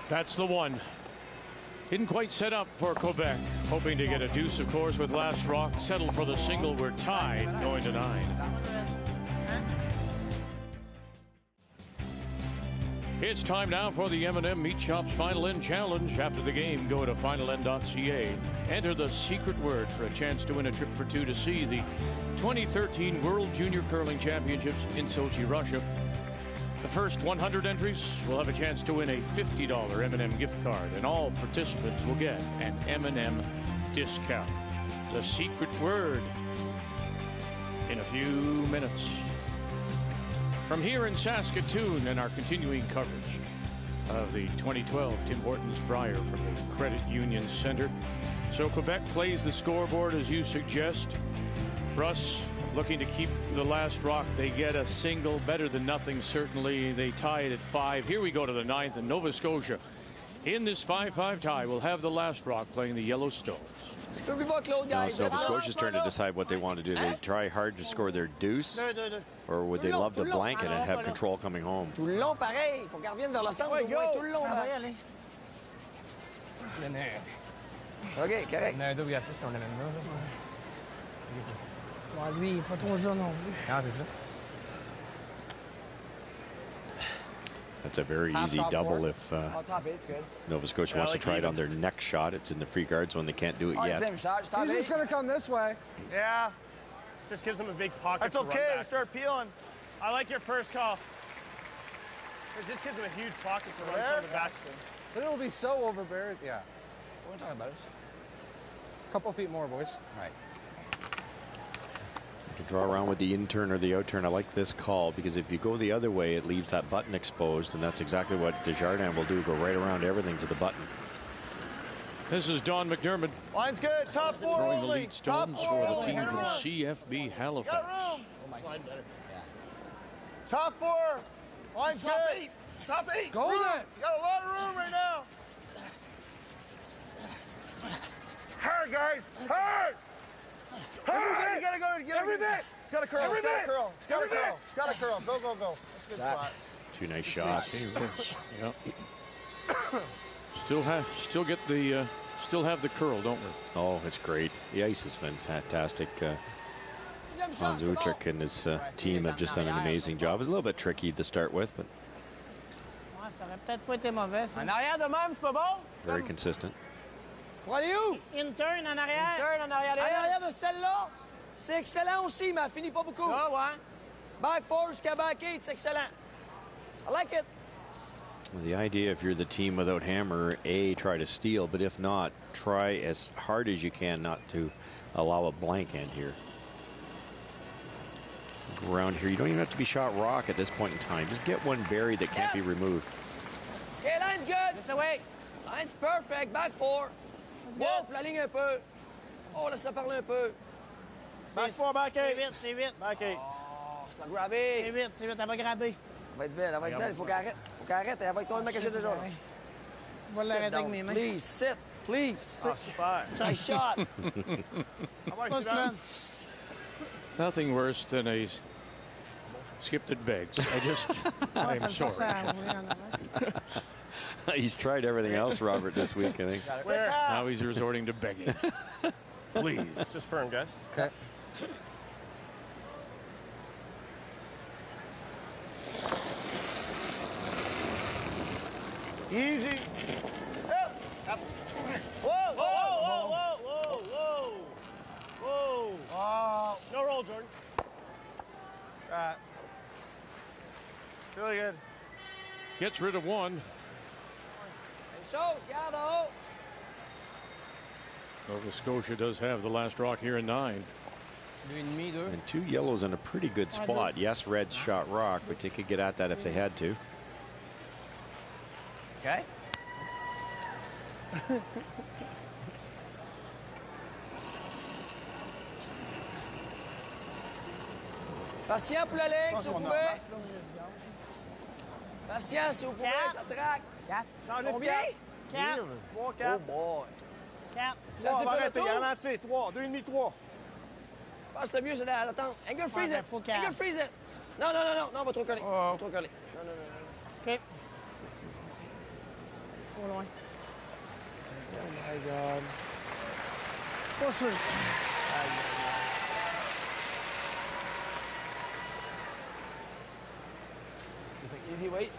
That's the one. Didn't quite set up for Quebec. Hoping to get a deuce, of course, with last rock. Settled for the single. We're tied going to 9. It's time now for the M&M Meat Shop's Final End Challenge. After the game, go to finalend.ca. Enter the secret word for a chance to win a trip for two to see the 2013 World Junior Curling Championships in Sochi, Russia. The first 100 entries will have a chance to win a $50 M&M gift card, and all participants will get an M&M discount. The secret word in a few minutes. From here in Saskatoon and our continuing coverage of the 2012 Tim Hortons Brier from the Credit Union Center. So Quebec plays the scoreboard as you suggest. Russ looking to keep the last rock. They get a single, better than nothing certainly. They tie it at 5. Here we go to the 9th, and Nova Scotia in this 5-5 tie will have the last rock playing the Yellow Stones. Now it's Nova Scotia's turn to decide what they want to do. They try hard to score their deuce, or would they love to blanket and have control coming home? Tout le long pareil, faut qu'elle revienne vers le centre. Tout le long. OK, correct. On a un double artiste si on l'amène là. Bon, lui, il n'est pas trop dur non plus. Ah, c'est ça. That's a very easy double if Nova Scotia wants to try it on their next shot. It's in the free guard zone. They can't do it yet. He's just going to come this way. Yeah. Just gives them a big pocket. That's okay. Start peeling. I like your first call. It just gives them a huge pocket to run from the back. But it'll be so overbearing. Yeah. What are we talking about? A couple feet more, boys. All right. You can draw around with the in-turn or the out-turn. I like this call because if you go the other way, it leaves that button exposed, and that's exactly what Desjardins will do, go right around everything to the button. This is Don McDermott. Line's good. Top 4 throwing only. the lead stones for the team from CFB Halifax. Got room. Slide better. Yeah. Top 4. Line's good. Top 8. Go with it. You got a lot of room right now. Hard, guys. Hard. Hard. You gotta go. Every bit. It's got to curl. It's got to curl. It's got to curl. It's got to curl. Go, go, go. That's a good spot. Two nice shots. Yep. Still have the curl, don't we? Oh, it's great. The ice has been fantastic. Hans Utrick and his team have just done an amazing job. It was a little bit tricky to start with, but Ça aurait peut-être pas été mauvais. En arrière de même, c'est pas bon? very consistent. Pour aller où? In-turn en arrière. Turn en arrière. En arrière de celle-là, c'est excellent aussi, mais elle finit pas beaucoup. Ça, ouais. Back 4 jusqu'à back 8, c'est excellent. I like it. Well, the idea, if you're the team without hammer, A, try to steal, but if not, try as hard as you can not to allow a blank end here. Go around here, you don't even have to be shot rock at this point in time. Just get one buried that can't be removed. Okay, line's good. Just away. Line's perfect. Back 4. Wow, la ligne un peu. Oh, laisse-la parler un peu. Back 4, back 8. C'est vite. Back 8. Oh, c'est la grabber. C'est vite, elle va grabber. Elle va être belle, elle va être belle. Faut qu'elle arrête. Faut qu'elle arrête. Elle va être tombée caché déjà. Je vais l'arrêter avec mes mains. Please, sit. Please. Ah, super. Nice shot. Pas souvent. Nothing worse than a skip that begs. I'm sorry. He's tried everything else, Robert, this week, I think. Now he's resorting to begging. Please. Just firm, guys. Okay. Easy. Yep. Whoa, whoa, whoa, whoa, whoa, whoa. Whoa. No roll, Jordan. Really good. Gets rid of one. And shows, Gallo. Nova Scotia does have the last rock here in 9. And 2 yellows in a pretty good spot. Yes, Reds shot rock, but they could get at that if they had to. Okay. Patient pour la ligne, si vous pouvez. Patient, si vous pouvez, ça traque. 4. Combien? 4. 3, 4. Oh boy. 4. 3, on va fait arrêter. le Il y en tour. a entier. 3, 2,5, 3. Je pense que le mieux, c'est d'attendre. Angle freeze Ouais, it. faut qu'elle- Angle freeze it. Non, non, non, non, non, on va trop coller. On va trop coller. Non, non, non, non. OK. Trop loin. Oh my God. Pas sûr. Just like easy weight.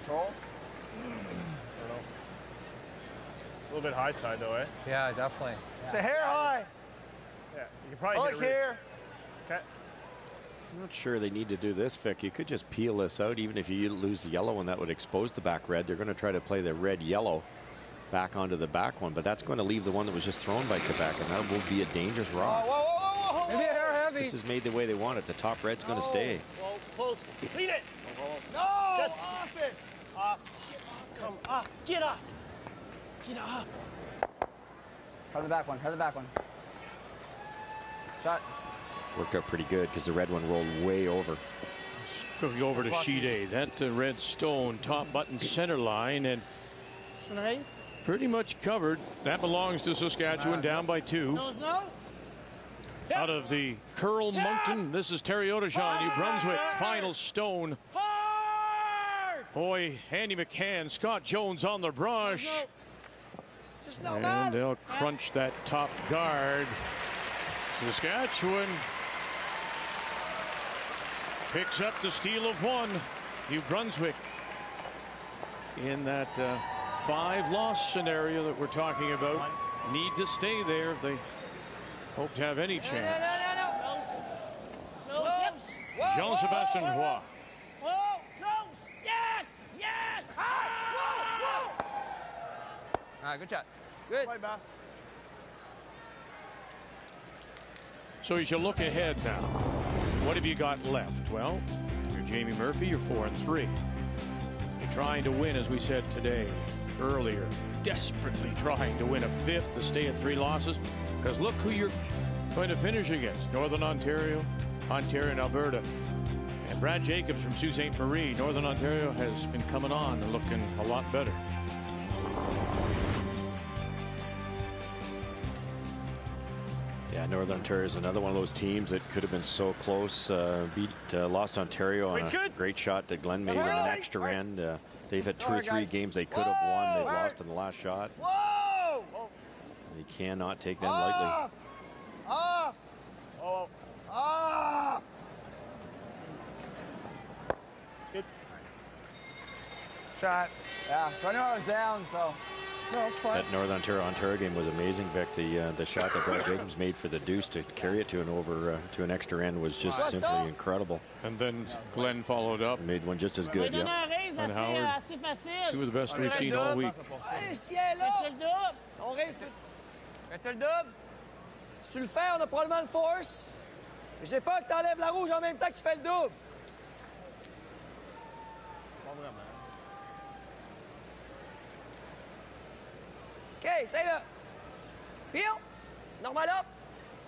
control? A little bit high side though, eh? Yeah, definitely. The hair high. Yeah, you can probably Look here. Okay. I'm not sure they need to do this, Vic. You could just peel this out, even if you lose the yellow one, that would expose the back red. They're going to try to play the red-yellow back onto the back one, but that's going to leave the one that was just thrown by Quebec, and that will be a dangerous rock. Whoa. Maybe a hair heavy. This is made the way they want it. The top red's going to stay. Whoa, close. Clean it. No. Just off it. Off. Come up. Get up. Get up. Hard the back one. Hard the back one. Shot. Worked out pretty good because the red one rolled way over. Going over to sheet A. That red stone top button center line and pretty much covered. That belongs to Saskatchewan, down by 2. Out of the Curl Moncton, this is Terry Odejean, New Brunswick. Final stone. Boy, Andy McCann, Scott Jones on the brush. And they'll crunch that top guard. Saskatchewan picks up the steal of 1. New Brunswick in that 5-loss scenario that we're talking about need to stay there if they hope to have any chance. Jean-Sébastien Roy. Whoa, close. Yes, yes. All right, good shot. Good. Right, Bass. So as you look ahead now, what have you got left? Well, you're Jamie Murphy, you're 4-3. You're trying to win, as we said today, earlier, desperately trying to win a 5th to stay at 3 losses, because look who you're going to finish against. Northern Ontario, Ontario and Alberta. And Brad Jacobs from Sault Ste. Marie. Northern Ontario has been coming on and looking a lot better. Yeah, Northern Ontario is another one of those teams that could have been so close. Lost Ontario on a great shot that Glenn made on an extra end. They've had 2 or 3 games they could have won. They've lost in the last shot. Whoa! You cannot take them lightly. Off! Oh! Off! Good. Shot. Yeah, so I knew I was down, so. No, it's fine. That Northern Ontario game was amazing, Vic. The shot that Brad Jacobs made for the deuce to carry it to an extra end was just simply incredible. And then Glenn followed up. Made one just as good, yeah. And Howard, 2 of the best we've seen all week. On reste. Fais-tu le double? Si tu le fais, on a probablement le force. J'ai peur que tu enlèves la rouge en même temps que tu fais le double. OK, c'est là. Peel. Normal up.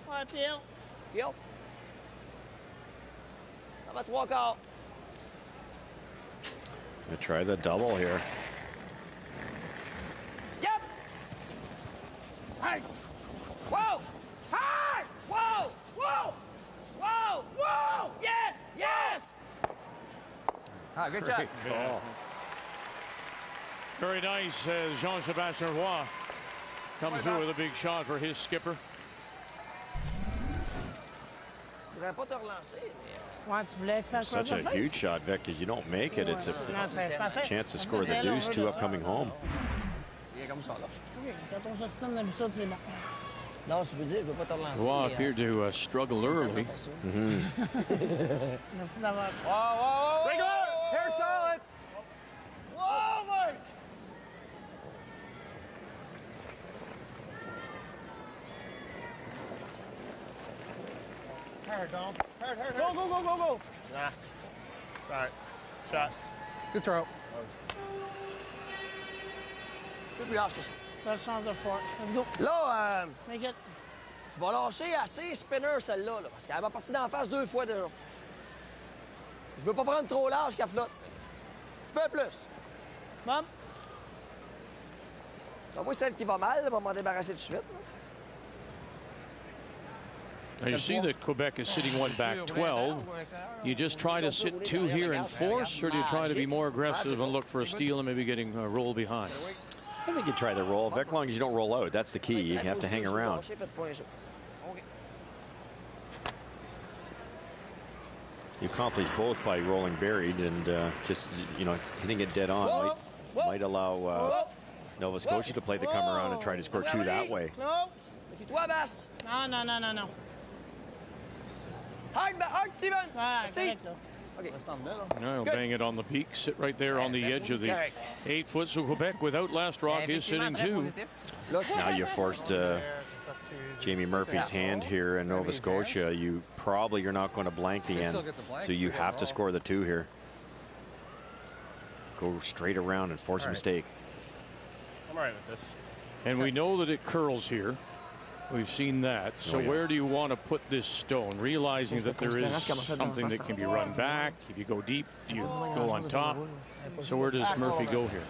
Ouais, peel. Peel. Ça va 3 quarts. Gonna try the double here. Yep. Hey. Whoa. Hey. Whoa. Whoa. Whoa. Whoa. Yes. Yes. Ah, good shot. Call. Very nice as Jean-Sébastien Roy comes through with a big shot for his skipper. Je voudrais pas te relancer, mais... Ouais, tu voulais faire quoi? Such a huge shot, Vic, because you don't make it. It's a chance to score the deuce, 2 upcoming home. C'est comme ça, là. Quand on se donne l'habitude, c'est bon. Non, je veux dire, je veux pas te relancer. Roy appeared to struggle early. Merci d'avoir... Whoa! Regular! Hair solid! Whoa, Mike! Hard, Donald. Hard. Go! Nah. Sorry. Shot. Good throw. Plus large que ça. Belle chance de force. Let's go. Là, Make it. je vais lâcher assez spinner celle-là, là, parce qu'elle va partir d'en face 2 fois déjà. Je veux pas prendre trop large qu'elle flotte. Un petit peu plus. Bon. Moi, celle qui va mal, va m'en débarrasser tout de suite. Now you see that Quebec is sitting one back 12. You just try to sit 2 here and force, or do you try to be more aggressive and look for a steal and maybe getting a roll behind? I think you try to roll, Vic, as long as you don't roll out. That's the key. You have to hang around. You accomplish both by rolling buried and just, you know, hitting it dead on might allow Nova Scotia to play the come around and try to score 2 that way. No, no. Hard, Steven. Correct, là. Okay. No, bang it on the peak, sit right there on the edge of the 8 foot. So Quebec without last rock is sitting 2. Now you forced Jamie Murphy's hand here in Nova Scotia. You're not going to blank the end, so you have to score the 2 here. Go straight around and force a mistake. I'm all right with this. And we know that it curls here. We've seen that. So where do you want to put this stone? Realizing that there is something that can be run back. If you go deep, you go on top. So where does Murphy go here?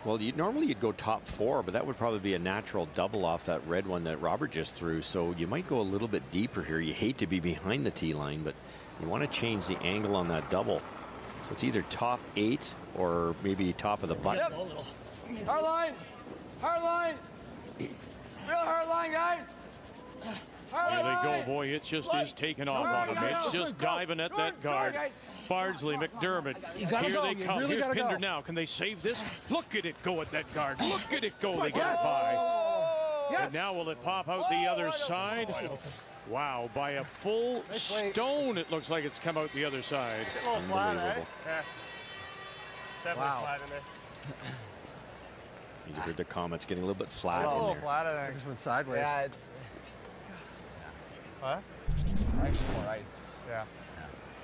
Well, normally you'd go top 4, but that would probably be a natural double off that red one that Robert just threw. So you might go a little bit deeper here. You hate to be behind the tee line, but you want to change the angle on that double. So it's either top 8 or maybe top of the butt. Yep. Hard line. Hard line. Real hard line, guys. There they go, boy. It just is taking off on him. It's just diving at that guard. Bardsley, McDermott. Here they come. Here's Pinder now. Can they save this? Look at it go at that guard. Look at it go. They get it by. And now will it pop out the other side? Wow, by a full stone, it looks like it's come out the other side. Unbelievable. Definitely flat in there. You heard the comments getting a little bit flat. A little in there. flat, I think. Just went sideways. Yeah, it's. What? Actually, more ice. Yeah.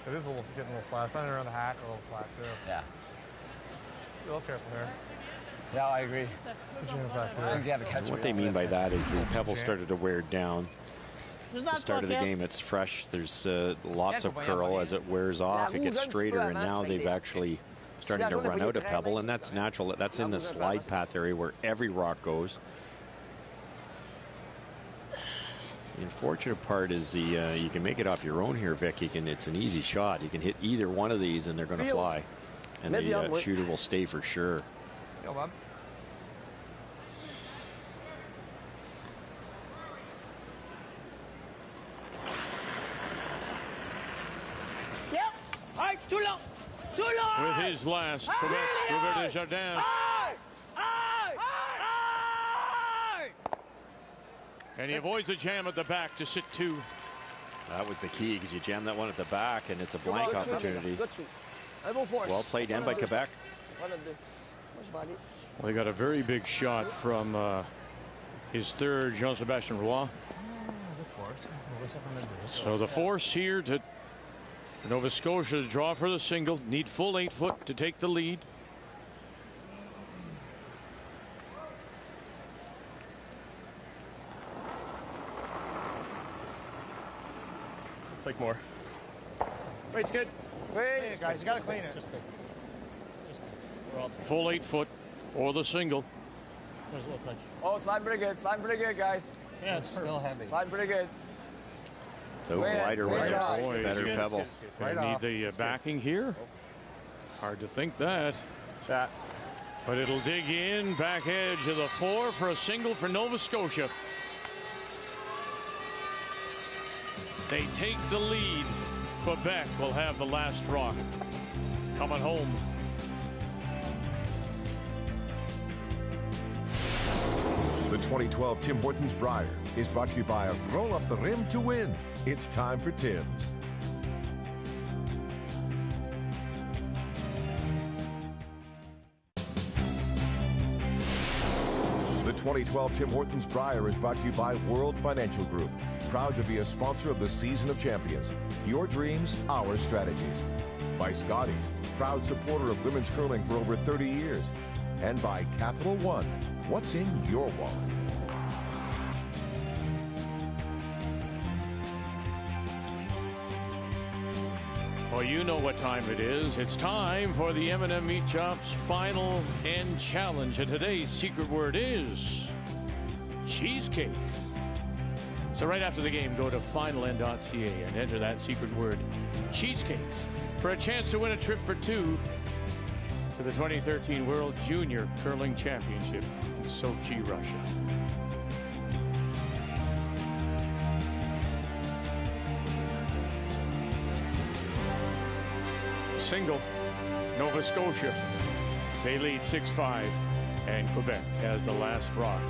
It is getting a little flat. Finding around the hack a little flat too. Yeah. Be a little careful here. Yeah, I agree. What they mean by that is the pebbles started to wear down. The start of the game, it's fresh. There's lots of curl. As it wears off, it gets straighter, and now they've actually starting to run out of pebble, and that's natural. That's in the slide path area where every rock goes. The unfortunate part is you can make it off your own here, Vic. It's an easy shot. You can hit either one of these, and they're going to fly, and the shooter will stay for sure. Yo, Bob. With his last, Quebec's Robert Desjardins. And he avoids the jam at the back to sit 2. That was the key, because you jam that one at the back, and it's a blank opportunity. Well played in by Quebec. Well, they got a very big shot from his third, Jean-Sébastien Roy. So the force here to Nova Scotia to draw for the single. Need full 8 foot to take the lead. It's like more. Weight's good. Hey, guys, you got to clean it. Just Full 8 foot for the single. There's a little punch. Oh, sliding pretty good. Sliding pretty good, guys. Yeah, it's still heavy. Sliding pretty good. So wider winners, better pebble. They need the backing here. Hard to think that. Chat. But it'll dig in, back edge of the 4 for a single for Nova Scotia. They take the lead. Quebec will have the last rock. Coming home. The 2012 Tim Hortons Brier is brought to you by Roll Up the Rim to Win. It's time for Tim's. The 2012 Tim Hortons Brier is brought to you by World Financial Group. Proud to be a sponsor of the Season of Champions. Your dreams, our strategies. By Scotties, proud supporter of women's curling for over 30 years. And by Capital One. What's in your wallet? Well, you know what time it is. It's time for the M&M Meat Shop's final end challenge. And today's secret word is cheesecakes. So right after the game, go to finalend.ca and enter that secret word, cheesecakes, for a chance to win a trip for 2 to the 2013 World Junior Curling Championship in Sochi, Russia. single. Nova Scotia, they lead 6-5, and Quebec has the last rock.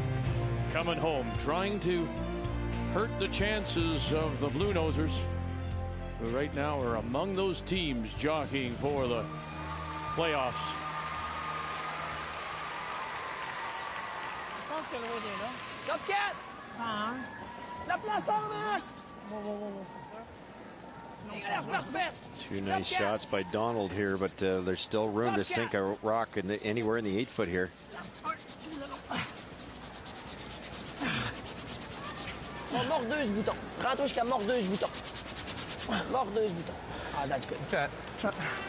Coming home, trying to hurt the chances of the Blue Nosers, who right now are among those teams jockeying for the playoffs. Je pense que le est là. Top 4! 101. La place en marche! Two nice shots by Donald here, but there's still room to sink a rock anywhere in the 8-foot here. Mordeuse bouton. Prends-toi jusqu'à mordeuse bouton. Mordeuse bouton. Ah, that's good.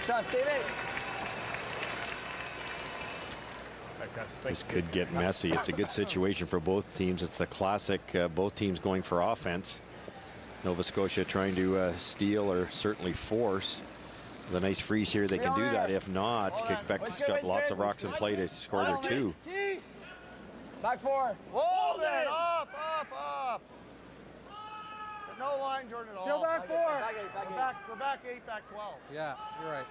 Shot, David. This could get messy. It's a good situation for both teams. It's the classic, both teams going for offense. Nova Scotia trying to steal or certainly force. With a nice freeze here, they can do that. If not, Quebec's got lots of rocks in play to score their 2. Back 4. Hold it. Up. No line, Jordan, at all. Still back 4. We're back 8, back 12. Yeah, you're right.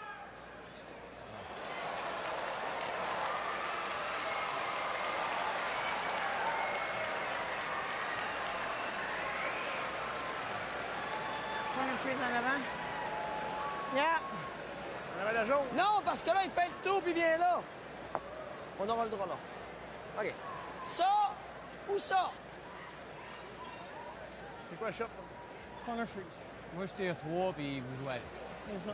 Corner freeze en avant. Yeah. Non, parce que là, il fait le tour puis vient là. On aura le droit là. OK. Ça ou ça? C'est quoi le shot? Corner freeze. Moi, je tire 3 puis vous jouez. C'est ça.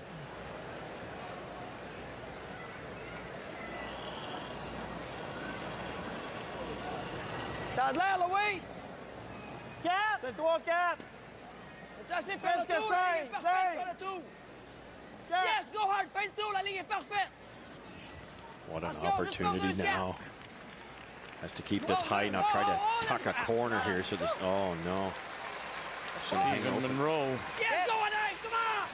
Ça a de l'air, là, oui? 4. C'est 3, 4. Tu as assez fait le tour? La ligne est parfaite, fais le tour. Yes, go hard, fais le tour, la ligne est parfaite. What an opportunity now. Has to keep this high now. Try to tuck a corner here. So this, oh no. Stephen Monroe. Yes, go on, Dave, come on!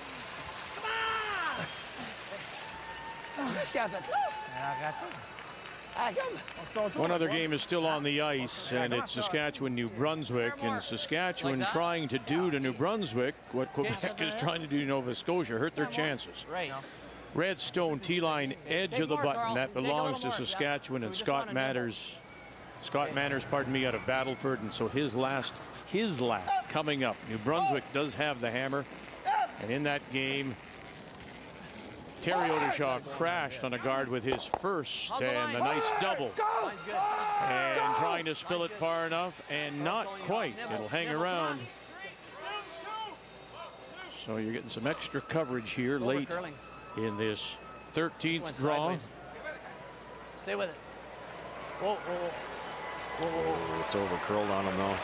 Come on! Qu'est-ce qu'il a fait là? One other game is still on the ice, and it's Saskatchewan-New Brunswick, and Saskatchewan trying to do to New Brunswick what Quebec is trying to do to Nova Scotia, hurt their chances. Redstone T-line, edge of the button, that belongs to Saskatchewan, and Scott Manners, pardon me, out of Battleford, and so his last coming up. New Brunswick does have the hammer, and in that game, Terry Odershaw crashed on a guard with his first, and a nice double. And trying to spill it far enough, and not quite. It'll hang around. So you're getting some extra coverage here late in this 13th draw. Stay with it. Whoa, whoa, whoa. Whoa. It's over curled on him though.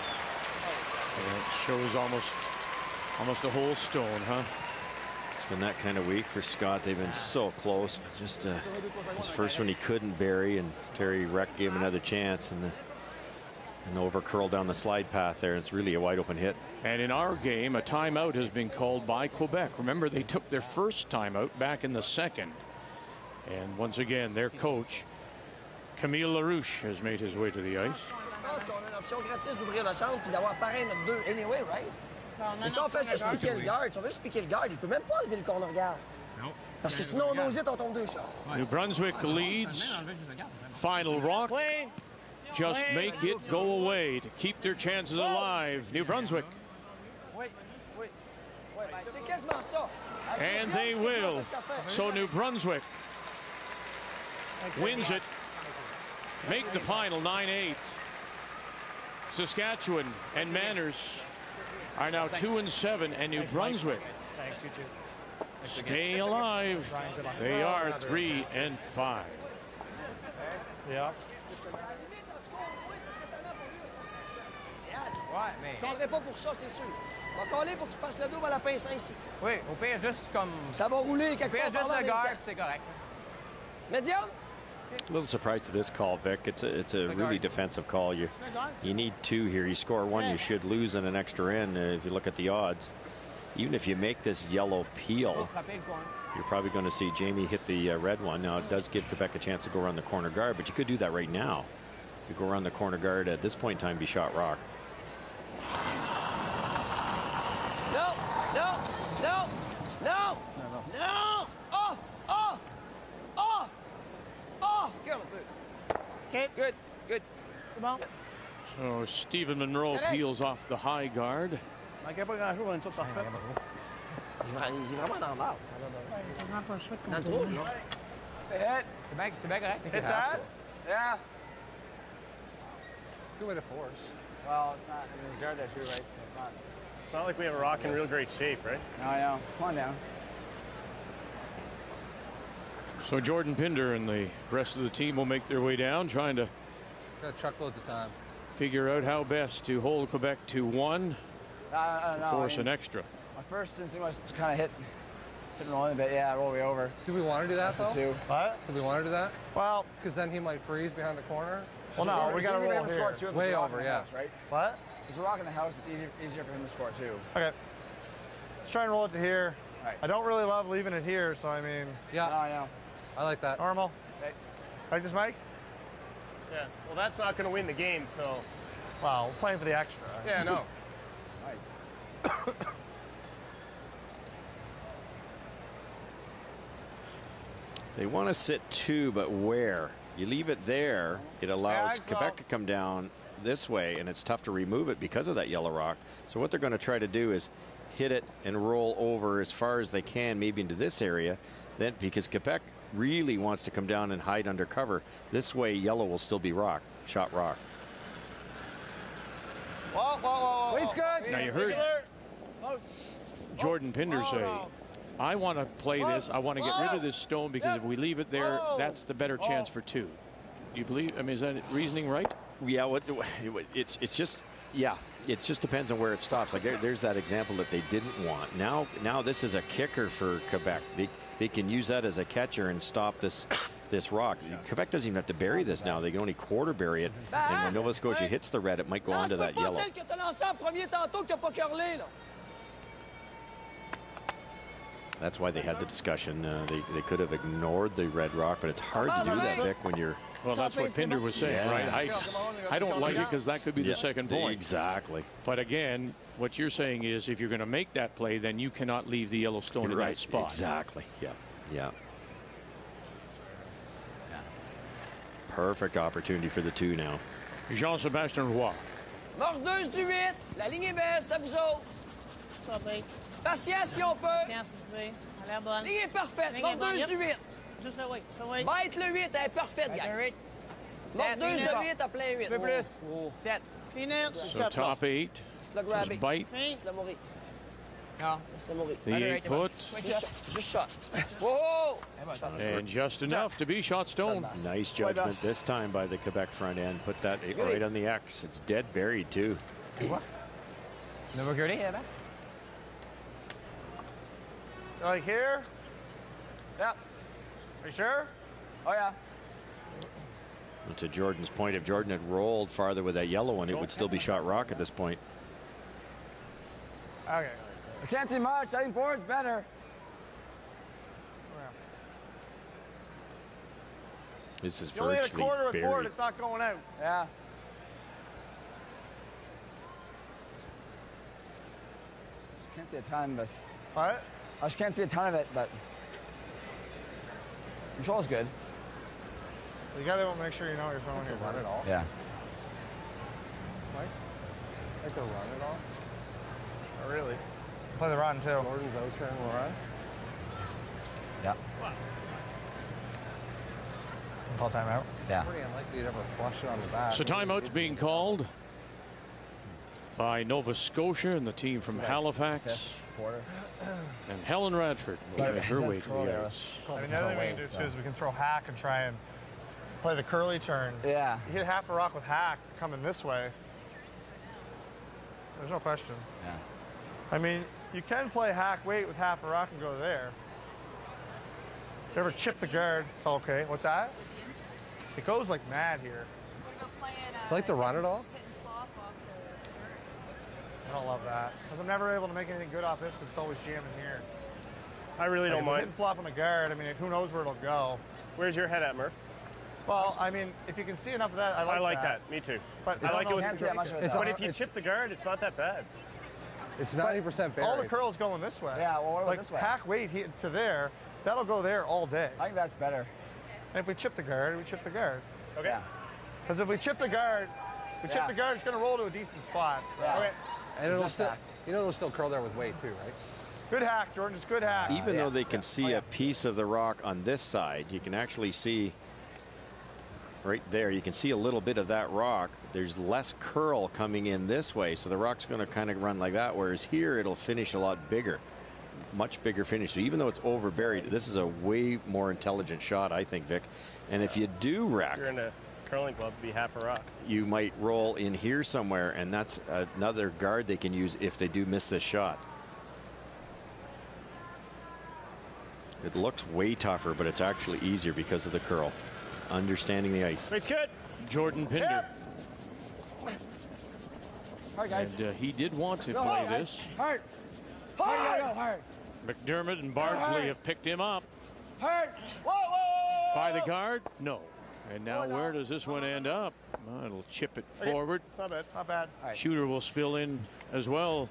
And it shows almost a whole stone, huh? It's been that kind of week for Scott. They've been so close. Just his first one he couldn't bury, and Terry Reck gave him another chance, and over curled down the slide path there. It's really a wide open hit. And in our game, a timeout has been called by Quebec. Remember, they took their first timeout back in the second. And once again, their coach, Camille Larouche, has made his way to the ice. Je pense qu'on a une option gratis d'ouvrir le centre puis d'avoir pareil notre 2 anyway, right? Mais si on fait juste piquer le garde, si on veut juste piquer le garde, il peut même pas enlever le corner garde. Parce que sinon, on ose it, on tombe 2 shots. New Brunswick leads. Final rock. Just make it go away to keep their chances alive. New Brunswick. And they will. So New Brunswick wins it. Make the final 9-8. Saskatchewan and Manners are now 2-7, and New Brunswick stay alive. They are 3-5. Yeah. Ouais, mais. Je ne pas pour ça, c'est sûr. On va caler pour que tu fasses le double à la pince ici. Oui, au pire, juste comme. Ça va rouler quelque part. Au pire, juste le garde, c'est correct. Medium? A little surprised to this call, Vic. It's a really defensive call. You need 2 here. You score 1, you should lose in an extra end. If you look at the odds, even if you make this yellow peel, you're probably going to see Jamie hit the red one. Now it does give Quebec a chance to go around the corner guard, but you could do that right now. You could go around the corner guard at this point in time, be shot rock. No, no, no, no, no, off. bon. So Stephen Monroe peels off the high guard. Manquait pas grand-chose, on est tous parfaits. Il est vraiment dans l'arbre. Quasiment pas le choix de Dans le contrôler. trou, là. C'est bien correct. Hit that? Yeah. Good way to force. Well, it's not. I mean, there's guard there too, right? So it's not. It's not like we have a rock in real great shape, right? No, I know. Come on down. So Jordan Pinder and the rest of the team will make their way down, trying to Got truckloads of time. figure out how best to hold Quebec to 1, I don't know. force an extra. My first instinct was to kind of hit and roll in a bit. Yeah, roll way over. Do we want to do that, That's the though? two. What? Do we want to do that? Well, Because then he might freeze behind the corner. well, no, we got to roll Score here. too if Way there's a rock over, in the yeah. house, right? What? There's a rock in the house. It's easier for him to score too. Okay. Let's try and roll it to here. Right. I don't really love leaving it here, so I mean, Yeah, No, I know. I like that. normal. Okay. Like this, Mike? Yeah. Well, that's not going to win the game, so. Wow, we're playing for the extra. Yeah, no. They want to sit 2, but where? You leave it there, it allows Quebec to come down this way, and it's tough to remove it because of that yellow rock. So what they're going to try to do is hit it and roll over as far as they can, maybe into this area. Then, because Quebec really wants to come down and hide under cover, this way yellow will still be shot rock. Whoa, whoa, whoa, whoa. Wait's good. Now you heard Jordan Pinder say, I want to play this. I want to get rid of this stone because if we leave it there, that's the better chance for 2. Do you believe? I mean, is that reasoning right? Yeah, it's just, yeah, it just depends on where it stops. Like there's that example that they didn't want. Now this is a kicker for Quebec. They can use that as a catcher and stop this rock. Quebec doesn't even have to bury this now. They can only quarter bury it. And when Nova Scotia hits the red, it might go onto that yellow. That's why they had the discussion. They could have ignored the red rock, but it's hard to do that, Vic, when you're... Well, that's what Pinder was saying, right? I don't like it because that could be the second point. Exactly. But again, what you're saying is if you're going to make that play, then you cannot leave the yellow stone in that spot. Exactly. Yeah. Perfect opportunity for the 2 now. Jean-Sébastien Roy. Mordeuse du 8. La ligne est belle, c'est à vous autres. Pas pire. Patience si on peut. Patience, vous pouvez. Elle a l'air bonne. Ligne est parfaite. Ligne est bonne. Mordeuse du 8. Juste le 8. Sur le 8. Bête le 8, elle est parfaite, guys. Mordeuse de 8 à plein 8. Un peu plus. 7. Clean it. So top 8. Laisse le grabber. Just bite. Laisse le mourir. No. Laisse le mourir. The 8 foot. Just shot. Whoa! And just enough to be shot stone. Nice judgment this time by the Quebec front end. Put that right on the X. It's dead buried, too. What? Number 30, yeah, that's. Like here? Yep. Are you sure? Oh, yeah. And to Jordan's point, if Jordan had rolled farther with that yellow one, it would still be shot rock at this point. Okay. I can't see much. I think board's better. This is You only hit a virtually quarter of buried. board, it's not going out. Yeah. Can't see a ton, but. What? I just can't see a ton of it, but. Control's good. You gotta make sure you know what you're throwing here. Run it all. Yeah. Mike? Like to run it all. Not really. Play the run, too. Jordan's out there and run. Yeah. Call timeout. Yeah. Pretty unlikely you'd ever flush it on the back. So timeout's being called by Nova Scotia and the team from Halifax. And Helen Radford will make her way to the ice. I mean, the other thing we can do too is we can throw hack and try and play the curly turn. Yeah. You hit half a rock with hack coming this way. There's no question. Yeah. I mean, you can play hack weight with half a rock and go there. If you ever chip the guard, it's okay. What's that? It goes like mad here. You like to run it all? I don't love that. Because I'm never able to make anything good off this because it's always jamming here. I really don't If mind. hit and flop on the guard, I mean, who knows where it'll go. Where's your head at, Murph? Well, I mean, if you can see enough of that, I like that. Me too. But I like it with can't see that much of it, But though. if you chip the guard, it's not that bad. It's 90% buried. All the curls going this way. Yeah, well, what about like this way? hack weight to there, that'll go there all day. I think that's better. And if we chip the guard, we chip the guard. Okay. Yeah. Because if we chip the guard, We chip the guard, it's going to roll to a decent spot. So. Yeah. Okay. And it'll still, it'll still curl there with weight too, right? Good hack, Jordan. Just good hack. Even though they can see a piece of the rock on this side, you can actually see right there. You can see a little bit of that rock. There's less curl coming in this way, so the rock's going to kind of run like that. Whereas here, it'll finish a lot bigger, much bigger finish. So even though it's overburied, this is a way more intelligent shot, I think, Vic. And if you do rack, If you're in a curling club, it'd be half a rock. you might roll in here somewhere, and that's another guard they can use if they do miss this shot. It looks way tougher, but it's actually easier because of the curl. Understanding the ice. It's good. Jordan Pinder. Hard, guys. And he did want to play this. Hard. Hard. Hard. McDermott and Bardsley have picked him up. Hard. Whoa, whoa, whoa. By the guard? No. And now where does this one end up? Oh, it'll chip it forward. It's not bad. Not bad. Shooter will spill in as well.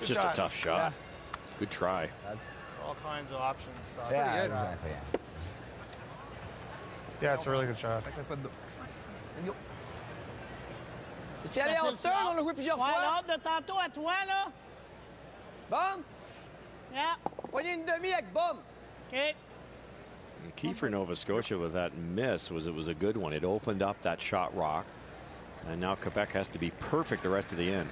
Just a tough shot. Yeah. Good try. All kinds of options. Yeah, Pretty good. exactly. Yeah, it's a really good shot. Tu es allé en hauteur, on l'a joué plusieurs Ouais, fois. l'autre de tantôt à toi, là. Bon. Yeah. Prenez une demi avec Bob. OK. The key for Nova Scotia with that miss was it was a good one. It opened up that shot rock. And now Quebec has to be perfect the rest of the end.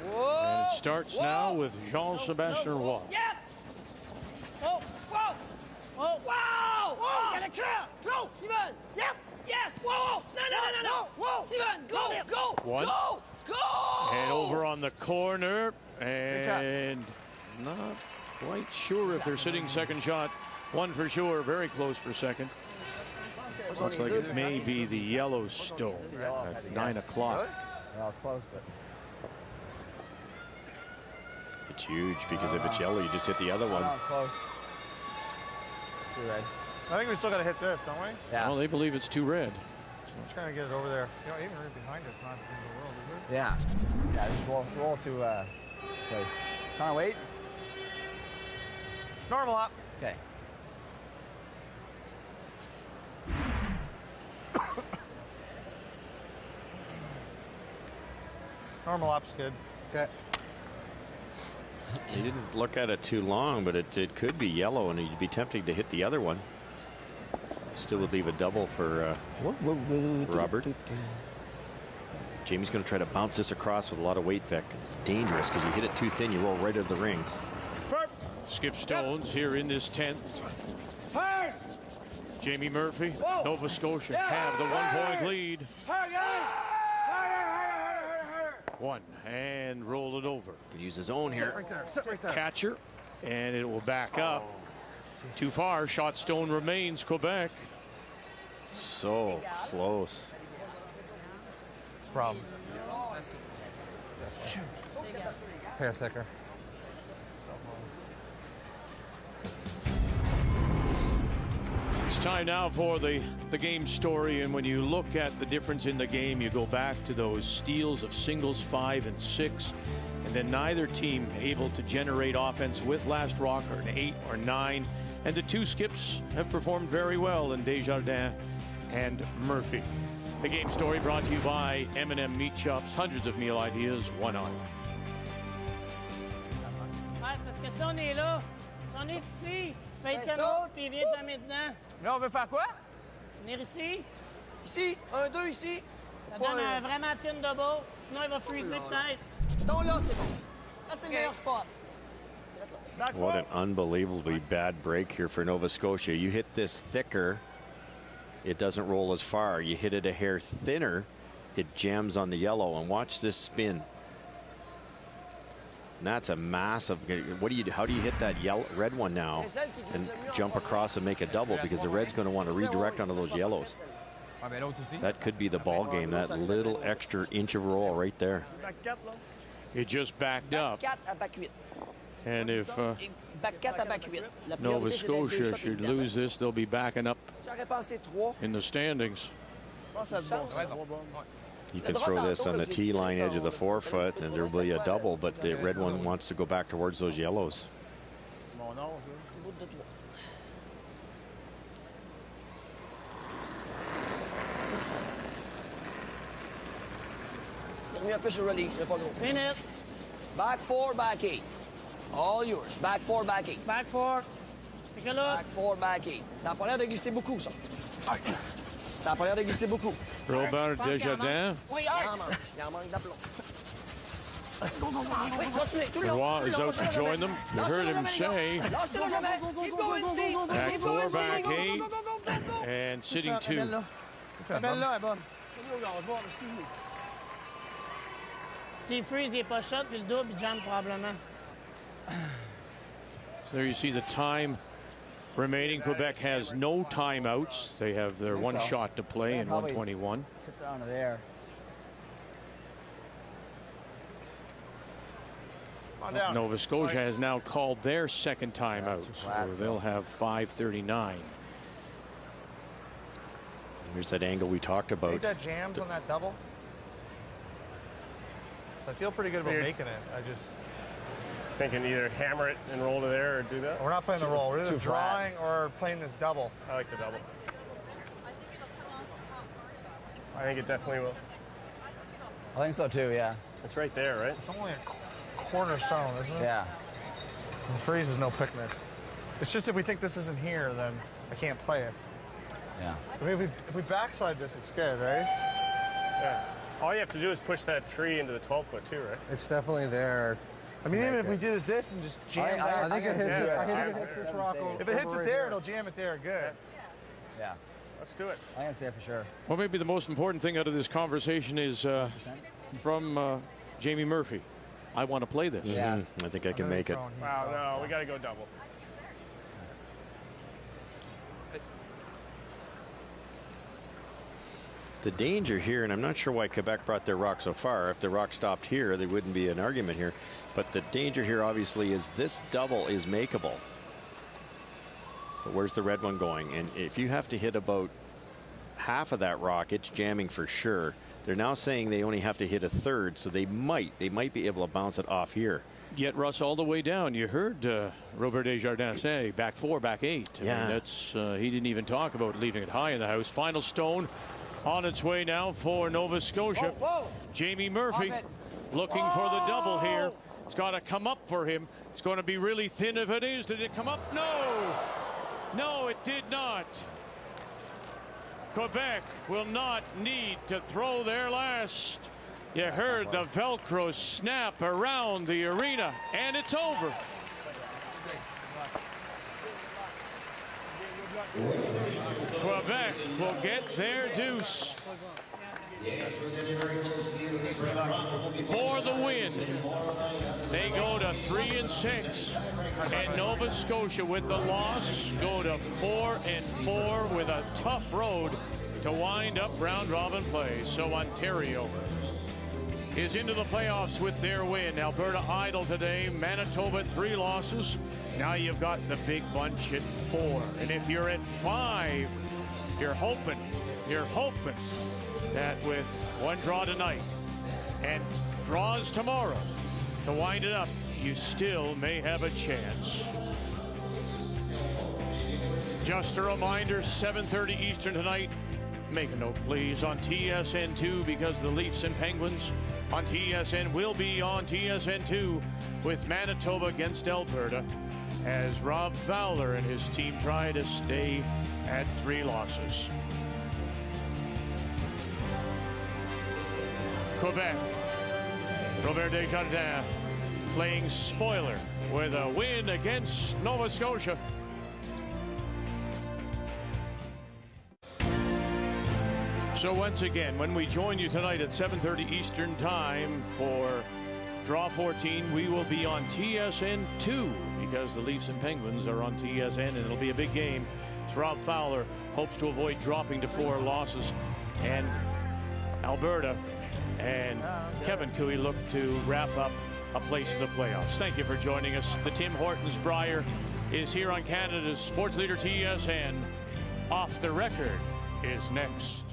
And it starts now with Jean-Sébastien Roy. Yes! Oh! Whoa! Oh! Wow! Oh! Get it clear! Close! Steven! Yep! Yes! Whoa! No! Whoa! Steven, go! Go! One. Go! Go! And over on the corner. And not quite sure if they're sitting second shot. One for sure. Very close for second. Looks like it may be the Yellowstone at 9 o'clock. Well, it's close, but. It's huge because if it's yellow, you just hit the other one. No, it's close. Too red. I think we still got to hit this, don't we? Yeah. Well, they believe it's too red. I'm just trying to get it over there. You know, even right behind it's not the end of the world, is it? Yeah. Yeah, just roll to place. Kind of wait. Normal up. Okay. Normal up's good. Okay. He didn't look at it too long, but it could be yellow, and he'd be tempting to hit the other one. Still would leave a double for Robert. Jamie's going to try to bounce this across with a lot of weight, Vic. It's dangerous because you hit it too thin, you roll right out of the rings. Skip Stones here in this 10th. Jamie Murphy, Nova Scotia have the 1-point lead. One, and roll it over. Can use his own here. Sit right there. Catcher, and it will back up. Too far. Shot stone remains Quebec. So close. It's a problem. Hair thicker. It's time now for the game story, and when you look at the difference in the game, you go back to those steals of singles 5 and 6, and then neither team able to generate offense with last rock or an 8 or 9, and the two skips have performed very well in Desjardins and Murphy. The game story brought to you by M&M Meat Shops, hundreds of meal ideas, one on. Ouais, parce que si on est là, si on est ici, fais le canot, puis viens jamais dedans. Là, on veut faire quoi? Venir ici, Ici, 1, 2, ici. ça donne un vraiment thin double. Sinon, il va freezer peut-être. Donc là, c'est bon. Là, c'est le meilleur spot. What an unbelievably bad break here for Nova Scotia. You hit this thicker, it doesn't roll as far. You hit it a hair thinner, it jams on the yellow. And watch this spin. And that's a massive. How do you hit that red one now and jump across and make a double, because the red's going to want to redirect onto those yellows. That could be the ball game. That little extra inch of roll right there. It just backed up. And if Nova Scotia should lose this, they'll be backing up in the standings. You can throw this on the tee line edge of the 4-foot, and there will be a double, but the red one wants to go back towards those yellows. Get me official release, mais pas gros. Minute. Back 4, back 8. All yours. Back 4, back 8. Back 4. Take a look. Back 4, back 8. Ça n'a pas l'air de glisser beaucoup, ça. Ça n'a pas l'air de glisser beaucoup. Robert Desjardins. Oui, il en manque d'aplomb. Roy is out to join them. You heard him say back 4, back 8, and sitting 2. Belle-là est bonne. S'il freeze, il n'est pas shot, puis le double, il jam probablement. So there you see the time remaining. Quebec has no timeouts. They have their one shot to play in 121. Puts it onto there. Nova Scotia has now called their second timeout, so they'll have 5:39. Here's that angle we talked about. I think that jams on that double. So I feel pretty good about making it. I just thinking either hammer it and roll to there or do that. We're not playing the roll. We're either drawing or playing this double. I like the double. I think it definitely will. I think so too, yeah. It's right there, right? It's only a cornerstone, isn't it? Yeah. And freeze is no picnic. It's just if we think this isn't here, then I can't play it. Yeah. I mean, if we backslide this, it's good, right? Yeah. All you have to do is push that 3 into the 12-foot too, right? It's definitely there. I mean, even if we did it this and just jam that. I think it hits it. I think it hits this rock. If it hits it there, it'll jam it there. Good. Yeah. Let's do it. I can say it for sure. Well, maybe the most important thing out of this conversation is from Jamie Murphy. I want to play this. Yeah. I think I can make it. Wow, no, we got to go double. The danger here, and I'm not sure why Quebec brought their rock so far. If the rock stopped here, there wouldn't be an argument here. But the danger here, obviously, is this double is makeable. But where's the red one going? And if you have to hit about half of that rock, it's jamming for sure. They're now saying they only have to hit a third, so they might be able to bounce it off here. Yet Russ all the way down. You heard Robert Desjardins say back 4, back 8. I Yeah. mean, that's he didn't even talk about leaving it high in the house. Final stone on its way now for Nova Scotia. Jamie Murphy looking for the double here. It's got to come up for him. It's going to be really thin if it is. Did it come up? No. No, it did not. Quebec will not need to throw their last. You heard the Velcro snap around the arena, and it's over. Quebec will get their deuce for the win. They go to 3-6, and Nova Scotia with the loss go to 4-4 with a tough road to wind up round robin play. So Ontario is into the playoffs with their win. Alberta idle today. Manitoba 3 losses. Now you've got the big bunch at 4. And if you're at 5, you're hoping that with one draw tonight and draws tomorrow to wind it up, you still may have a chance. Just a reminder, 7:30 Eastern tonight. Make a note, please, on TSN2, because the Leafs and Penguins on TSN will be on TSN2 with Manitoba against Alberta as Rob Fowler and his team try to stay at 3 losses. Quebec, Robert Desjardins playing spoiler with a win against Nova Scotia. So once again, when we join you tonight at 7:30 Eastern Time for Draw 14, we will be on TSN2 because the Leafs and Penguins are on TSN, and it'll be a big game. So Rob Fowler hopes to avoid dropping to 4 losses, and Alberta and Kevin Cooey look to wrap up a place in the playoffs. Thank you for joining us. The Tim Hortons Brier is here on Canada's sports leader TSN. Off the Record is next.